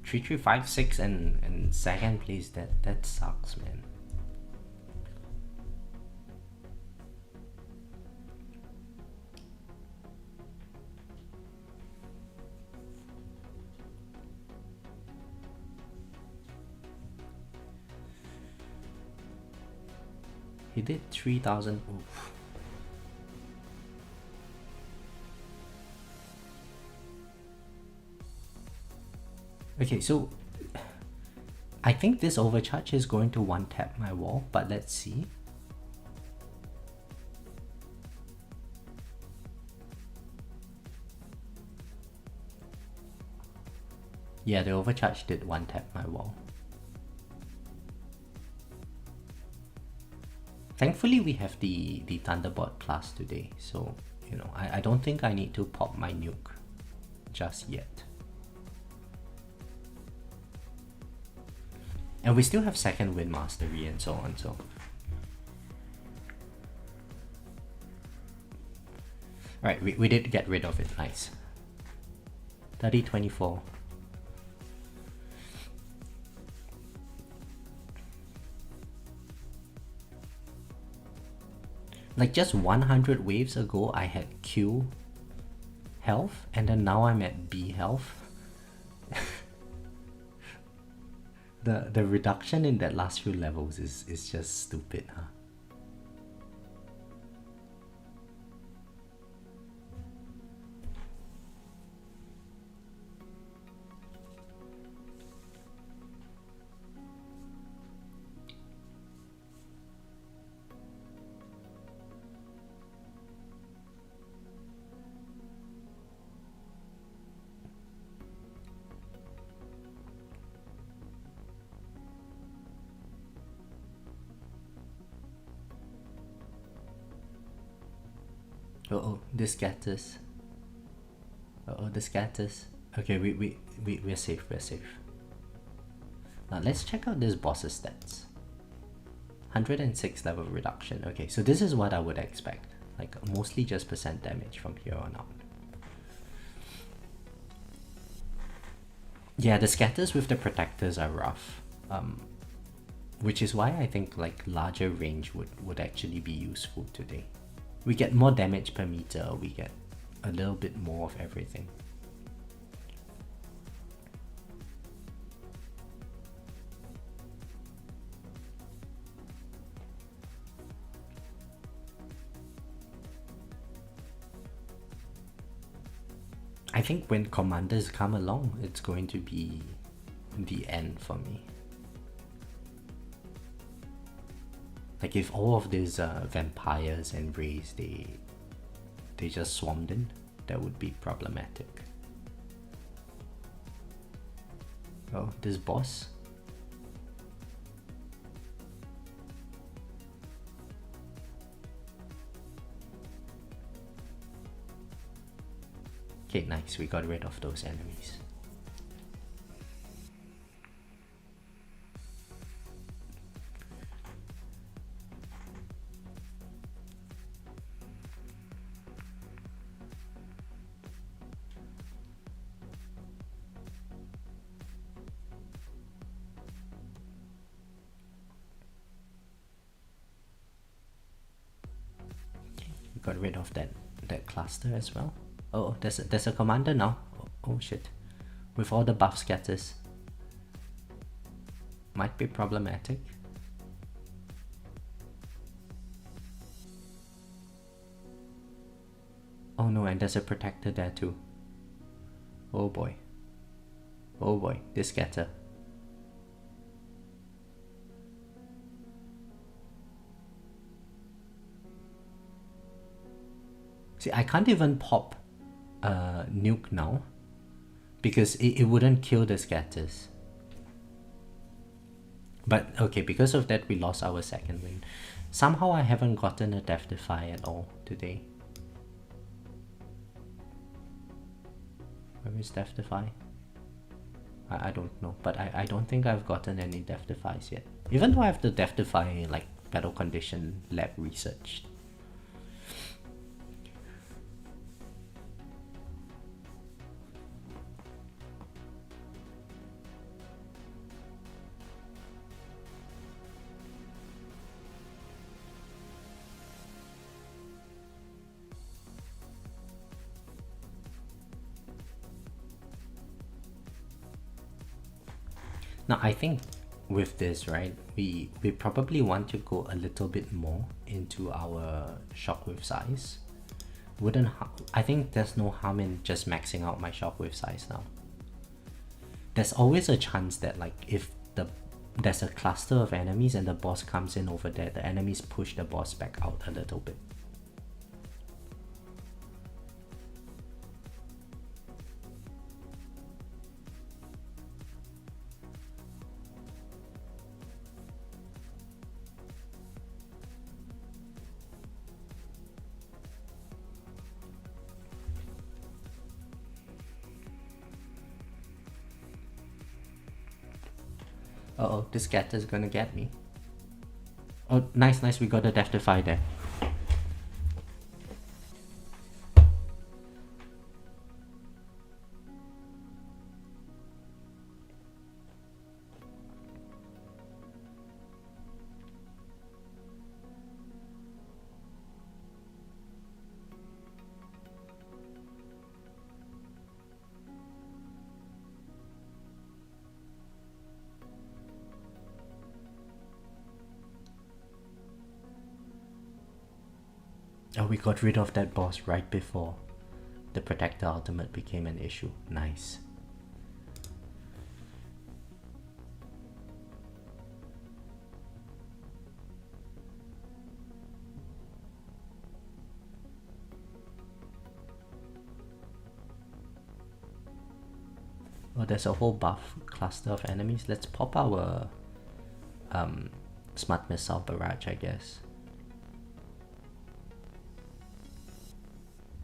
3356 and second place, that sucks, man. He did 3000. Oof. Okay, so I think this overcharge is going to one tap my wall, but let's see. Yeah, the overcharge did one tap my wall. Thankfully we have the Thunderbolt Plus today, so you know, I don't think I need to pop my nuke just yet. And we still have second wind mastery and so on, so. Alright, we did get rid of it, nice. 3024. Like just 100 waves ago I had Q health, and then now I'm at B health. The reduction in that last few levels is just stupid, huh? Uh-oh, this scatters. Uh-oh, the scatters. Okay, we're safe, we're safe. Now let's check out this boss's stats. 106 level reduction. Okay, so this is what I would expect. Like mostly just percent damage from here on out. Yeah, the scatters with the protectors are rough. Which is why I think like larger range would actually be useful today. We get more damage per meter, we get a little bit more of everything. I think when commanders come along, it's going to be the end for me. Like if all of these vampires and rays, they just swarmed in. that would be problematic. Oh, this boss. Okay, nice, we got rid of those enemies. Got rid of that cluster as well. Oh, there's a commander now. Oh shit. With all the buff scatters. Might be problematic. Oh no, and there's a protector there too. Oh boy. Oh boy, this scatter. See, I can't even pop nuke now because it wouldn't kill the scatters. But okay, because of that we lost our second win. Somehow I haven't gotten a Death Defy at all today. Where is Death Defy? I don't know, but I don't think I've gotten any Death Defies yet. Even though I have the Death Defy like battle condition lab researched. Now I think with this, right, we probably want to go a little bit more into our shockwave size. I think there's no harm in just maxing out my shockwave size now. There's always a chance that like if there's a cluster of enemies and the boss comes in over there, the enemies push the boss back out a little bit. Uh-oh, this cat is gonna get me. Oh, nice, we got a Death Defy there. Oh, we got rid of that boss right before the Protector ultimate became an issue. Nice. Oh, there's a whole buff cluster of enemies. Let's pop our Smart Missile Barrage, I guess.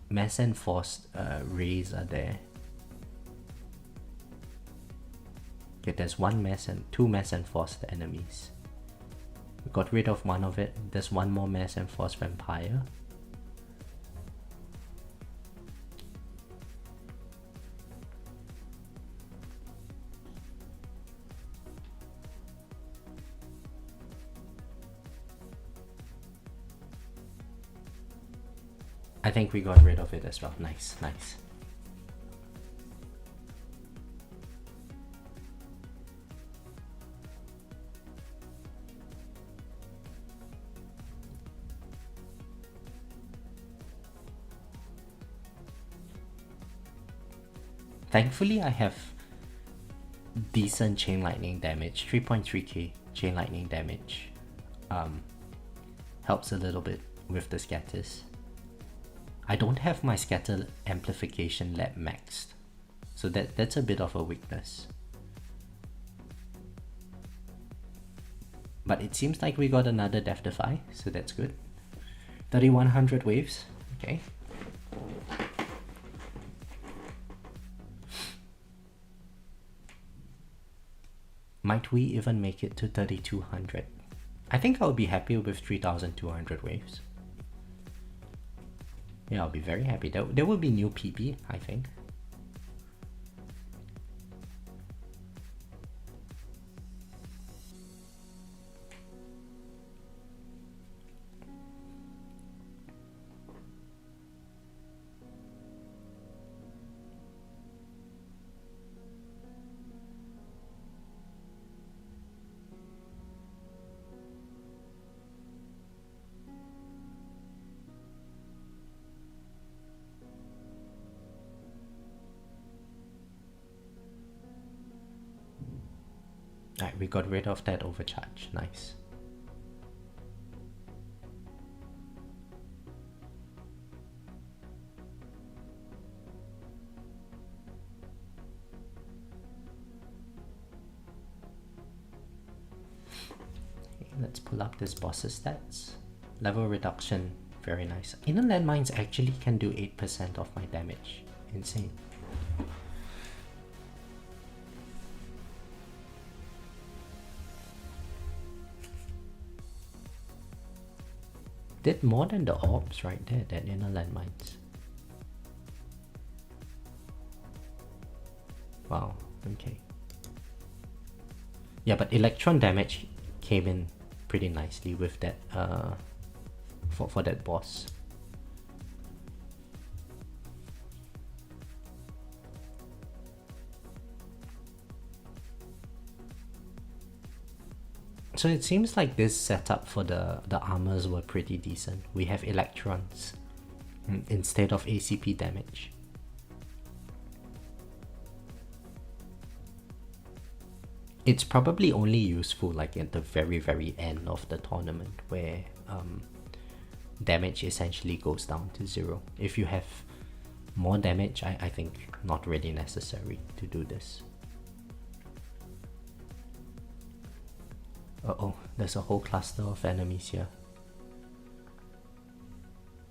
Mass Enforced rays are there. Okay, there's two Mass Enforced enemies. We got rid of one of it. There's one more Mass Enforced Vampire. I think we got rid of it as well. Nice. Thankfully, I have decent chain lightning damage. 3.3k chain lightning damage. Helps a little bit with the scatters. I don't have my scatter amplification lab maxed, so that's a bit of a weakness. But it seems like we got another Defy, so that's good. 3100 waves, okay. Might we even make it to 3200? I think I'll be happy with 3200 waves. Yeah, I'll be very happy. There will be new PB, I think. Alright, we got rid of that overcharge. Nice. Okay, let's pull up this boss's stats. Level reduction, very nice. Inner landmines actually can do 8% of my damage. Insane. Did more than the orbs right there, that inner landmines. Wow, okay. Yeah, but electron damage came in pretty nicely with that for that boss. So it seems like this setup for the armors were pretty decent. We have electrons instead of ACP damage. It's probably only useful like at the very end of the tournament where damage essentially goes down to 0. If you have more damage, I think not really necessary to do this. Uh-oh, there's a whole cluster of enemies here.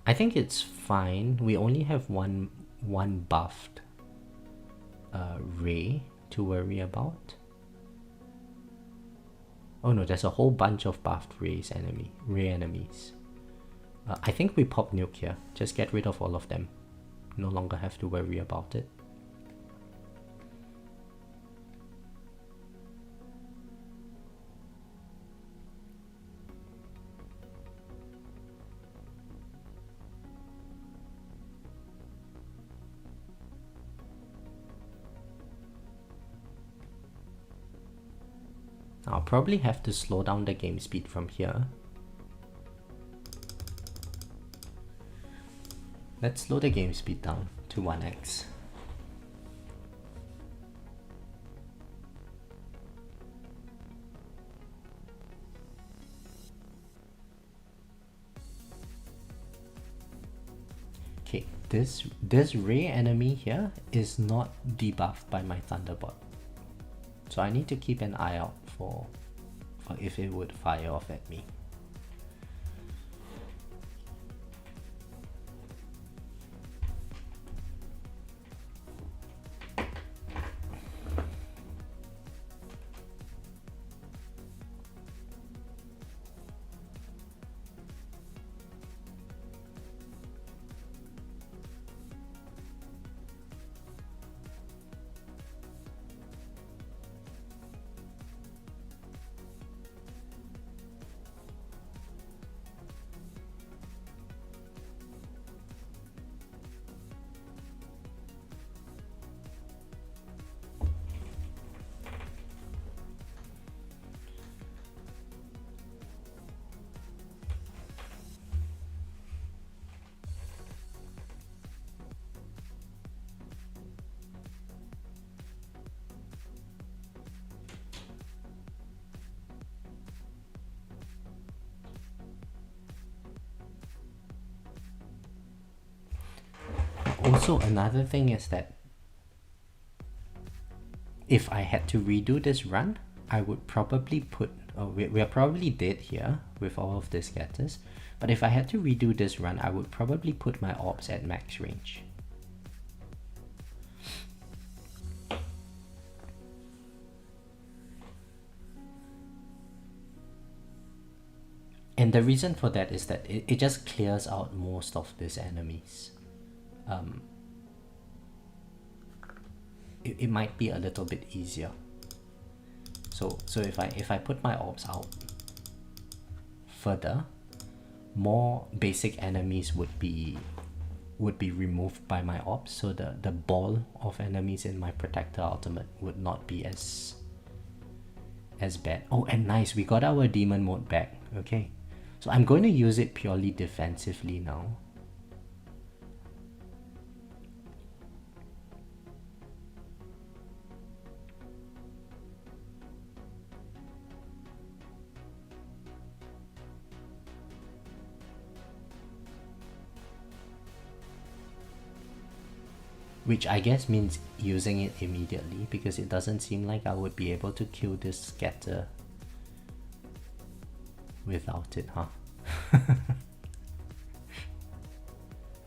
I think it's fine. We only have one buffed Ray to worry about. Oh no, there's a whole bunch of buffed Ray enemies. I think we pop nuke here. Just get rid of all of them. No longer have to worry about it. I'll probably have to slow down the game speed from here. Let's slow the game speed down to 1x. Okay, this Ray enemy here is not debuffed by my Thunderbolt. So I need to keep an eye out for if it would fire off at me. Also, another thing is that if I had to redo this run, I would probably put, we are probably dead here with all of the scatters, but if I had to redo this run, I would probably put my orbs at max range. And the reason for that is that it just clears out most of these enemies. It might be a little bit easier. So if I put my orbs out further, more basic enemies would be removed by my orbs, so the ball of enemies in my protector ultimate would not be as bad. Oh, and nice, we got our demon mode back. Okay, so I'm going to use it purely defensively now. Which I guess means using it immediately, because it doesn't seem like I would be able to kill this scatter without it, huh?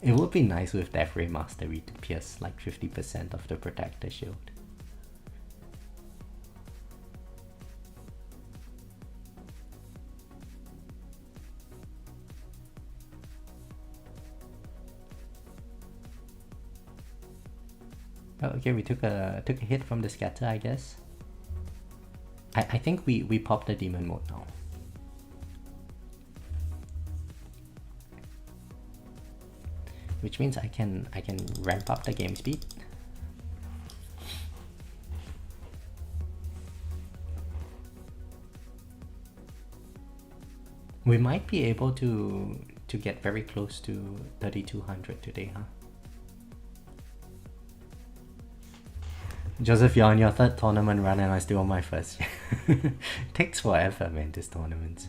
It would be nice with Death Ray Mastery to pierce like 50% of the protector shield. Oh, okay, we took a hit from the scatter, I guess. I think we popped the demon mode now. Which means I can ramp up the game speed. We might be able to get very close to 3200 today, huh? Joseph, you're on your third tournament run and I'm still on my first. Takes forever, man, this tournament.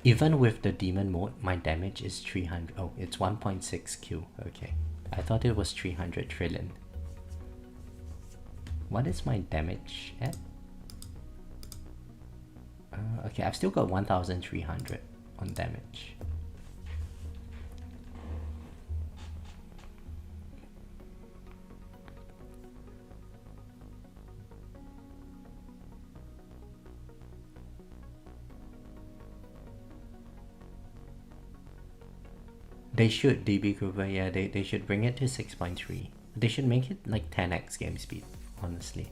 Even with the demon mode, my damage is 300. Oh, it's 1.6 Q. Okay. I thought it was 300 trillion. What is my damage at? Okay, I've still got 1,300 on damage. They should, DB Cooper, yeah, they should bring it to 6.3. They should make it like 10x game speed, honestly.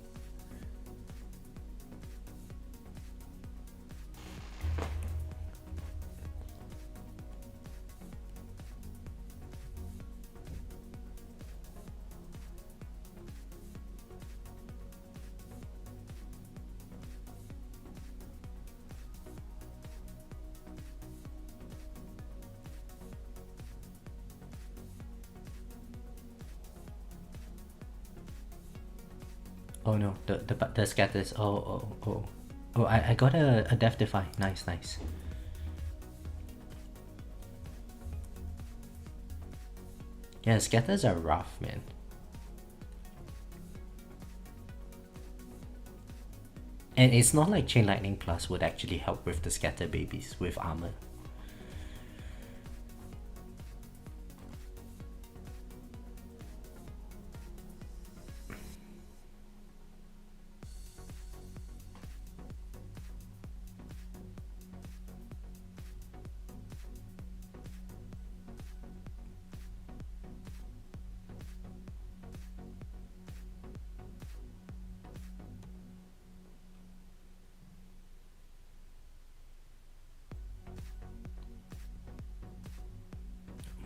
Oh no, the scatters. Oh, I got a Death Defy. Nice. Yeah, scatters are rough, man. And it's not like Chain Lightning Plus would actually help with the scatter babies with armor.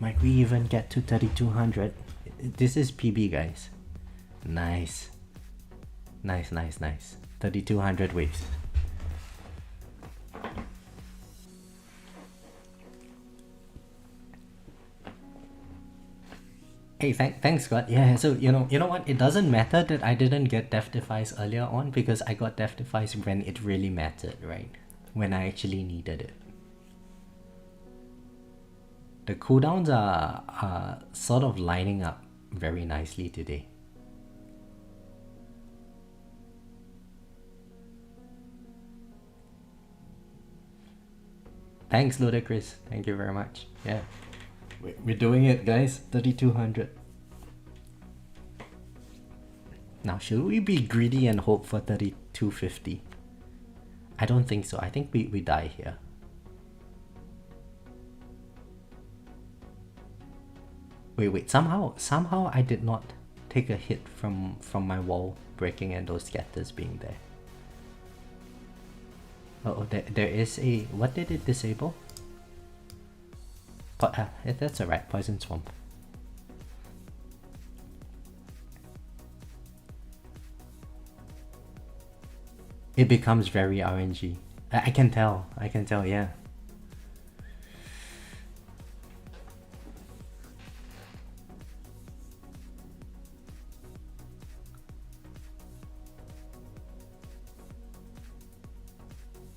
Might we even get to 3200? This is PB, guys. Nice. 3200 waves. Hey, thanks, Scott. Yeah, so you know what? It doesn't matter that I didn't get Death Defies earlier on because I got Death Defies when it really mattered, right? When I actually needed it. The cooldowns are sort of lining up very nicely today. Thanks, Ludacris. Thank you very much. Yeah. We're doing it, guys. 3200. Now, should we be greedy and hope for 3250? I don't think so. I think we die here. Wait. Somehow I did not take a hit from my wall breaking and those scatters being there. Oh, there is a... What did it disable? That's alright. Poison Swamp. It becomes very RNG. I can tell, yeah.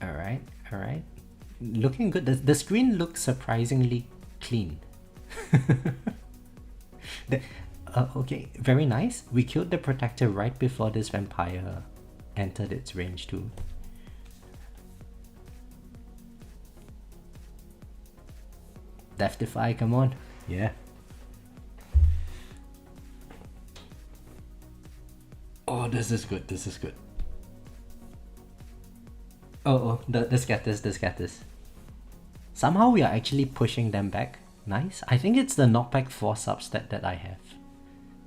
Alright. Looking good. The screen looks surprisingly clean. Okay, very nice. We killed the protector right before this vampire entered its range too. Death Defy, come on. Yeah. Oh, this is good. Oh, the scatters. Somehow we are actually pushing them back. Nice. I think it's the knockback 4 substat that I have.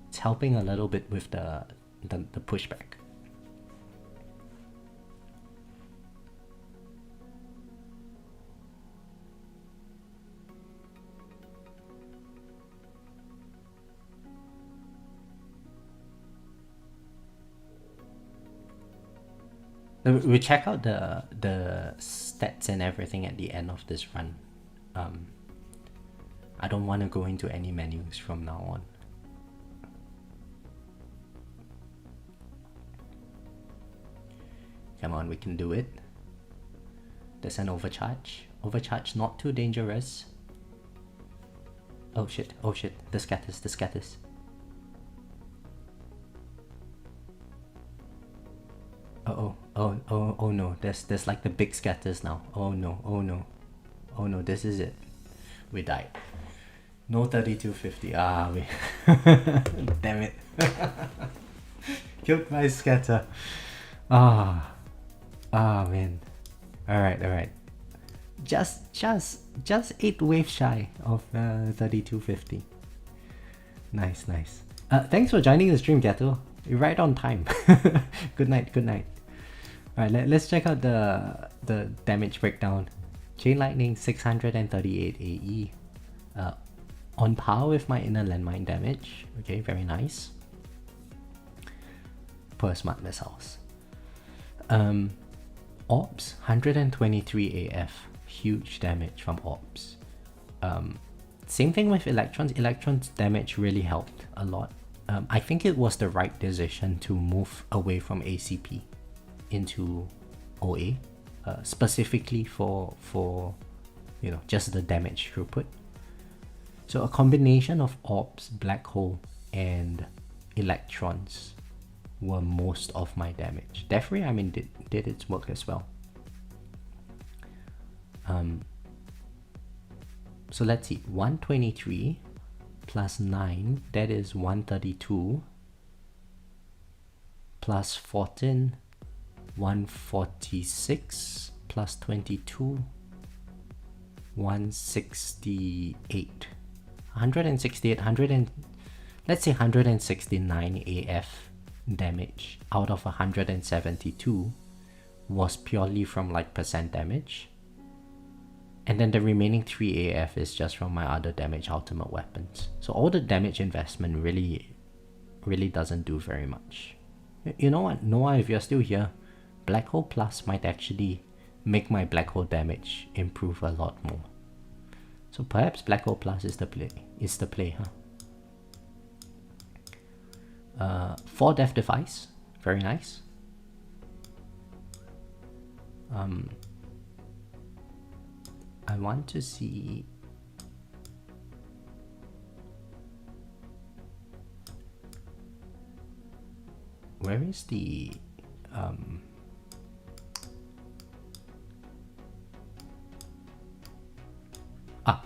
It's helping a little bit with the pushback. We check out the stats and everything at the end of this run. I don't want to go into any menus from now on. Come on, we can do it. There's an overcharge. Overcharge not too dangerous. Oh shit, the scatters. Oh no, there's like the big scatters now. Oh no, this is it. We died. No 3250. We damn it. Killed my scatter. Man. Alright. Just 8 waves shy of 3250. Nice. Thanks for joining the stream, Gato. You're right on time. Good night. Alright, let's check out the damage breakdown. Chain Lightning 638 AE. On par with my inner landmine damage. Okay, very nice. Per smart missiles. Orbs 123 AF. Huge damage from Orbs. Same thing with Electrons. Electrons damage really helped a lot. I think it was the right decision to move away from ACP into OA, specifically for just the damage throughput. So a combination of Orbs, Black Hole, and Electrons were most of my damage. Defy, I mean, did its work as well. So let's see, 123 plus 9, that is 132, plus 14, 146, plus 22, 168, 168, let's say 169 AF damage out of 172 was purely from like percent damage. And then the remaining 3 AF is just from my other damage ultimate weapons. So all the damage investment really doesn't do very much. You know what, Noah, if you're still here, Black Hole Plus might actually make my Black Hole damage improve a lot more. So perhaps Black Hole Plus is the play, huh? 4 Death Defies, very nice. I want to see where is the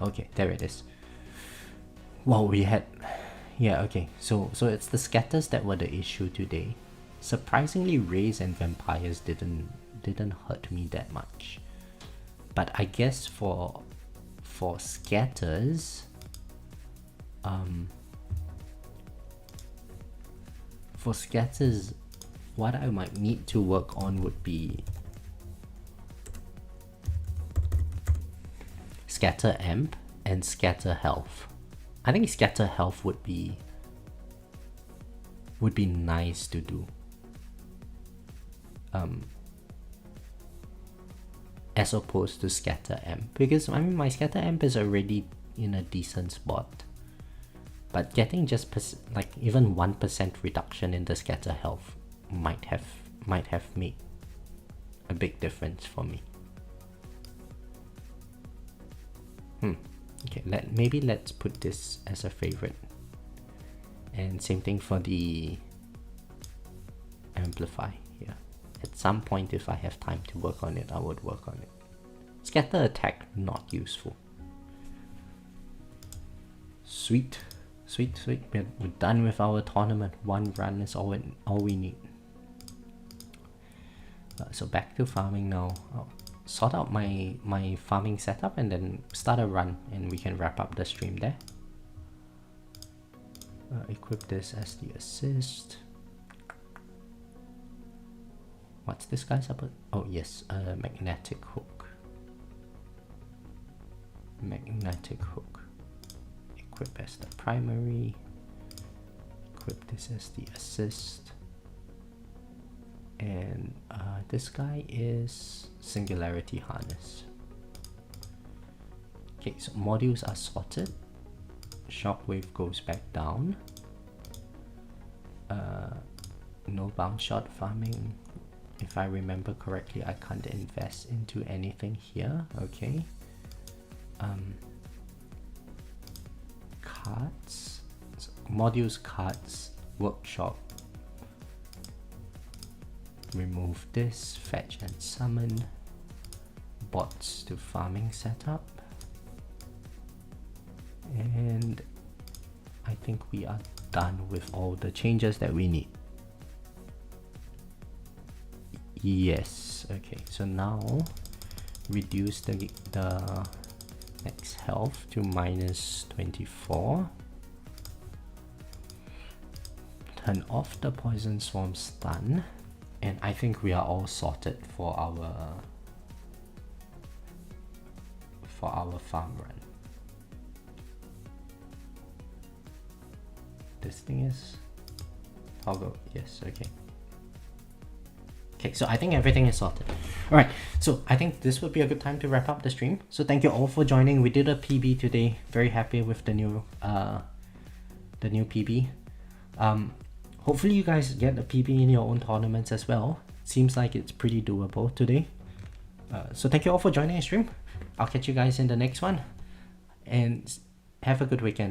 okay, there it is. Wow, we had, yeah, okay, so it's the scatters that were the issue today. Surprisingly, rays and vampires didn't hurt me that much, but I guess for scatters, what I might need to work on would be scatter amp and scatter health. I think scatter health would be nice to do. As opposed to scatter amp, because I mean my scatter amp is already in a decent spot, but getting just like even 1% reduction in the scatter health might have made a big difference for me. Okay, maybe let's put this as a favorite, and same thing for the amplify here. At some point, if I have time to work on it, I would work on it. Scatter attack, not useful. Sweet. We're done with our tournament. 1 run is all we need. So back to farming now. I'll sort out my farming setup and then start a run, and we can wrap up the stream there. Equip this as the assist. What's this guy's up? Oh yes, magnetic hook. Equip as the primary. Equip this as the assist. And this guy is singularity harness. Okay, so modules are sorted. Shockwave goes back down. No bounce shot farming. If I remember correctly, I can't invest into anything here. Okay. Cards. So modules, cards, workshop. Remove this, fetch and summon. Bots to farming setup. And I think we are done with all the changes that we need. Yes, okay, so now reduce the max health to -24. Turn off the poison swarm stun, and I think we are all sorted for our farm run. This thing is toggle, yes, okay. Okay, so I think everything is sorted. Alright, so I think this would be a good time to wrap up the stream. So thank you all for joining. We did a PB today. Very happy with the new PB. Hopefully you guys get a PB in your own tournaments as well. Seems like it's pretty doable today. So thank you all for joining the stream. I'll catch you guys in the next one. And have a good weekend.